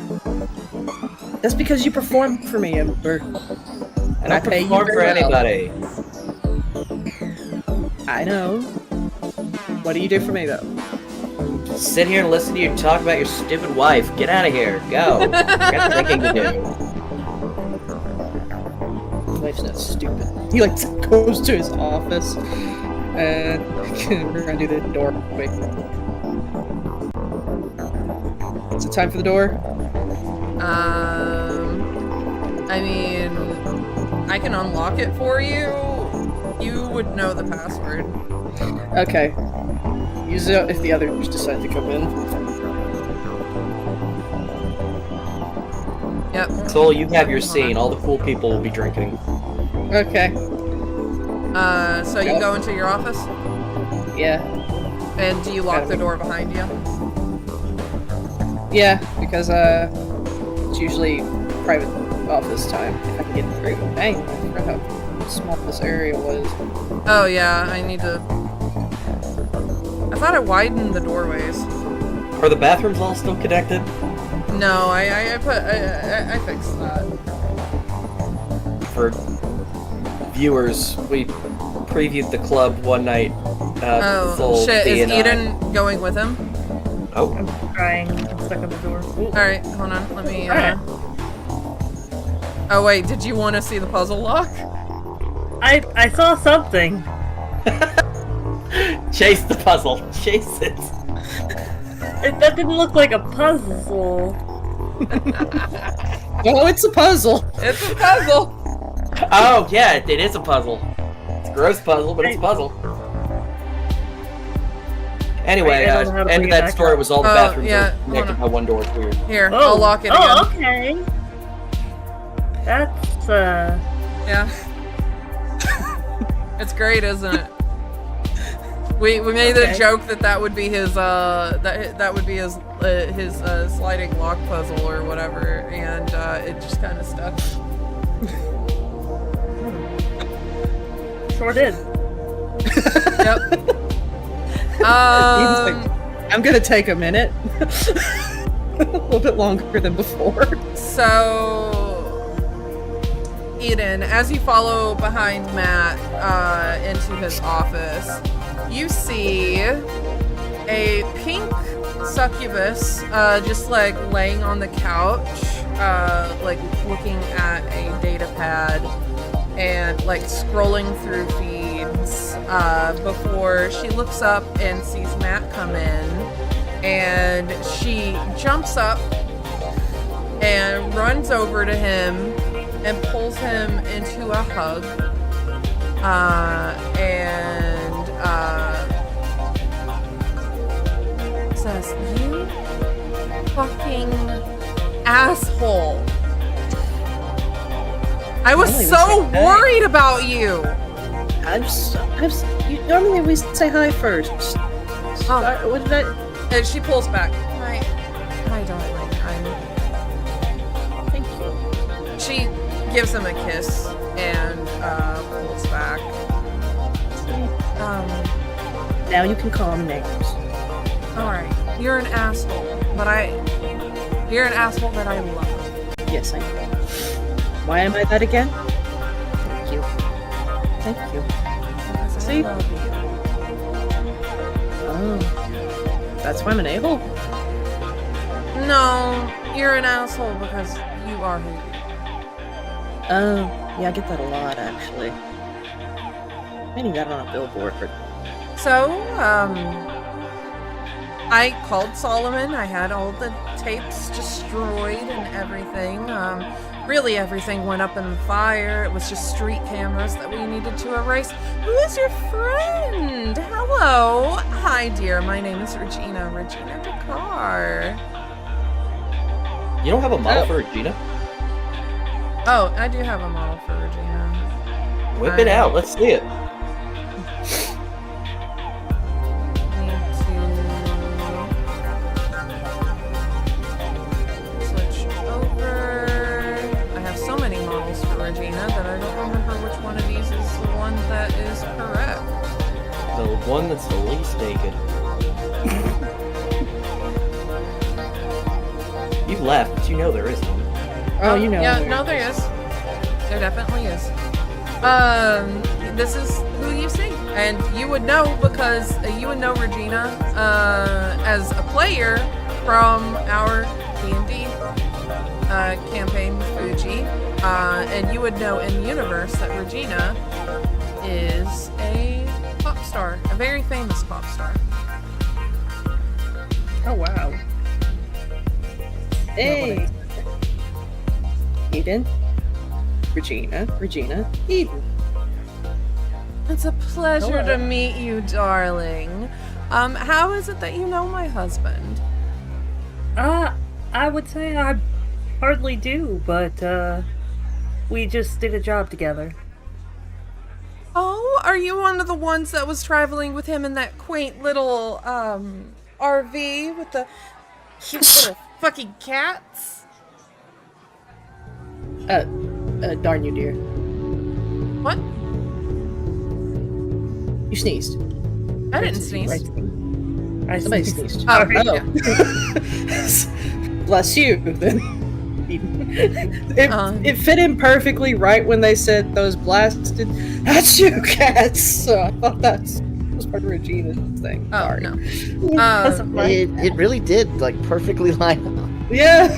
That's because you perform for me, Ember. And I pay you perform very for well. anybody. I know. What do you do for me, though? Sit here and listen to you talk about your stupid wife. Get out of here. Go. I got thinking to do. Life's not stupid. He like goes to his office, and we're gonna do the door quick. Is it time for the door? I mean, I can unlock it for you. You would know the password. Okay. Use it if the others decide to come in. Yep. Soul, you have your scene. All the cool people will be drinking. Okay. So you go into your office? Yeah. And do you lock the door behind you? Yeah, because it's usually private office time if I can get through. Dang, I forgot how small this area was. Oh yeah, I need to... I thought I widened the doorways. Are the bathrooms all still connected? No, I fixed that. For viewers, we previewed the club one night. Oh Soul, shit, B, is and I. Eden going with him? Oh, I'm trying. I'm stuck on the door. Alright, hold on, let me, Alright. Oh wait, did you want to see the puzzle lock? I saw something. Chase the puzzle. Chase it. That didn't look like a puzzle. Oh, it's a puzzle. It's a puzzle. Oh, yeah, it is a puzzle. It's a gross puzzle, but it's a puzzle. Anyway, I don't know how to end bring of it that back story up. was all the Oh, bathrooms yeah, are hold connected on. by one door. It's weird. Here, I'll lock it again. Oh, okay. That's Yeah. It's great, isn't it? We made a Okay. joke that would be his that would be his sliding lock puzzle or whatever, and it just kind of stuck. sure did. Yep. Eden's like, I'm gonna take a minute. A little bit longer than before. So, Eden, as you follow behind Matt into his office, you see a pink succubus just like laying on the couch, like looking at a data pad and like scrolling through feeds before she looks up and sees Matt come in, and she jumps up and runs over to him and pulls him into a hug, and says, "You fucking asshole. I was Normally we so say hi. worried about you." You normally we say hi first. Oh. What did I? And she pulls back. Hi darling. Thank you. She gives him a kiss and pulls back. Now you can call me names. Alright. You're an asshole, you're an asshole that I love. Yes, I am. Why am I that again? Thank you. Thank you. Because I See? love you. Oh, that's why I'm an a-hole? No, you're an asshole because you are who you are. Oh, yeah, I get that a lot, actually. I need that on a billboard. So, I called Solomon. I had all the tapes destroyed and everything. Really everything went up in the fire. It was just street cameras that we needed to erase. Who is your friend? Hello. Hi, dear. My name is Regina Dakar. You don't have a model for Regina? Oh, I do have a model for Regina. Whip it out. Let's see it. Switch over. I have so many models for Regina that I don't remember which one of these is the one that is correct. The one that's the least naked. You left, but you know there is one. Oh, you know. Yeah, no, there is. There definitely is. This is who you see, and you would know because you would know Regina as a player from our D&D campaign with Fuji, and you would know in universe that Regina is a pop star, a very famous pop star. Oh wow. Hey! Eden. Regina, Eden. It's a pleasure Hello. to meet you, darling. How is it that you know my husband? I would say I hardly do, but we just did a job together. Oh, are you one of the ones that was traveling with him in that quaint little RV with the cute little fucking cats? Darn you, dear. What? You sneezed. I didn't sneeze. I Somebody sneezed. sneezed. Oh, Sorry. yeah. Bless you, then. It fit in perfectly right when they said those blasted "Achoo cats." So I thought that was part of Regina's thing. Oh, Sorry. no. Doesn't matter. It really did like perfectly line up. Yeah.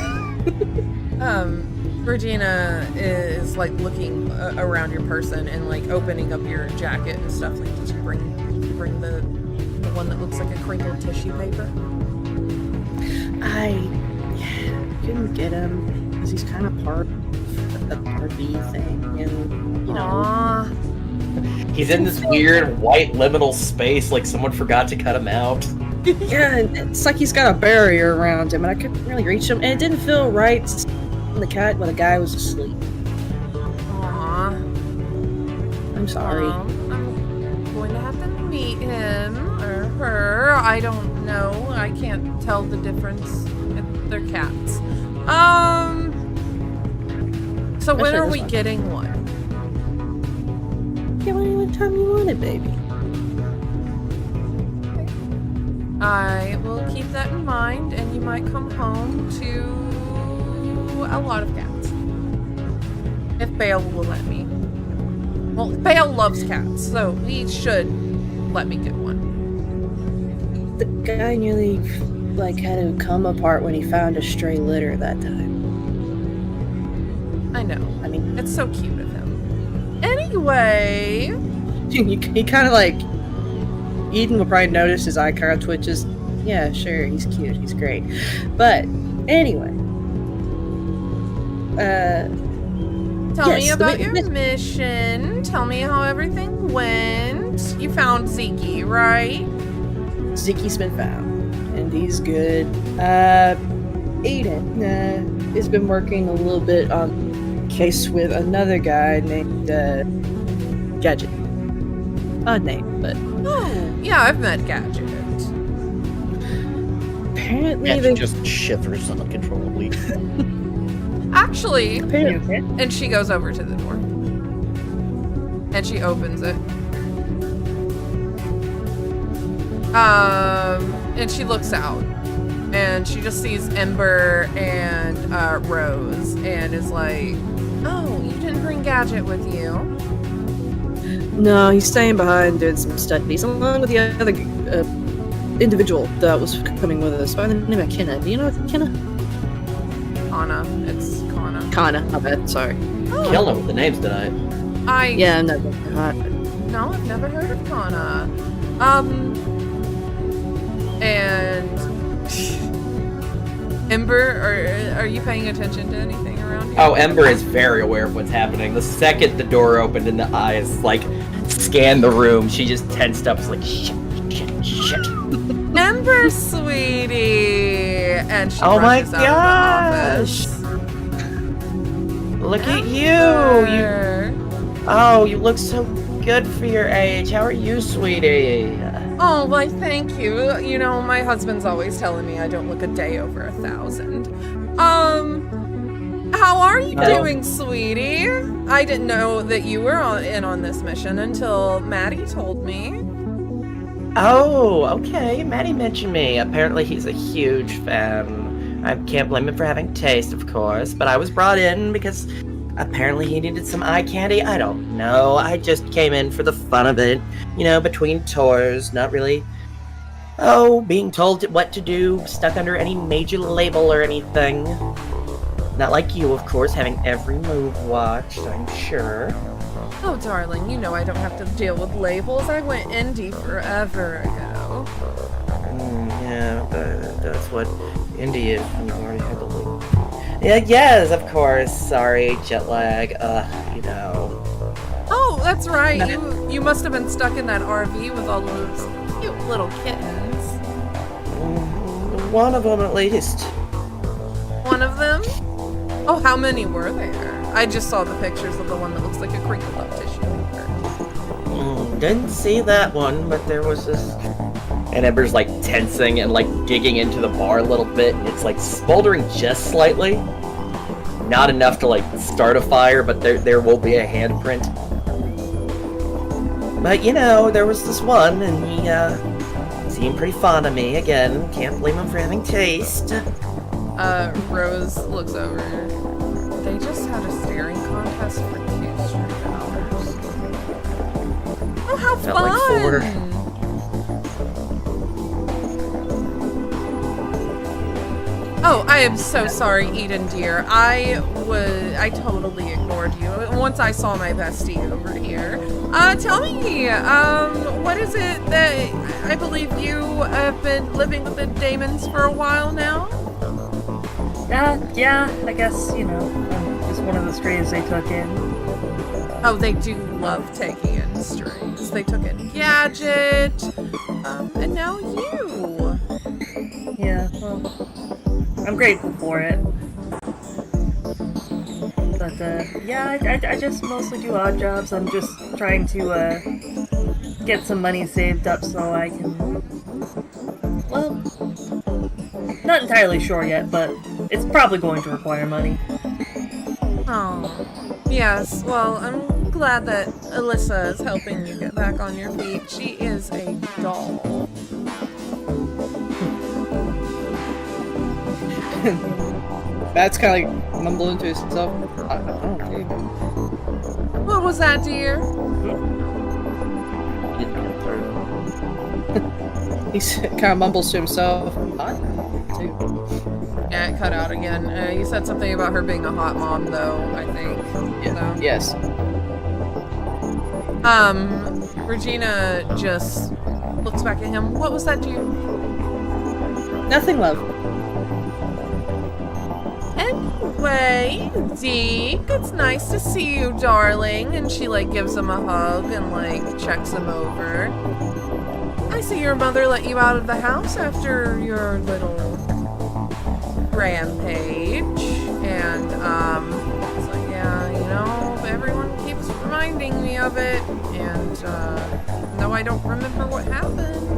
Regina is like looking around your person and like opening up your jacket and stuff. Like, did you bring the one that looks like a crinkled tissue paper? I couldn't get him because he's kind of part of the RV thing, and you know. Aww. He's in this weird white liminal space, like someone forgot to cut him out. Yeah, and it's like he's got a barrier around him, and I couldn't really reach him, and it didn't feel right when the guy was asleep. Aww. I'm sorry. I'm going to have to meet him or her. I don't know. I can't tell the difference. They're cats. So when are we getting one? Yeah, anytime you want it, baby. I will keep that in mind, and you might come home to a lot of cats. If Bale will let me. Well, Bale loves cats, so he should let me get one. The guy nearly had to come apart when he found a stray litter that time. I know. I mean, It's so cute of him. Anyway, he kind of Eden will probably notice his eye kind of twitches. Yeah, sure, he's cute, he's great. But anyway, tell me about your mission. Tell me how everything went. You found Zeke, right? Zeke's been found, and he's good. Aiden has been working a little bit on a case with another guy named Gadget. Odd name, but Oh, yeah, I've met Gadget. apparently Yeah, they she just shivers uncontrollably. Actually, apparently, and she goes over to the door. And she opens it. And she looks out. And she just sees Ember and Rose and is like, oh, you didn't bring Gadget with you. no, he's staying behind doing some studies along with the other individual that was coming with us by the name of Kenna. Do you know Kenna? Kana. It's Kana. Kana, my bad, sorry. Oh, Kill him with the names tonight. Yeah, I'm not. No, I've never heard of Kana. And Ember, are you paying attention to anything around here? Oh, Ember is very aware of what's happening. The second the door opened and the eyes scan the room, she just tensed up. It's like shit. Ember, sweetie, and she Oh my rushes out of the office. Look at you. Ember. Oh, you look so good for your age. How are you, sweetie? Oh, why, thank you. You know, my husband's always telling me I don't look a day over 1,000. How are you doing, sweetie? I didn't know that you were in on this mission until Maddie told me. Oh, okay. Maddie mentioned me. Apparently he's a huge fan. I can't blame him for having taste, of course, but I was brought in because apparently he needed some eye candy. I don't know. I just came in for the fun of it. You know, between tours, not really, being told what to do, stuck under any major label or anything. Not like you, of course, having every move watched, I'm sure. Oh, darling, you know I don't have to deal with labels. I went indie forever ago. Yeah, that's what indie is. You already had the label. Yeah, yes, of course. Sorry, jet lag. You know. Oh, that's right. You must have been stuck in that RV with all those cute little kittens. One of them, at least. One of them? Oh, how many were there? I just saw the pictures of the one that looks like a crinkled up tissue paper. Didn't see that one, but there was this. And Ember's tensing and digging into the bar a little bit, and it's smoldering just slightly. Not enough to start a fire, but there will be a handprint. But you know, there was this one, and he seemed pretty fond of me. Again, can't blame him for having taste. Rose looks over. They just had a staring contest for 2 straight hours. Oh, how Felt fun! like 4. Oh, I am so sorry, Eden dear. I totally ignored you once I saw my bestie over here. Tell me, what is it that I believe you have been living with the Damons for a while now? Yeah, I guess, I'm just one of the strays they took in. Oh, they do love taking in strays. They took in Gadget, and now you. Yeah, well, I'm grateful for it. But, yeah, I just mostly do odd jobs. I'm just trying to, get some money saved up so I can... Well, not entirely sure yet, but it's probably going to require money. Oh, yes. Well, I'm glad that Alyssa is helping you get back on your feet. She is a doll. Matt's kind of like mumbling to himself. Okay. What was that, dear? He's kind of mumbles to himself. Hot? Too. Yeah, it cut out again. You said something about her being a hot mom, though, I think. Yeah. So. Yes. Regina just looks back at him. What was that, dear? Nothing, love. Anyway, Deke, it's nice to see you, darling. And she, gives him a hug and, checks him over. I see your mother let you out of the house after your little rampage. And, it's like, yeah, everyone keeps reminding me of it. And, though I don't remember what happened.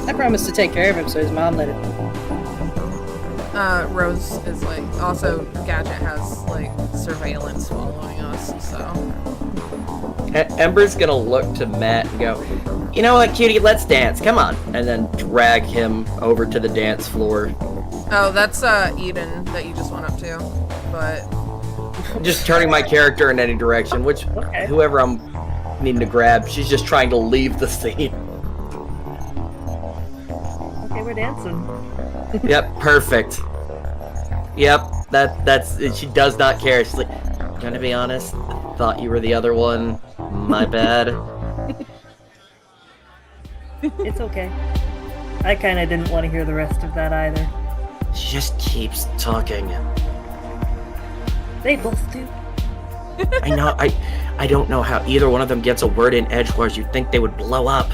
I promised to take care of him, so his mom let him. Rose is also Gadget has surveillance following us, so. Ember's gonna look to Matt and go, you know what, cutie, let's dance, come on. And then drag him over to the dance floor. Oh, that's Eden that you just went up to, but. Just turning my character in any direction, which whoever I'm needing to grab, she's just trying to leave the scene. Okay, we're dancing. Yep, perfect. Yep, that's she does not care. She's like, gonna be honest, thought you were the other one. My bad. It's okay. I kinda didn't want to hear the rest of that either. She just keeps talking. They both do. I know, I don't know how either one of them gets a word in edgewise. You'd think they would blow up.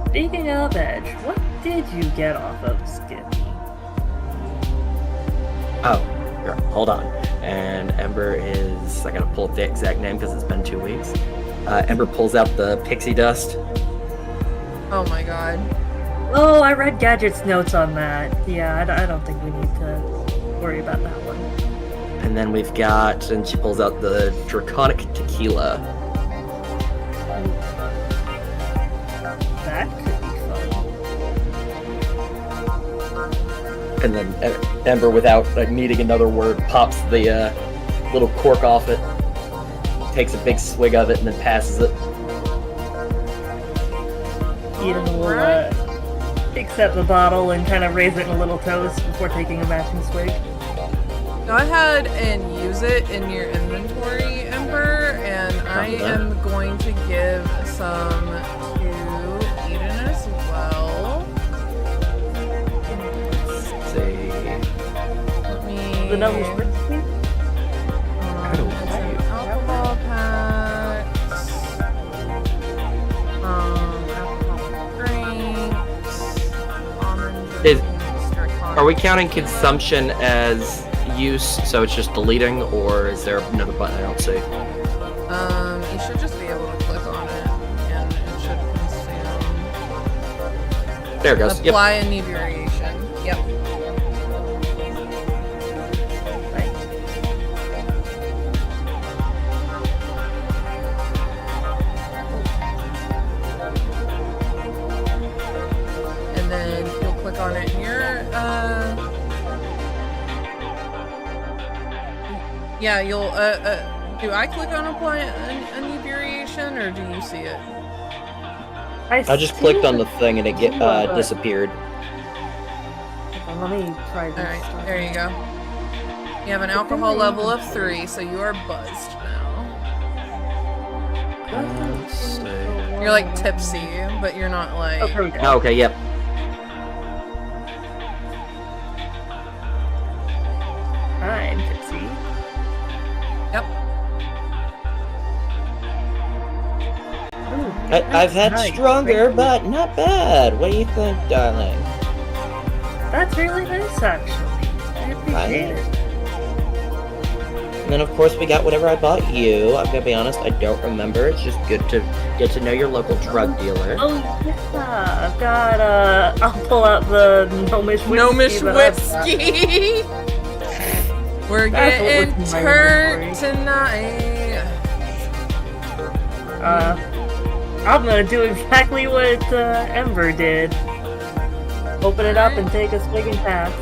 Speaking of Edge, what did you get off of Skippy? Oh, here, hold on. And Ember is... I gotta pull up the exact name because it's been 2 weeks. Ember pulls out the pixie dust. Oh my god. Oh, I read Gadget's notes on that. Yeah, I don't think we need to worry about that one. And then we've got... And she pulls out the Draconic Tequila. That could be fun. And then Ember, without needing another word, pops the little cork off it, takes a big swig of it, and then passes it. Eden will accept the bottle and kind of raise it in a little toast before taking a matching swig. Go ahead and use it in your inventory, Ember, and I am going to give some to Eden as well. Let's see. Let me... The number spritz, please? Alcohol packs. Alcohol drinks. Almond drinks. Are we counting consumption as use, so it's just deleting, or is there another button I don't see? You should just be able to click on it, and it should consume. There it goes. Apply inebriation. Yep. And then you'll click on it in your yeah, you'll do I click on apply inebriation, or do you see it? I just clicked on the thing and it disappeared. Let me try this. Alright, there you go. You have an alcohol level of 3, so you are buzzed now. Let's see. You're like tipsy, but you're not like... Oh, here we go. Oh, okay, yep. I'm tipsy. Yep. Ooh, I've had nice. stronger, but not bad. What do you think, darling? That's really nice, actually. I appreciate it. And then, of course, we got whatever I bought you. I'm gonna be honest, I don't remember. It's just good to get to know your local drug dealer. Oh, yeah. I've got, I'll pull out the Gnomish whiskey. Gnomish that I've got. whiskey! We're That's what getting was in my turned inventory. tonight. I'm gonna do exactly what Ember did. Open it up and take a swig and pass.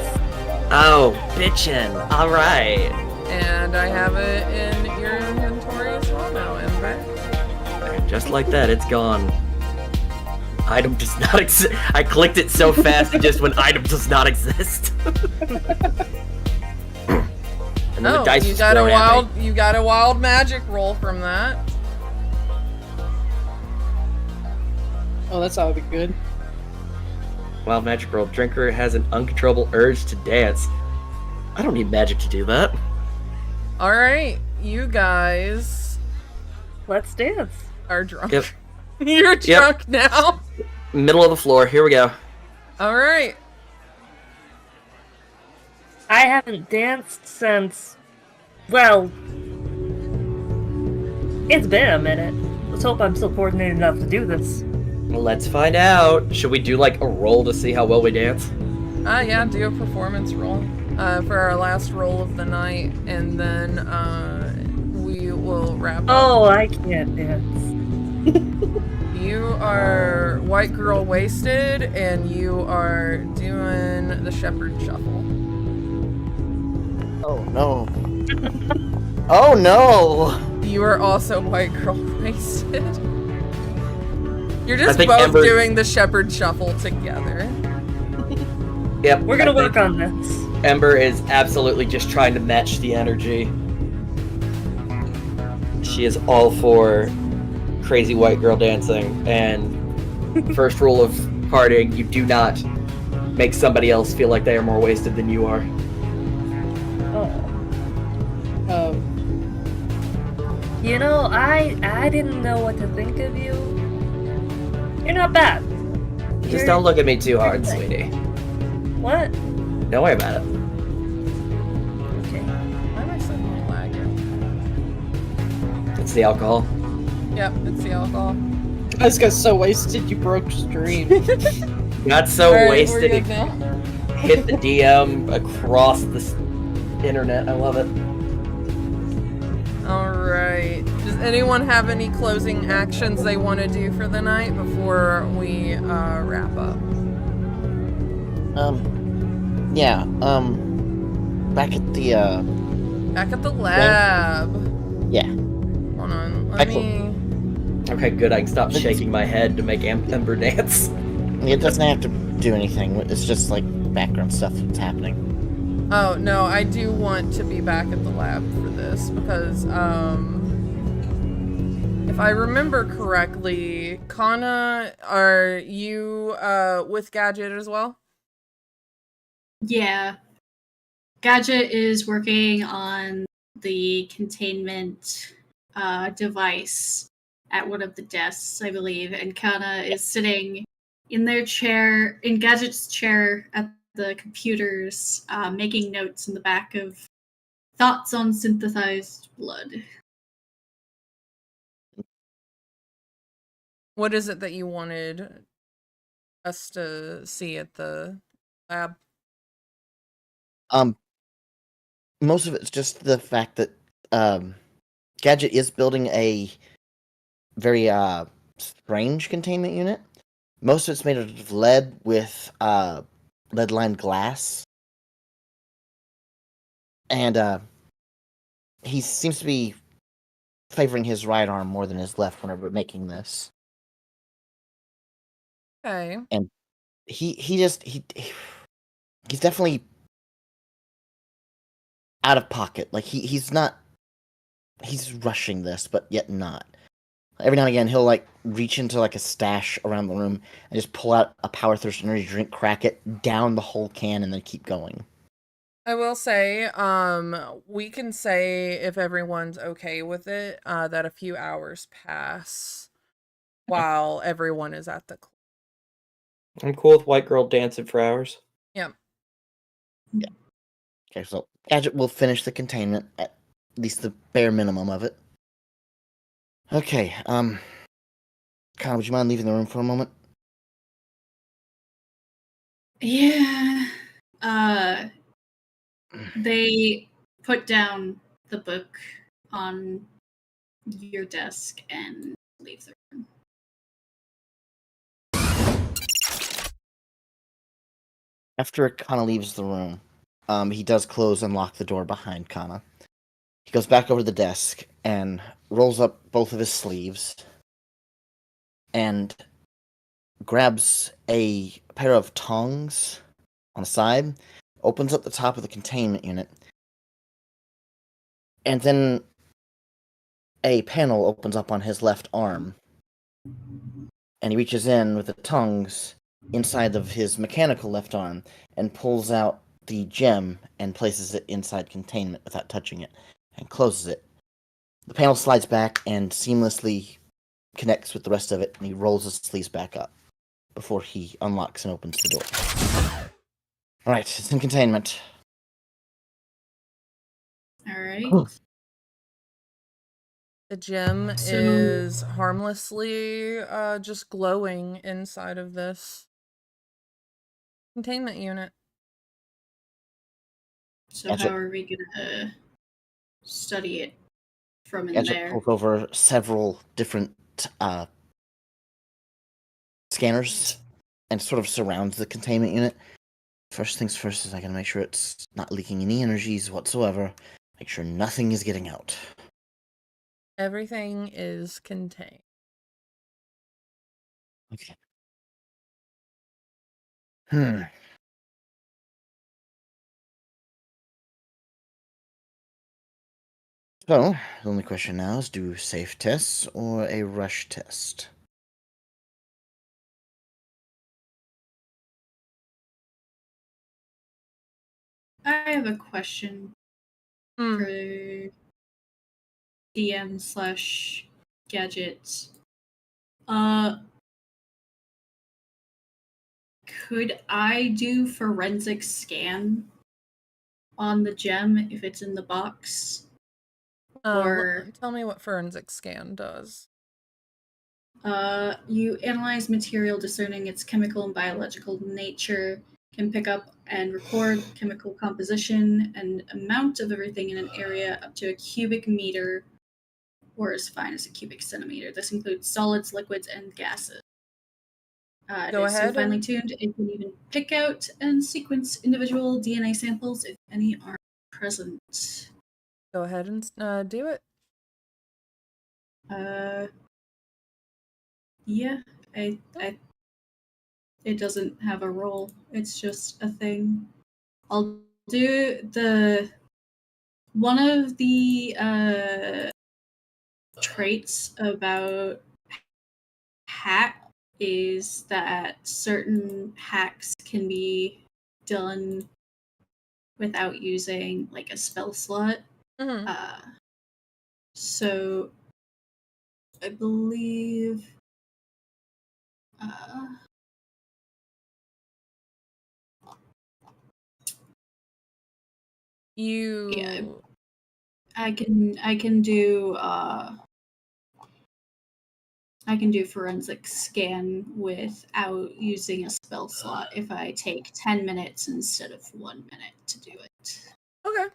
Oh, bitchin'. Alright. And I have it in your inventory as well now, Ember. Just like that, it's gone. Item does not exist. I clicked it so fast, it just went, item does not exist. And then the dice you was got thrown at me. you got a wild magic roll from that. Oh, that's how it'd be good. Wild magic roll. Drinker has an uncontrollable urge to dance. I don't need magic to do that. Alright, you guys Let's dance. are drunk. Yep. You're drunk now. Middle of the floor. Here we go. Alright. I haven't danced since, well, it's been a minute. Let's hope I'm still coordinated enough to do this. Well, let's find out. Should we do like a roll to see how well we dance? Yeah, do a performance roll for our last roll of the night, and then we will wrap up. Oh, I can't dance. You are white girl wasted, and you are doing the shepherd shuffle. Oh no. Oh no! You are also white girl wasted. You're just think both Ember- doing the shepherd shuffle together. Yep. We're gonna I think work on this. Ember is absolutely just trying to match the energy. She is all for crazy white girl dancing, and first rule of partying, you do not make somebody else feel like they are more wasted than you are. Oh. You know, I didn't know what to think of you. You're not bad. Just don't look at me too hard, sweetie. What? Don't worry about it. Okay. Why am I suddenly lagging? It's the alcohol. Yep, it's the alcohol. I just got so wasted you broke stream. Got so Alright, we're wasted good it now. hit the DM across the internet. I love it. Alright. Does anyone have any closing actions they want to do for the night before we wrap up? Yeah, back at the, Back at the lab. yeah. Hold on. Let Excellent. me... Okay, good. I can stop shaking my head to make Ember dance. It doesn't have to do anything, it's just like background stuff that's happening. Oh, no, I do want to be back at the lab for this because, if I remember correctly, Kana, are you, with Gadget as well? Yeah. Gadget is working on the containment device at one of the desks, I believe, and Kana is sitting in their chair, in Gadget's chair at the computers, making notes in the back of Thoughts on Synthesized Blood. What is it that you wanted us to see at the lab? Most of it's just the fact that Gadget is building a very strange containment unit. Most of it's made out of lead with lead-lined glass, and he seems to be favoring his right arm more than his left whenever making this. Okay. He he's definitely out of pocket. Like he's not. He's rushing this, but yet not. Every now and again, he'll like reach into like a stash around the room and just pull out a Power Thirst energy drink, crack it, down the whole can, and then keep going. I will say, we can say if everyone's okay with it, that a few hours pass while everyone is at the club. I'm cool with white girl dancing for hours. Yep. Yeah. Okay, so Gadget will finish the containment, at least the bare minimum of it. Okay, Connor, would you mind leaving the room for a moment? Yeah. They put down the book on your desk and leave the room. After Kana leaves the room, he does close and lock the door behind Kana. He goes back over to the desk and rolls up both of his sleeves and grabs a pair of tongs on the side, opens up the top of the containment unit, and then a panel opens up on his left arm, and he reaches in with the tongs inside of his mechanical left arm and pulls out the gem and places it inside containment without touching it, and closes it. The panel slides back and seamlessly connects with the rest of it, and he rolls his sleeves back up before he unlocks and opens the door. Alright, it's in containment. All right. The gem So- is harmlessly just glowing inside of this containment unit. So Gotcha. how are we gonna study it from in Gadget there? pulls over several different scanners and sort of surrounds the containment unit. First things first is I gotta make sure it's not leaking any energies whatsoever. Make sure nothing is getting out. Everything is contained. Okay. So, the only question now is do safe tests or a rush test? I have a question Hmm. for DM/gadgets. Could I do forensic scan on the gem if it's in the box? Or Tell me what forensic scan does. you analyze material discerning its chemical and biological nature, can pick up and record chemical composition and amount of everything in an area up to a cubic meter or as fine as a cubic centimeter. This includes solids, liquids, and gases. It Go is so ahead finely and- tuned, it can even pick out and sequence individual DNA samples if any are present. Go ahead and do it. Yeah, it doesn't have a role. It's just a thing. I'll do one of the traits about hack is that certain hacks can be done without using like a spell slot. Mm-hmm. So I believe You. yeah, I can do I can do forensic scan without using a spell slot if I take 10 minutes instead of 1 minute to do it. Okay.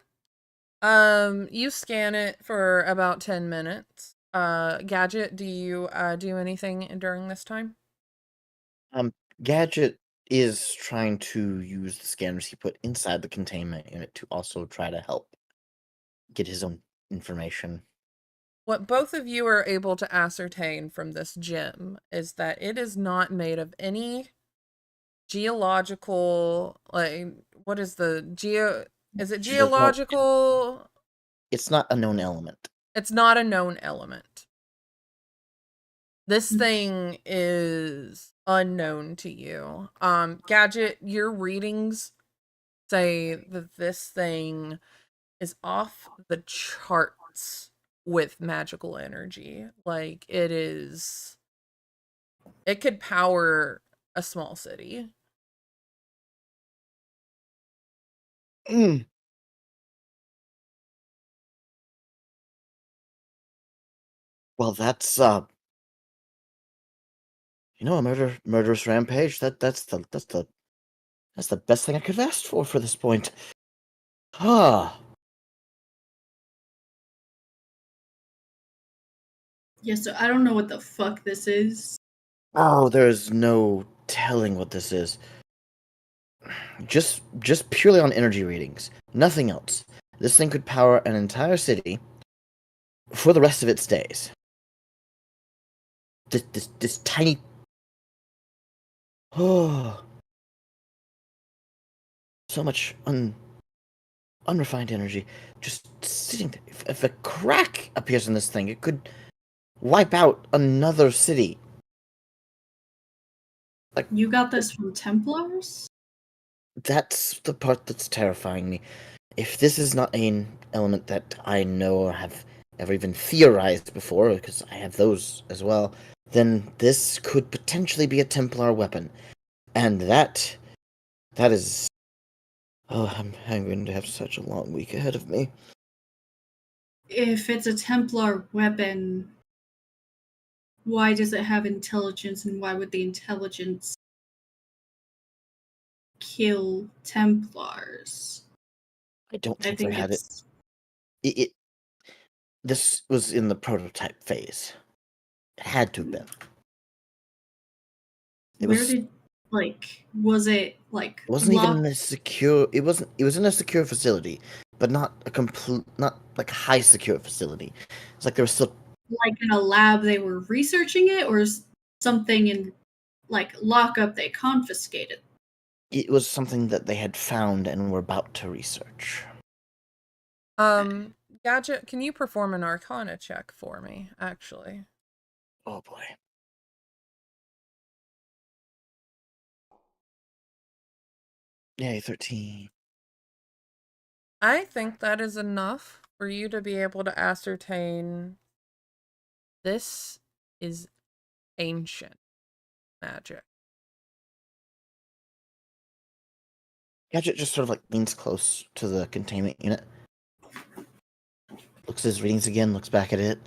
You scan it for about 10 minutes. Gadget, do you do anything during this time? Gadget is trying to use the scanners he put inside the containment unit to also try to help get his own information. What both of you are able to ascertain from this gem is that it is not made of any geological, like, what is is it Well, geological? it's not a known element. It's not a known element. This Mm. thing is unknown to you. Gadget, your readings say that this thing is off the charts with magical energy. Like, it could power a small city. Mm. Well, that's a murderous rampage. That's the best thing I could have asked for this point. Ah, Yeah, so I don't know what the fuck this is. oh, there's no telling what this is. Just purely on energy readings, nothing else. This thing could power an entire city for the rest of its days. This tiny. Oh, so much unrefined energy just sitting there. If a crack appears in this thing, it could wipe out another city. Like, You got this from Templars? that's the part that's terrifying me. If this is not an element that I know or have ever even theorized before, because I have those as well, then this could potentially be a Templar weapon. And that is. Oh, I'm going to have such a long week ahead of me. If it's a Templar weapon, why does it have intelligence, and why would the intelligence kill Templars? I don't I think they think had it. it's It. This was in the prototype phase. It had to have been. It where was. did was it like It wasn't even locked a secure. It wasn't. It was in a secure facility, but not a complete, not like a high secure facility. It's like there was still. like in a lab they were researching it, or something in like lockup they confiscated? It was something that they had found and were about to research. Gadget, can you perform an Arcana check for me, actually? Oh boy. Yay, 13. I think that is enough for you to be able to ascertain this is ancient magic. Gadget just sort of like leans close to the containment unit. Looks at his readings again, looks back at it.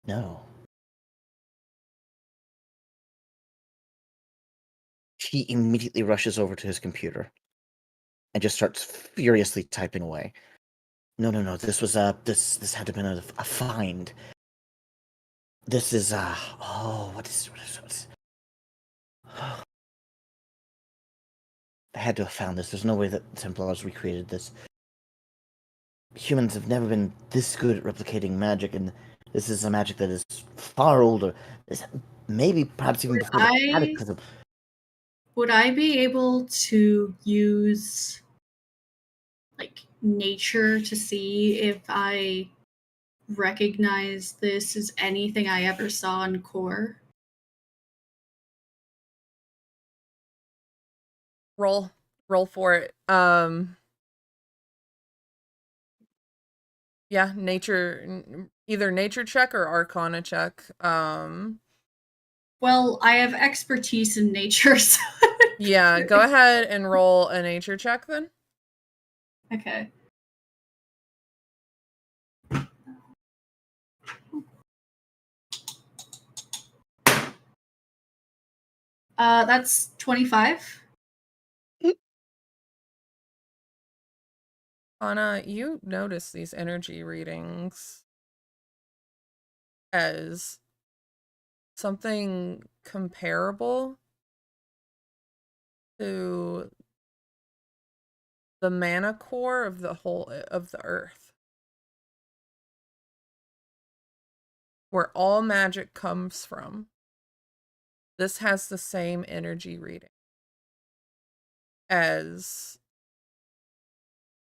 No. He immediately rushes over to his computer and just starts furiously typing away. No. This was this had to have been a find. This is what is I had to have found this. There's no way that the Templars recreated this. Humans have never been this good at replicating magic, and this is a magic that is far older. This, maybe perhaps even before the Cataclysm. Would I be able to use like nature to see if I recognize this as anything I ever saw in core? Roll for it. Yeah, either nature check or Arcana check. Well, I have expertise in nature, so Yeah, go ahead and roll a nature check then. okay. That's 25. Anna, you notice these energy readings as something comparable to the mana core of the whole of the earth, where all magic comes from. This has the same energy reading as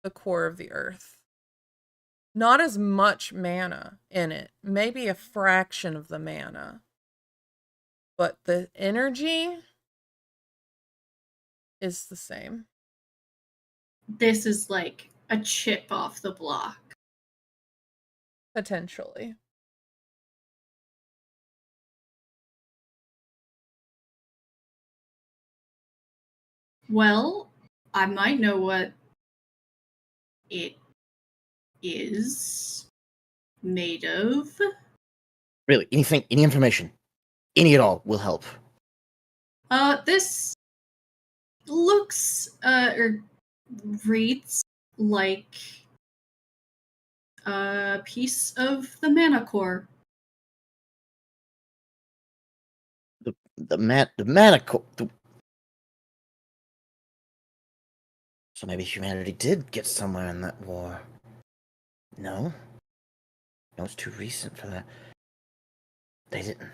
the core of the earth. Not as much mana in it, maybe a fraction of the mana. But the energy is the same. This is like a chip off the block. Potentially. Well, I might know what it is made of. Really, anything, any information, any at all will help. This looks or reads like a piece of the mana core. The mana core. So maybe humanity did get somewhere in that war. No? No, it's too recent for that. They didn't.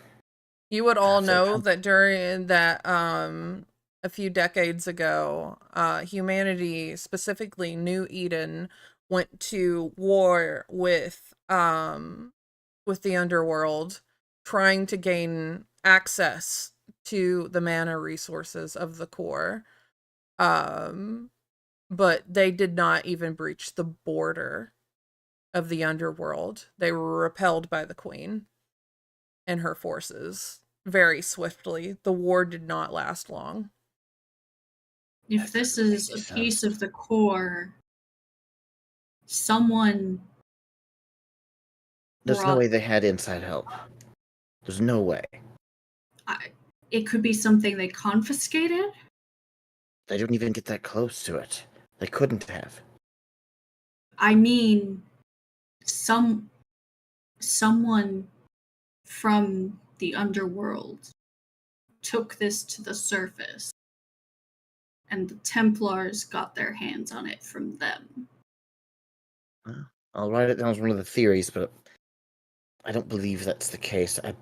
You would all Have they know come- that during that a few decades ago, humanity, specifically New Eden, went to war with the underworld, trying to gain access to the mana resources of the core. But they did not even breach the border of the underworld. They were repelled by the queen and her forces very swiftly. The war did not last long. If That this doesn't is make a any piece sense. of the core, someone There's no brought. way they had inside help. There's no way. It could be something they confiscated. They didn't even get that close to it. They couldn't have. I mean, someone from the underworld took this to the surface, and the Templars got their hands on it from them. Well, I'll write it down as one of the theories, but I don't believe that's the case. I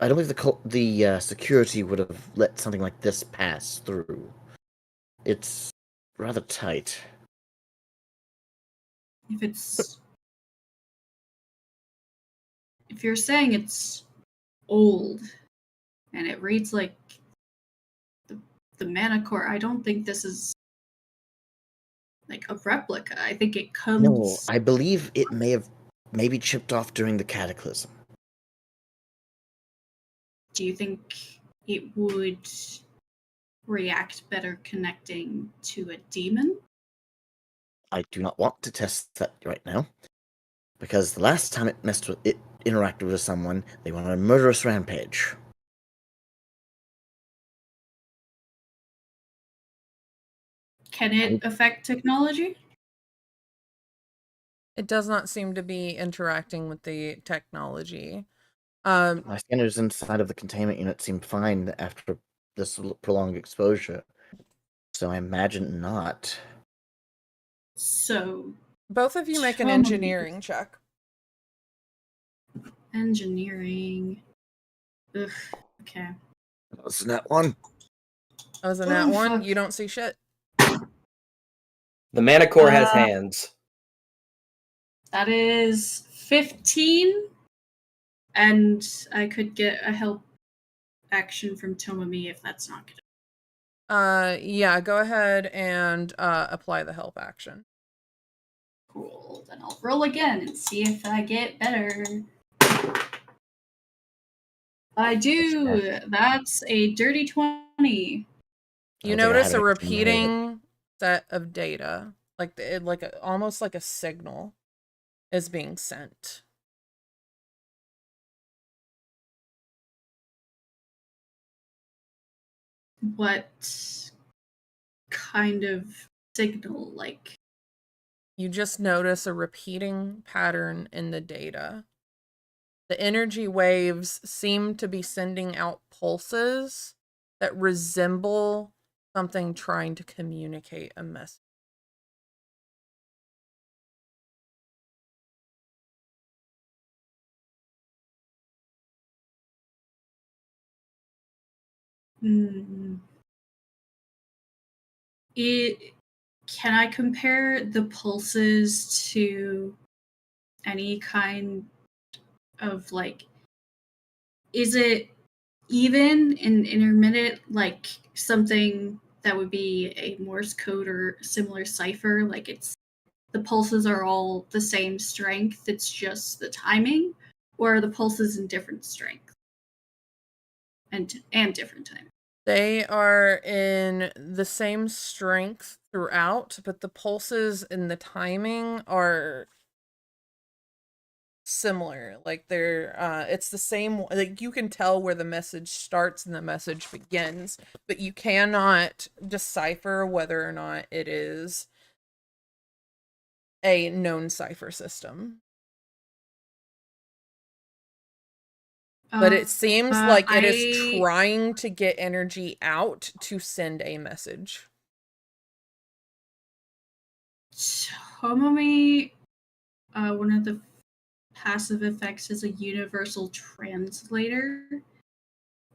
don't believe the security would have let something like this pass through. It's rather tight. If you're saying it's old and it reads like the mana core, I don't think this is like a replica. I think it comes. No, I believe it may have maybe chipped off during the Cataclysm. Do you think it would react better connecting to a demon? I do not want to test that right now, because the last time it interacted with someone, they went on a murderous rampage. Can it affect technology? It does not seem to be interacting with the technology. My scanners inside of the containment unit seem fine after this prolonged exposure, so I imagine not. So, Both of you make an Tell me. engineering check. engineering. Ugh, okay. Wasn't that one? Oh, was in that one? Fuck. You don't see shit. The mana core has Uh, hands. That is 15. And I could get a help action from Tomomi if that's not good. Yeah, go ahead and apply the help action. Cool. Then I'll roll again and see if I get better. I do. That's a dirty 20. You I don't think I notice have a anything in my head. repeating set of data, almost like a signal is being sent. What kind of signal? Like, You just notice a repeating pattern in the data. The energy waves seem to be sending out pulses that resemble something trying to communicate a message. Hmm. Can I compare the pulses to any kind of like, is it even and intermittent, like something that would be a Morse code or similar cipher? Like the pulses are all the same strength, it's just the timing, or are the pulses in different strength and different time? They are in the same strength throughout, but the pulses and the timing are similar. Like they're it's the same, like you can tell where the message starts and the message begins, but you cannot decipher whether or not it is a known cipher system. But it seems like it is trying to get energy out to send a message. Tomomi, one of the passive effects is a universal translator.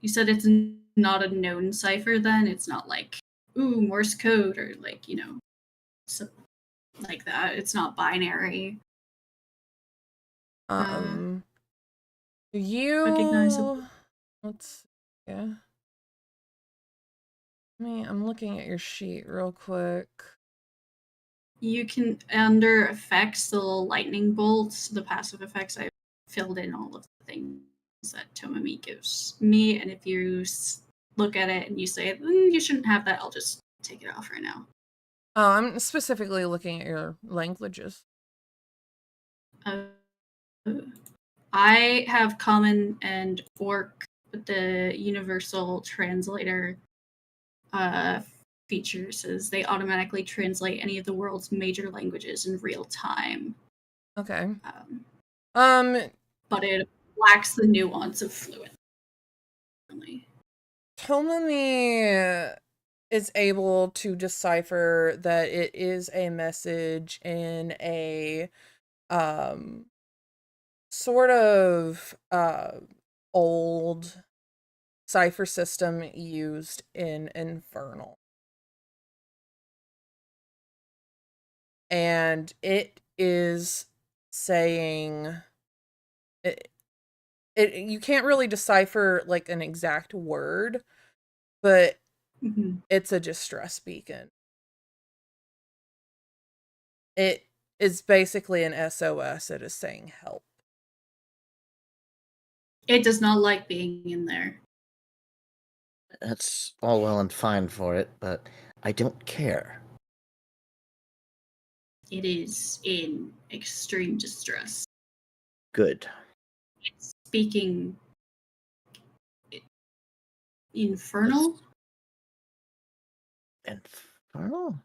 You said it's not a known cipher then? It's not like, ooh, Morse code or like, something like that. It's not binary. Recognizable. Let's see. Yeah. I'm looking at your sheet real quick. You can, under effects, the little lightning bolts, the passive effects, I filled in all of the things that Tomomi gives me, and if you look at it and you say, you shouldn't have that, I'll just take it off right now. Oh, I'm specifically looking at your languages. I have Common and Orc, but the Universal Translator feature says they automatically translate any of the world's major languages in real time. Okay. But it lacks the nuance of fluent. Tomomi is able to decipher that it is a message in a sort of old cipher system used in Infernal. And it is saying it you can't really decipher like an exact word, but it's a distress beacon. It is basically an SOS. It is saying help. It does not like being in there. That's all well and fine for it, but I don't care. It is in extreme distress. Good. It's speaking Infernal? Infernal?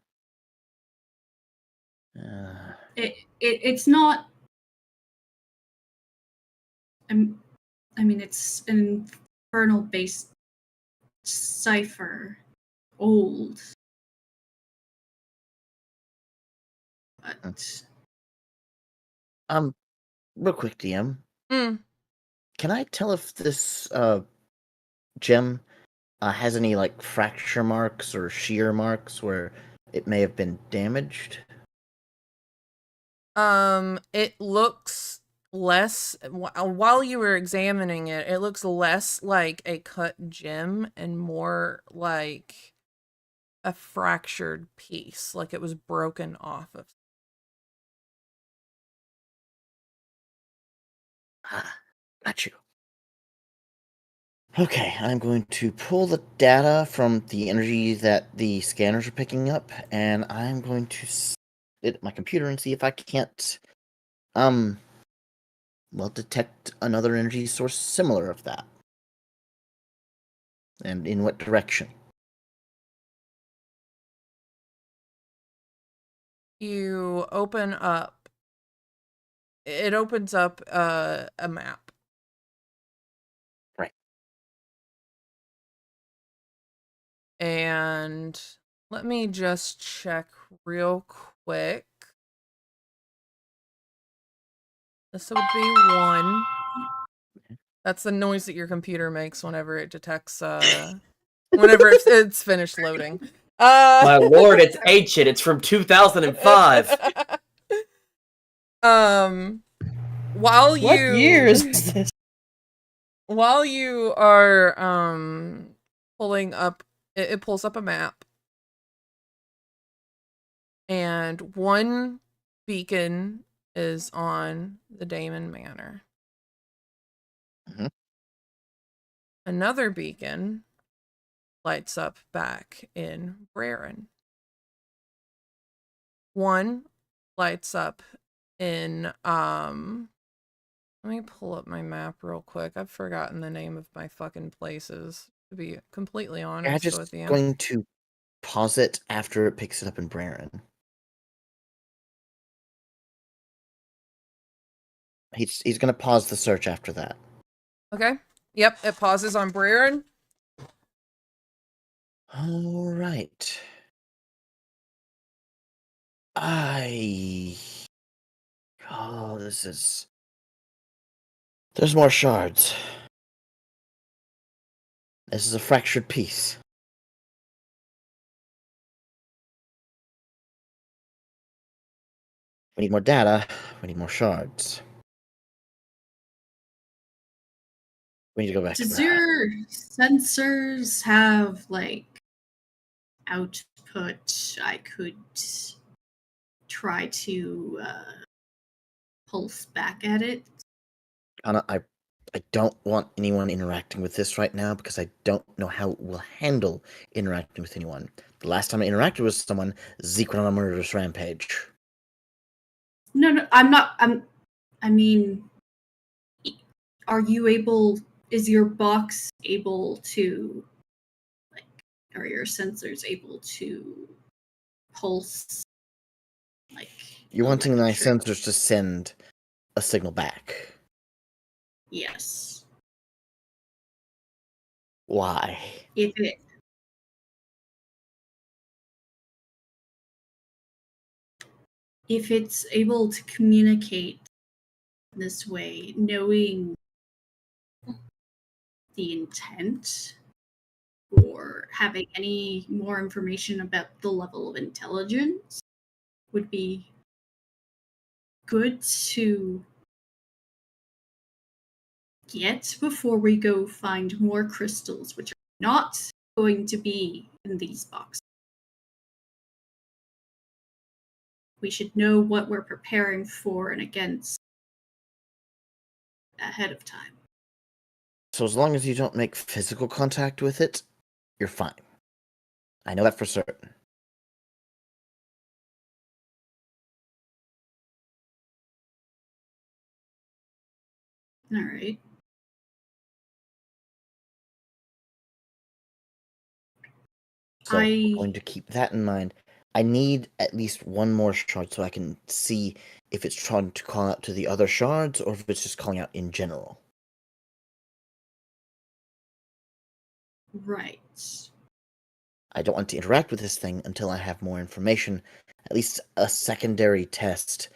It's not. I mean, it's an Infernal-based cipher. Old. But... Real quick, DM. Mm. Can I tell if this gem has any like fracture marks or shear marks where it may have been damaged? It looks less, while you were examining it, it looks less like a cut gem and more like a fractured piece, like it was broken off of. Ah, got you. Okay, I'm going to pull the data from the energy that the scanners are picking up, and I'm going to sit at my computer and see if I can't, detect another energy source similar of that. And in what direction? You open up. It opens up a map. Right. And let me just check real quick. This would be 1. That's the noise that your computer makes whenever it detects Whenever it's finished loading. My lord, it's ancient. It's from 2005. While you What year is this? while you are pulling up, it pulls up a map, and one beacon is on the Damon Manor. Mhm. Another beacon lights up back in Breran. One lights up in let me pull up my map real quick. I've forgotten the name of my fucking places, to be completely I'm honest just with you. going to pause it after it picks it up in Braren. He's going to pause the search after that. Okay. Yep, it pauses on Breran. All right. Oh, this is... There's more shards. This is a fractured piece. We need more data. We need more shards. We need to go back to Does Braren. your sensors have like output I could try to pulse back at it? Anna, I don't want anyone interacting with this right now because I don't know how it will handle interacting with anyone. The last time I interacted with someone, Zeke went on a murderous rampage. No, I'm not. I mean, are you able? Is your box able to, like, are your sensors able to pulse? Like, You're wanting my electric? sensors to send a signal back. Yes. Why? If it's able to communicate this way, knowing the intent or having any more information about the level of intelligence would be good to get before we go find more crystals, which are not going to be in these boxes. We should know what we're preparing for and against ahead of time. So as long as you don't make physical contact with it, you're fine. I know that for certain. All right. So we're going to keep that in mind. I need at least one more shard so I can see if it's trying to call out to the other shards or if it's just calling out in general. Right. I don't want to interact with this thing until I have more information, at least a secondary test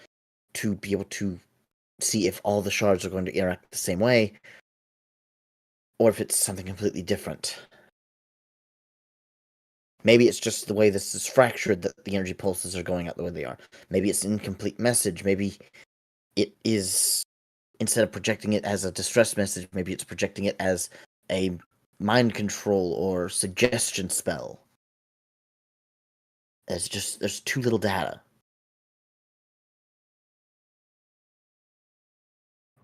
to be able to see if all the shards are going to interact the same way or if it's something completely different. Maybe it's just the way this is fractured that the energy pulses are going out the way they are. Maybe it's an incomplete message. Maybe it is, instead of projecting it as a distress message, maybe it's projecting it as a mind control or suggestion spell. There's too little data.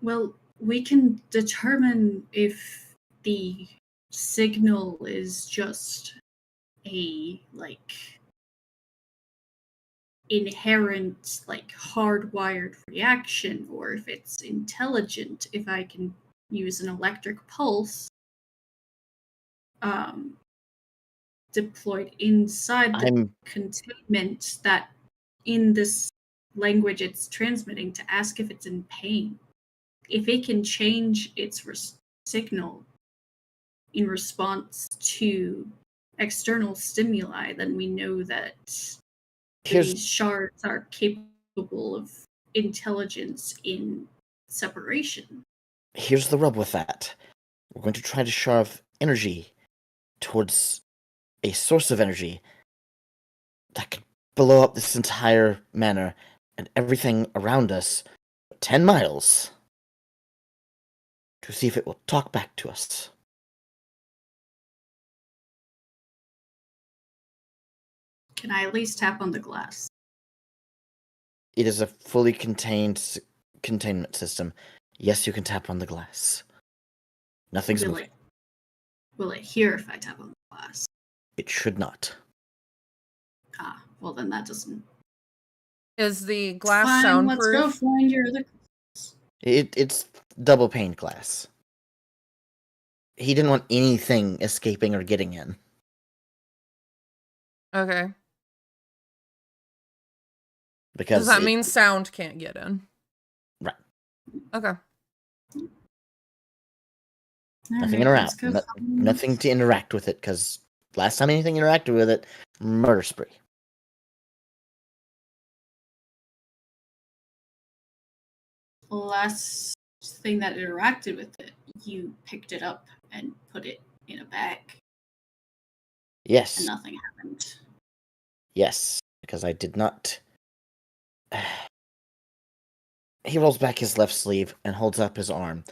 Well, we can determine if the signal is just a, like, inherent, like, hardwired reaction, or if it's intelligent, if I can use an electric pulse deployed inside the containment that in this language it's transmitting to ask if it's in pain. If it can change its signal in response to external stimuli, then we know that these shards are capable of intelligence in separation. Here's the rub with that. We're going to try to shove energy towards a source of energy that could blow up this entire manor and everything around us 10 miles to see if it will talk back to us. Can I at least tap on the glass? It is a fully contained containment system. Yes, you can tap on the glass. Nothing's moving. Will it hear if I tap on the glass? It should not. Ah, well then that doesn't. Is the glass Fine, soundproof? let's go find your other. It's double pane glass. He didn't want anything escaping or getting in. Okay. Because Does that mean sound can't get in? Right. Okay. Nothing nothing to interact with it, because last time anything interacted with it, murder spree. Last thing that interacted with it, you picked it up and put it in a bag. Yes. And nothing happened. Yes, because I did not. He rolls back his left sleeve and holds up his arm,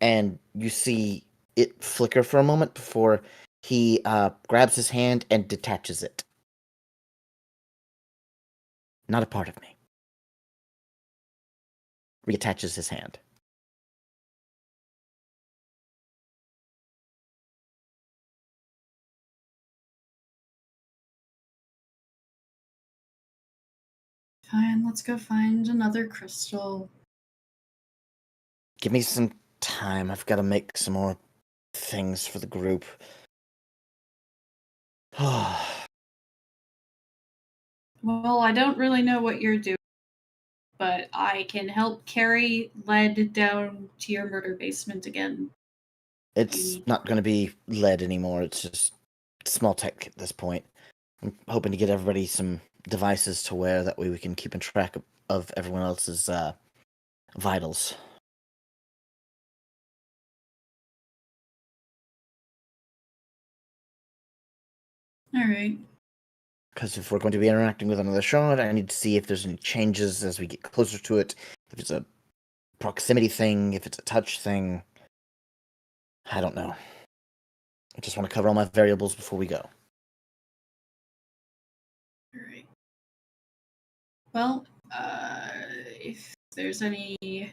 and you see it flicker for a moment before he grabs his hand and detaches it. Not a part of me. Reattaches his hand. Fine, let's go find another crystal. Give me some time. I've got to make some more things for the group. Well, I don't really know what you're doing, but I can help carry lead down to your murder basement again. It's not going to be lead anymore. It's just small tech at this point. I'm hoping to get everybody some devices to wear. That way we can keep in track of everyone else's vitals. All right. Because if we're going to be interacting with another shard, I need to see if there's any changes as we get closer to it. If it's a proximity thing, if it's a touch thing. I don't know. I just want to cover all my variables before we go. All right. Well, if there's any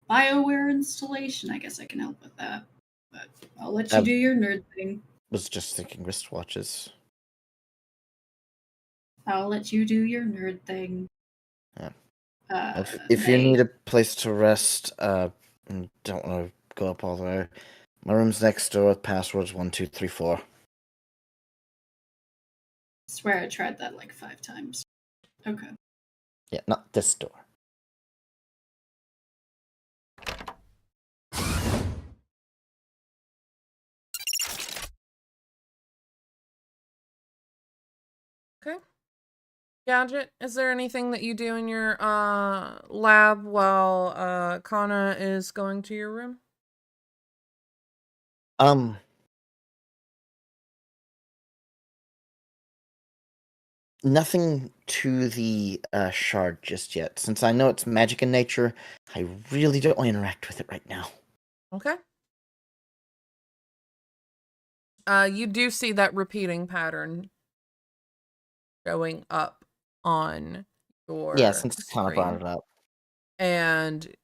BioWare installation, I guess I can help with that. But I'll let you do your nerd thing. Was just thinking wristwatches. I'll let you do your nerd thing. Yeah. If you need a place to rest, and don't want to go up all the way, my room's next door. Password's 1234. I swear I tried that like 5 times. Okay. Yeah, not this door. Okay. Gadget, is there anything that you do in your lab while Kana is going to your room? Nothing to the shard just yet. Since I know it's magic in nature, I really don't want to interact with it right now. Okay. You do see that repeating pattern showing up on your since screen. Kana brought it up. And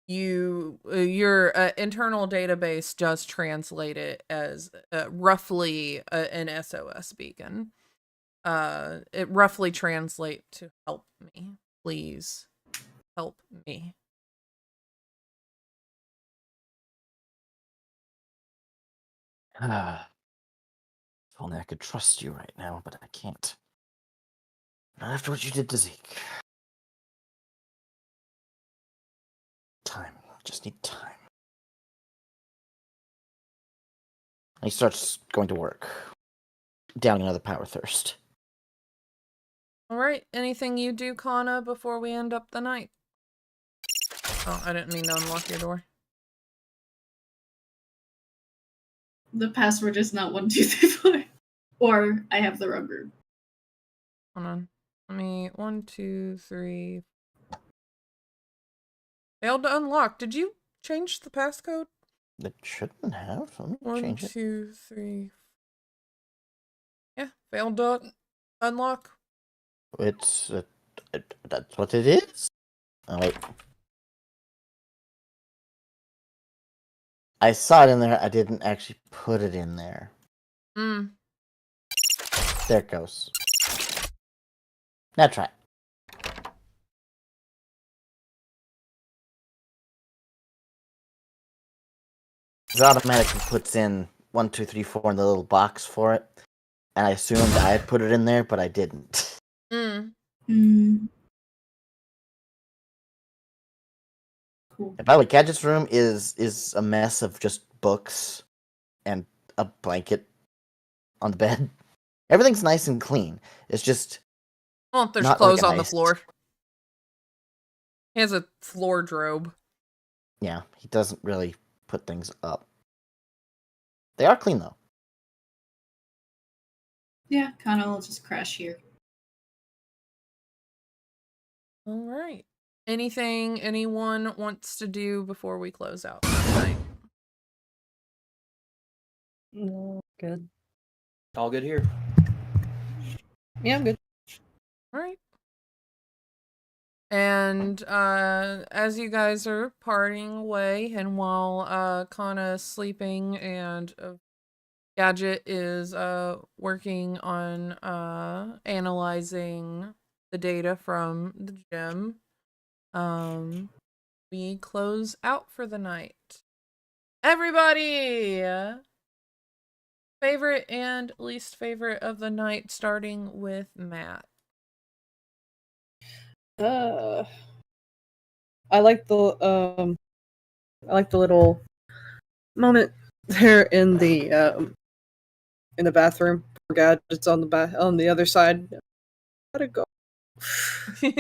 your internal database does translate it as roughly an SOS beacon. It roughly translates to help me. Please help me. If only I could trust you right now, but I can't. Not after what you did to Zeke. Time. Just need time. And he starts going to work. Down another power thirst. All right. Anything you do, Kana, before we end up the night? Oh, I didn't mean to unlock your door. The password is not 1234. Or I have the wrong room. Hold on. Let me 1, 2, 3. Failed to unlock. Did you change the passcode? It shouldn't have. Let me 1, change it. 2, 3. Yeah, failed to unlock. It's that's what it is. Oh wait. I saw it in there. I didn't actually put it in there. Hmm. There it goes. Now try it. It automatically puts in 1, 2, 3, 4 in the little box for it, and I assumed I had put it in there, but I didn't. Hmm. Cool. And by the way, Gadget's room is a mess of just books and a blanket on the bed. Everything's nice and clean. It's just Well, there's not clothes on the organized. floor. He has a floor drobe. Yeah, he doesn't really put things up. They are clean though. Yeah, Kana will just crash here. All right. Anything anyone wants to do before we close out tonight? No, good. All good here. Yeah, I'm good. All right. And as you guys are parting away, and while Kana is sleeping and Gadget is working on analyzing the data from the gym, we close out for the night. Everybody! Favorite and least favorite of the night, starting with Matt. I like the little moment there in the bathroom. Gadget's on the other side. Gotta go. Thought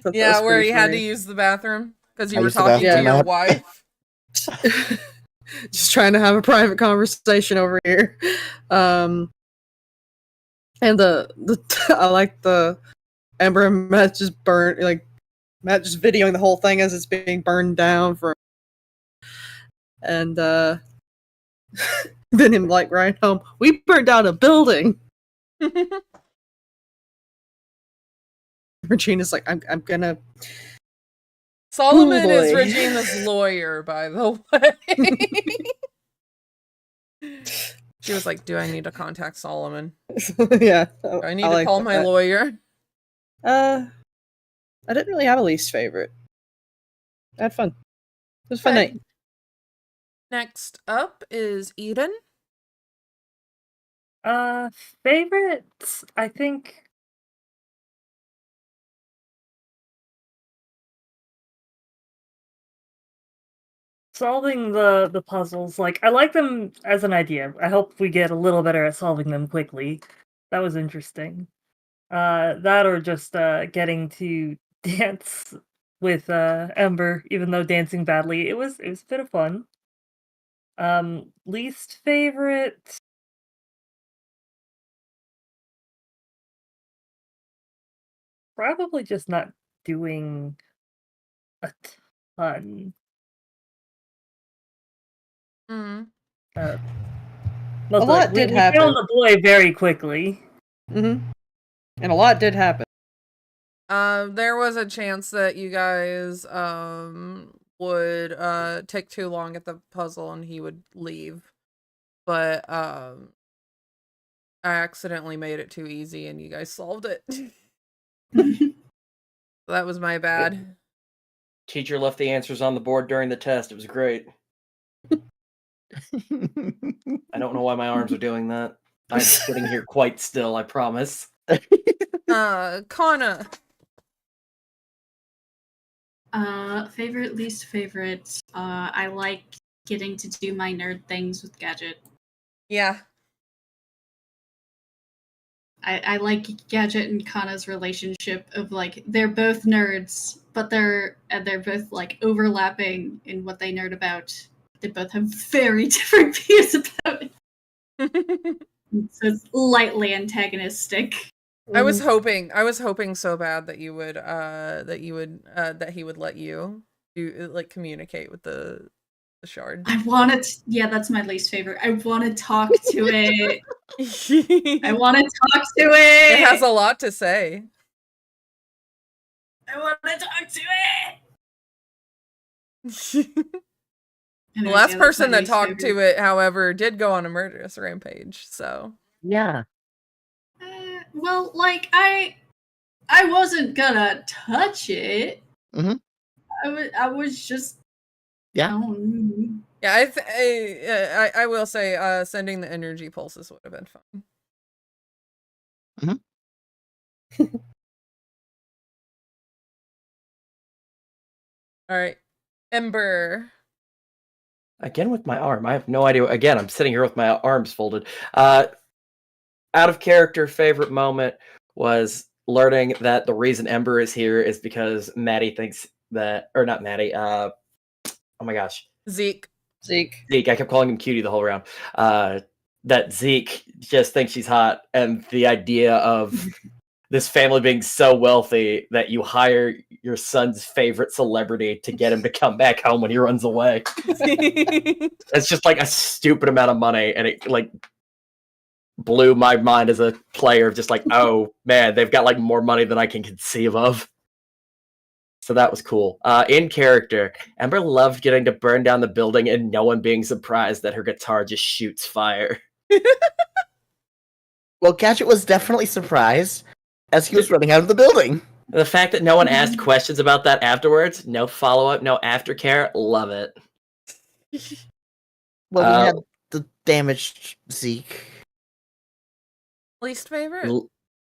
that Yeah, was where pretty you had to funny. use the bathroom because you I were used the talking to bathroom your app. wife. Just trying to have a private conversation over here. And I like the Amber and Matt just Matt just videoing the whole thing as it's being burned down and then him right home. We burned down a building. Regina's like, I'm gonna. Solomon is boy. Regina's lawyer, by the way. She was like, "Do I need to contact Solomon? Yeah, Do I need I to like call my that. lawyer?" I didn't really have a least favorite. I had fun. It was a fun Okay. night. Next up is Eden. Favorites, I think. Solving the puzzles, like, I like them as an idea. I hope we get a little better at solving them quickly. That was interesting. That or just getting to dance with Ember, even though dancing badly. It was a bit of fun. Least favorite. Probably just not doing a ton. Mm-hmm. A Mostly, lot we did found happen. the boy very quickly. And a lot did happen. There was a chance that you guys would take too long at the puzzle and he would leave, but I accidentally made it too easy and you guys solved it. That was my bad. Teacher left the answers on the board during the test. It was great. I don't know why my arms are doing that. I'm sitting here quite still, I promise. Kana. Favorite, least favorite. I like getting to do my nerd things with Gadget. Yeah. I like Gadget and Kana's relationship of like they're both nerds, but they're both like overlapping in what they nerd about. They both have very different views about it. So it's lightly antagonistic. I was hoping so bad that you would that he would let you do like communicate with the shard. I want to. Yeah, that's my least favorite. I want to talk to it. I want to talk to it. It has a lot to say. I want to talk to it. The last person that talked to it, however, did go on a murderous rampage. So Yeah. Well, like I wasn't gonna touch it. Mhm. I was just. Yeah. Yeah, I will say, sending the energy pulses would have been fun. All right, Ember. Again with my arm. I have no idea. Again, I'm sitting here with my arms folded. Out of character favorite moment was learning that the reason Ember is here is because Maddie thinks that, or not Maddie. Oh my gosh, Zeke. I kept calling him Cutie the whole round. That Zeke just thinks she's hot, and the idea of this family being so wealthy that you hire your son's favorite celebrity to get him to come back home when he runs away. It's just like a stupid amount of money, and it like blew my mind as a player of just like, oh man, they've got like more money than I can conceive of. So that was cool. In character, Ember loved getting to burn down the building and no one being surprised that her guitar just shoots fire. Well, Gadget was definitely surprised as he was running out of the building. The fact that no one asked questions about that afterwards, no follow-up, no aftercare, love it. Well, we had the damaged Zeke. Least favorite?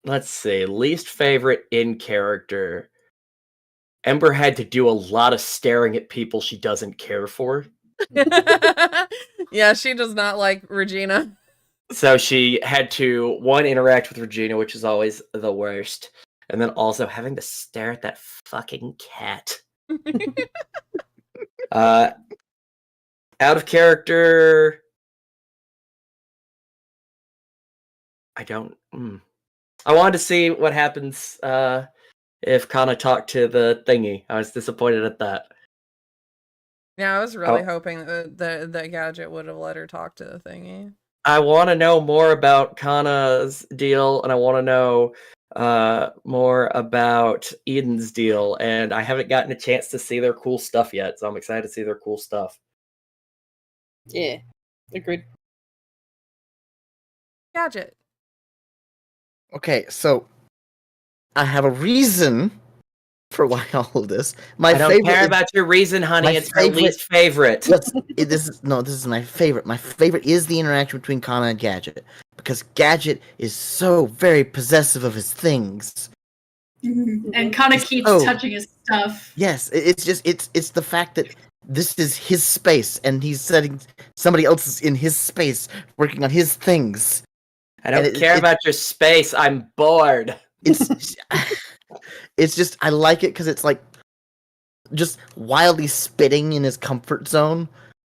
Let's see. Least favorite in character. Ember had to do a lot of staring at people she doesn't care for. Yeah, she does not like Regina. So she had to, one, interact with Regina, which is always the worst, and then also having to stare at that fucking cat. Out of character... I don't... I wanted to see what happens if Kana talked to the thingy. I was disappointed at that. Yeah, I was really hoping that the Gadget would have let her talk to the thingy. I want to know more about Kana's deal, and I want to know more about Eden's deal, and I haven't gotten a chance to see their cool stuff yet, so I'm excited to see their cool stuff. Yeah, agreed. Gadget. Okay, so I have a reason for why all of this. I don't care about your reason, honey. It's my least favorite. This is my favorite. My favorite is the interaction between Kana and Gadget, because Gadget is so very possessive of his things, and Kana keeps touching his stuff. Yes, it's the fact that this is his space, and he's setting somebody else in his space, working on his things. I don't care about your space. I'm bored. It's just, I like it because it's like just wildly spitting in his comfort zone,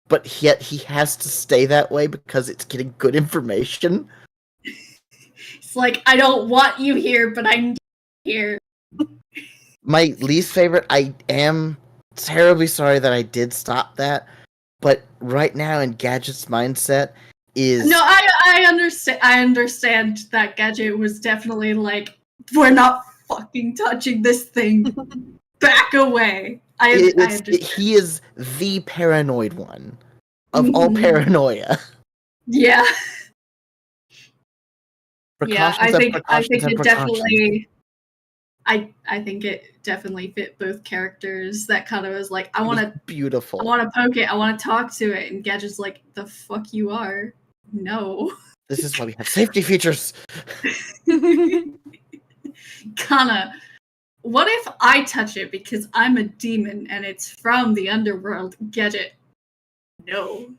but yet he has to stay that way because it's getting good information. It's like, I don't want you here, but I'm here. My least favorite, I am terribly sorry that I did stop that, but right now in Gadget's mindset is... No, I understand that Gadget was definitely like, we're not fucking touching this thing. Back away. I understand. He is the paranoid one of all paranoia. Yeah. Yeah, I think it definitely. I think it definitely fit both characters. That kind of was like, I want to beautiful. I want to poke it. I want to talk to it, and Gadget's like, the fuck you are. No. This is why we have safety features. Kana, what if I touch it because I'm a demon and it's from the underworld? Gadget. No.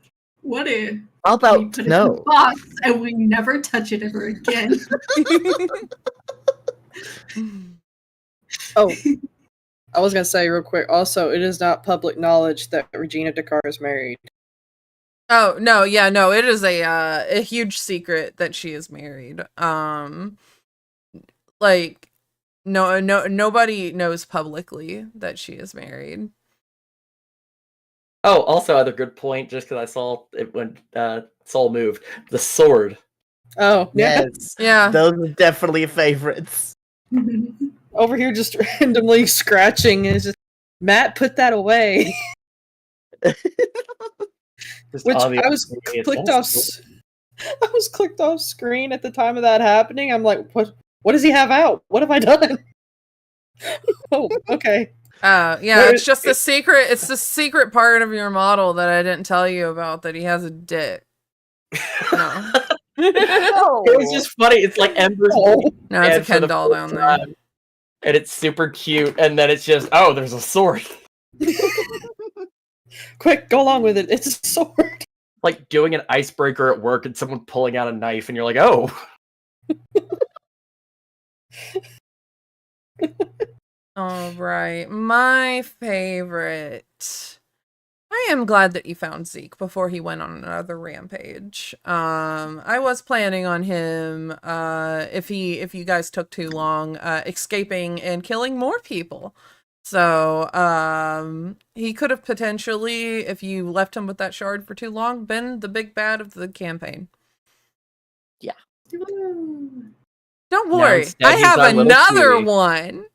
What if how about we put it in the box and we never touch it ever again? Oh, I was gonna say real quick. Also, it is not public knowledge that Regina Dakar is married. Oh no, yeah, no, it is a huge secret that she is married. Like nobody knows publicly that she is married. Oh, also other good point, just because I saw it when Soul moved. The sword. Oh, yeah. Yes. Yeah. Those are definitely favorites. Over here just randomly scratching and it's just, Matt, put that away. Just Which on the I was audience. clicked off. I was clicked off screen at the time of that happening. I'm like, what does he have out? What have I done? Oh, okay. Yeah, Where- it's just the secret. It's the secret part of your model that I didn't tell you about, that he has a dick. No. It was just funny. It's like Ember's Oh. No, it's a and for Ken the doll first down there. time, and it's super cute, and then it's just, oh, there's a sword. Quick, go along with it. It's a sword. Like doing an icebreaker at work and someone pulling out a knife, and you're like, oh. All right, my favorite. I am glad that you found Zeke before he went on another rampage. I was planning on him, if you guys took too long, escaping and killing more people. So, he could have potentially, if you left him with that shard for too long, been the big bad of the campaign. Don't Now worry, instead I he's have our little another cutie. one.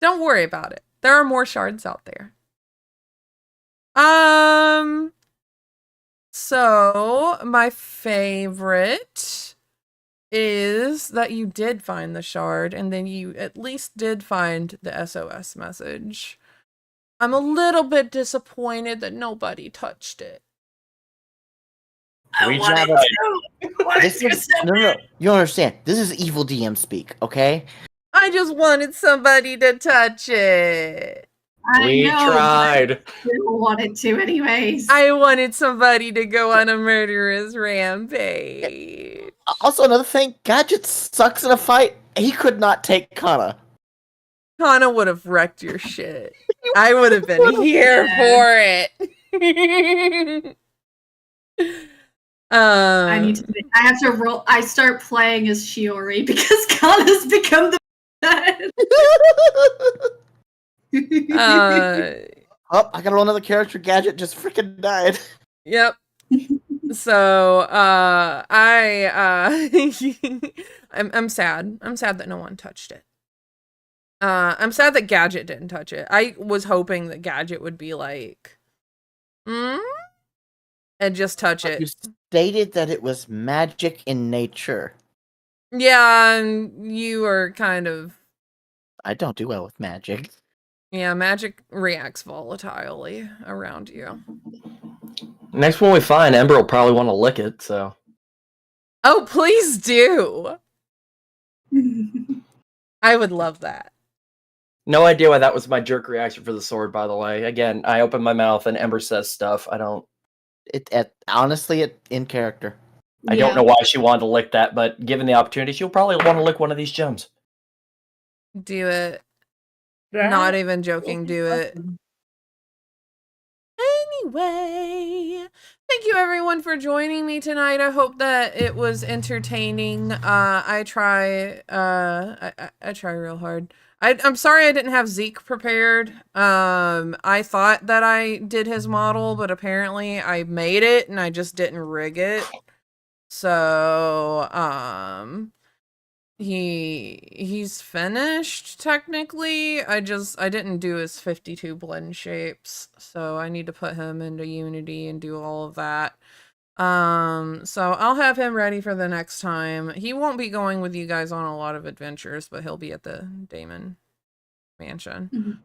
Don't worry about it. There are more shards out there. So my favorite is that you did find the shard, and then you at least did find the SOS message. I'm a little bit disappointed that nobody touched it. We wanted tried. to. This is no. You don't understand. This is evil DM speak, okay? I just wanted somebody to touch it. We tried. I still wanted to anyways. I wanted somebody to go on a murderous rampage. Also, another thing, Gadget sucks in a fight. He could not take Kana. Kana would have wrecked your shit. I would have been here for it. I have to roll. I start playing as Shiori because Kana's become the bad. Oh, I gotta roll another character. Gadget just freaking died. Yep. So, I'm sad. I'm sad that no one touched it. I'm sad that Gadget didn't touch it. I was hoping that Gadget would be like, and just touch You it. stated that it was magic in nature. Yeah, and you are kind of, I don't do well with magic. yeah, magic reacts volatilely around you. Next one we find, Ember will probably want to lick it, so. Oh, please do. I would love that. No idea why that was my jerk reaction for the sword, by the way. Again, I open my mouth and Ember says stuff. Honestly, in character. I don't know why she wanted to lick that, but given the opportunity, she'll probably want to lick one of these gems. Do it. Not even joking, do it. Anyway, thank you everyone for joining me tonight. I hope that it was entertaining. I try real hard. I'm sorry I didn't have Zeke prepared. I thought that I did his model, but apparently I made it and I just didn't rig it. So, he's finished technically. I didn't do his 52 blend shapes, so I need to put him into Unity and do all of that. So I'll have him ready for the next time. He won't be going with you guys on a lot of adventures, but he'll be at the Damon Mansion.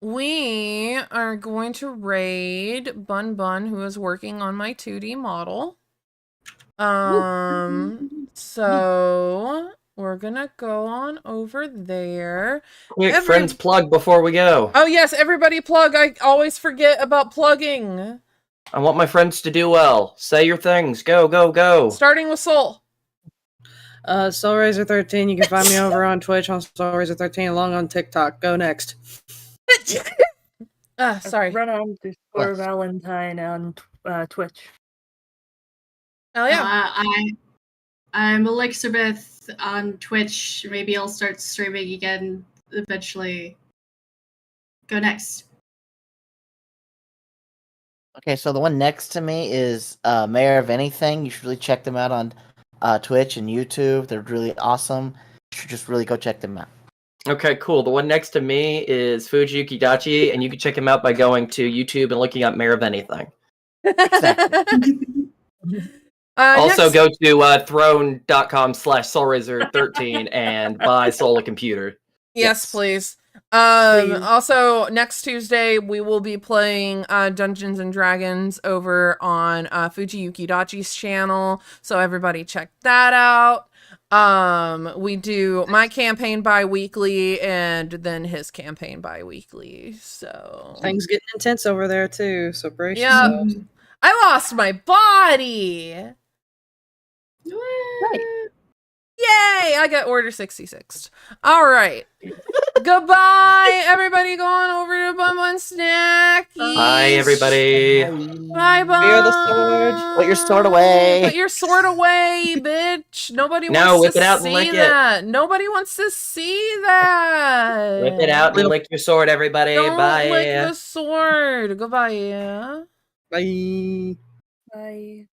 We are going to raid Bun Bun, who is working on my 2D model. So we're gonna go on over there. Quick, friends plug before we go. Oh yes, everybody plug. I always forget about plugging. I want my friends to do well. Say your things. Go, go, go. Starting with Soul. Soulraiser13. You can find me over on Twitch on Soulraiser13, along on TikTok. Go next. Sorry. Run_Valentine on Twitch. Oh yeah. I'm Elixabeth on Twitch. Maybe I'll start streaming again eventually. Go next. Okay, so the one next to me is Mayor of Anything. You should really check them out on Twitch and YouTube. They're really awesome. You should just really go check them out. Okay, cool. The one next to me is Fuji Yukidachi, and you can check him out by going to YouTube and looking up Mayor of Anything. Exactly. Also, go to throne.com/soulraiser13 and buy Soul a computer. Yes, please. Also, next Tuesday we will be playing Dungeons and Dragons over on Fuji Yukidachi's channel, so everybody check that out. We do my campaign bi-weekly and then his campaign bi-weekly. So Things getting intense over there too, so brace Yeah. yourselves. I lost my body. Right. Yay! I got Order 66. All right. Goodbye, everybody. Going over to Bum Bun Snack. Bye, everybody. Bye, bye. Fear the sword. Put your sword away. Put your sword away, bitch. Nobody No, wants whip to it out and see lick it. that. Nobody wants to see that. Rip it out and lick your sword, everybody. Don't Bye. lick the sword. Goodbye. Bye. Bye.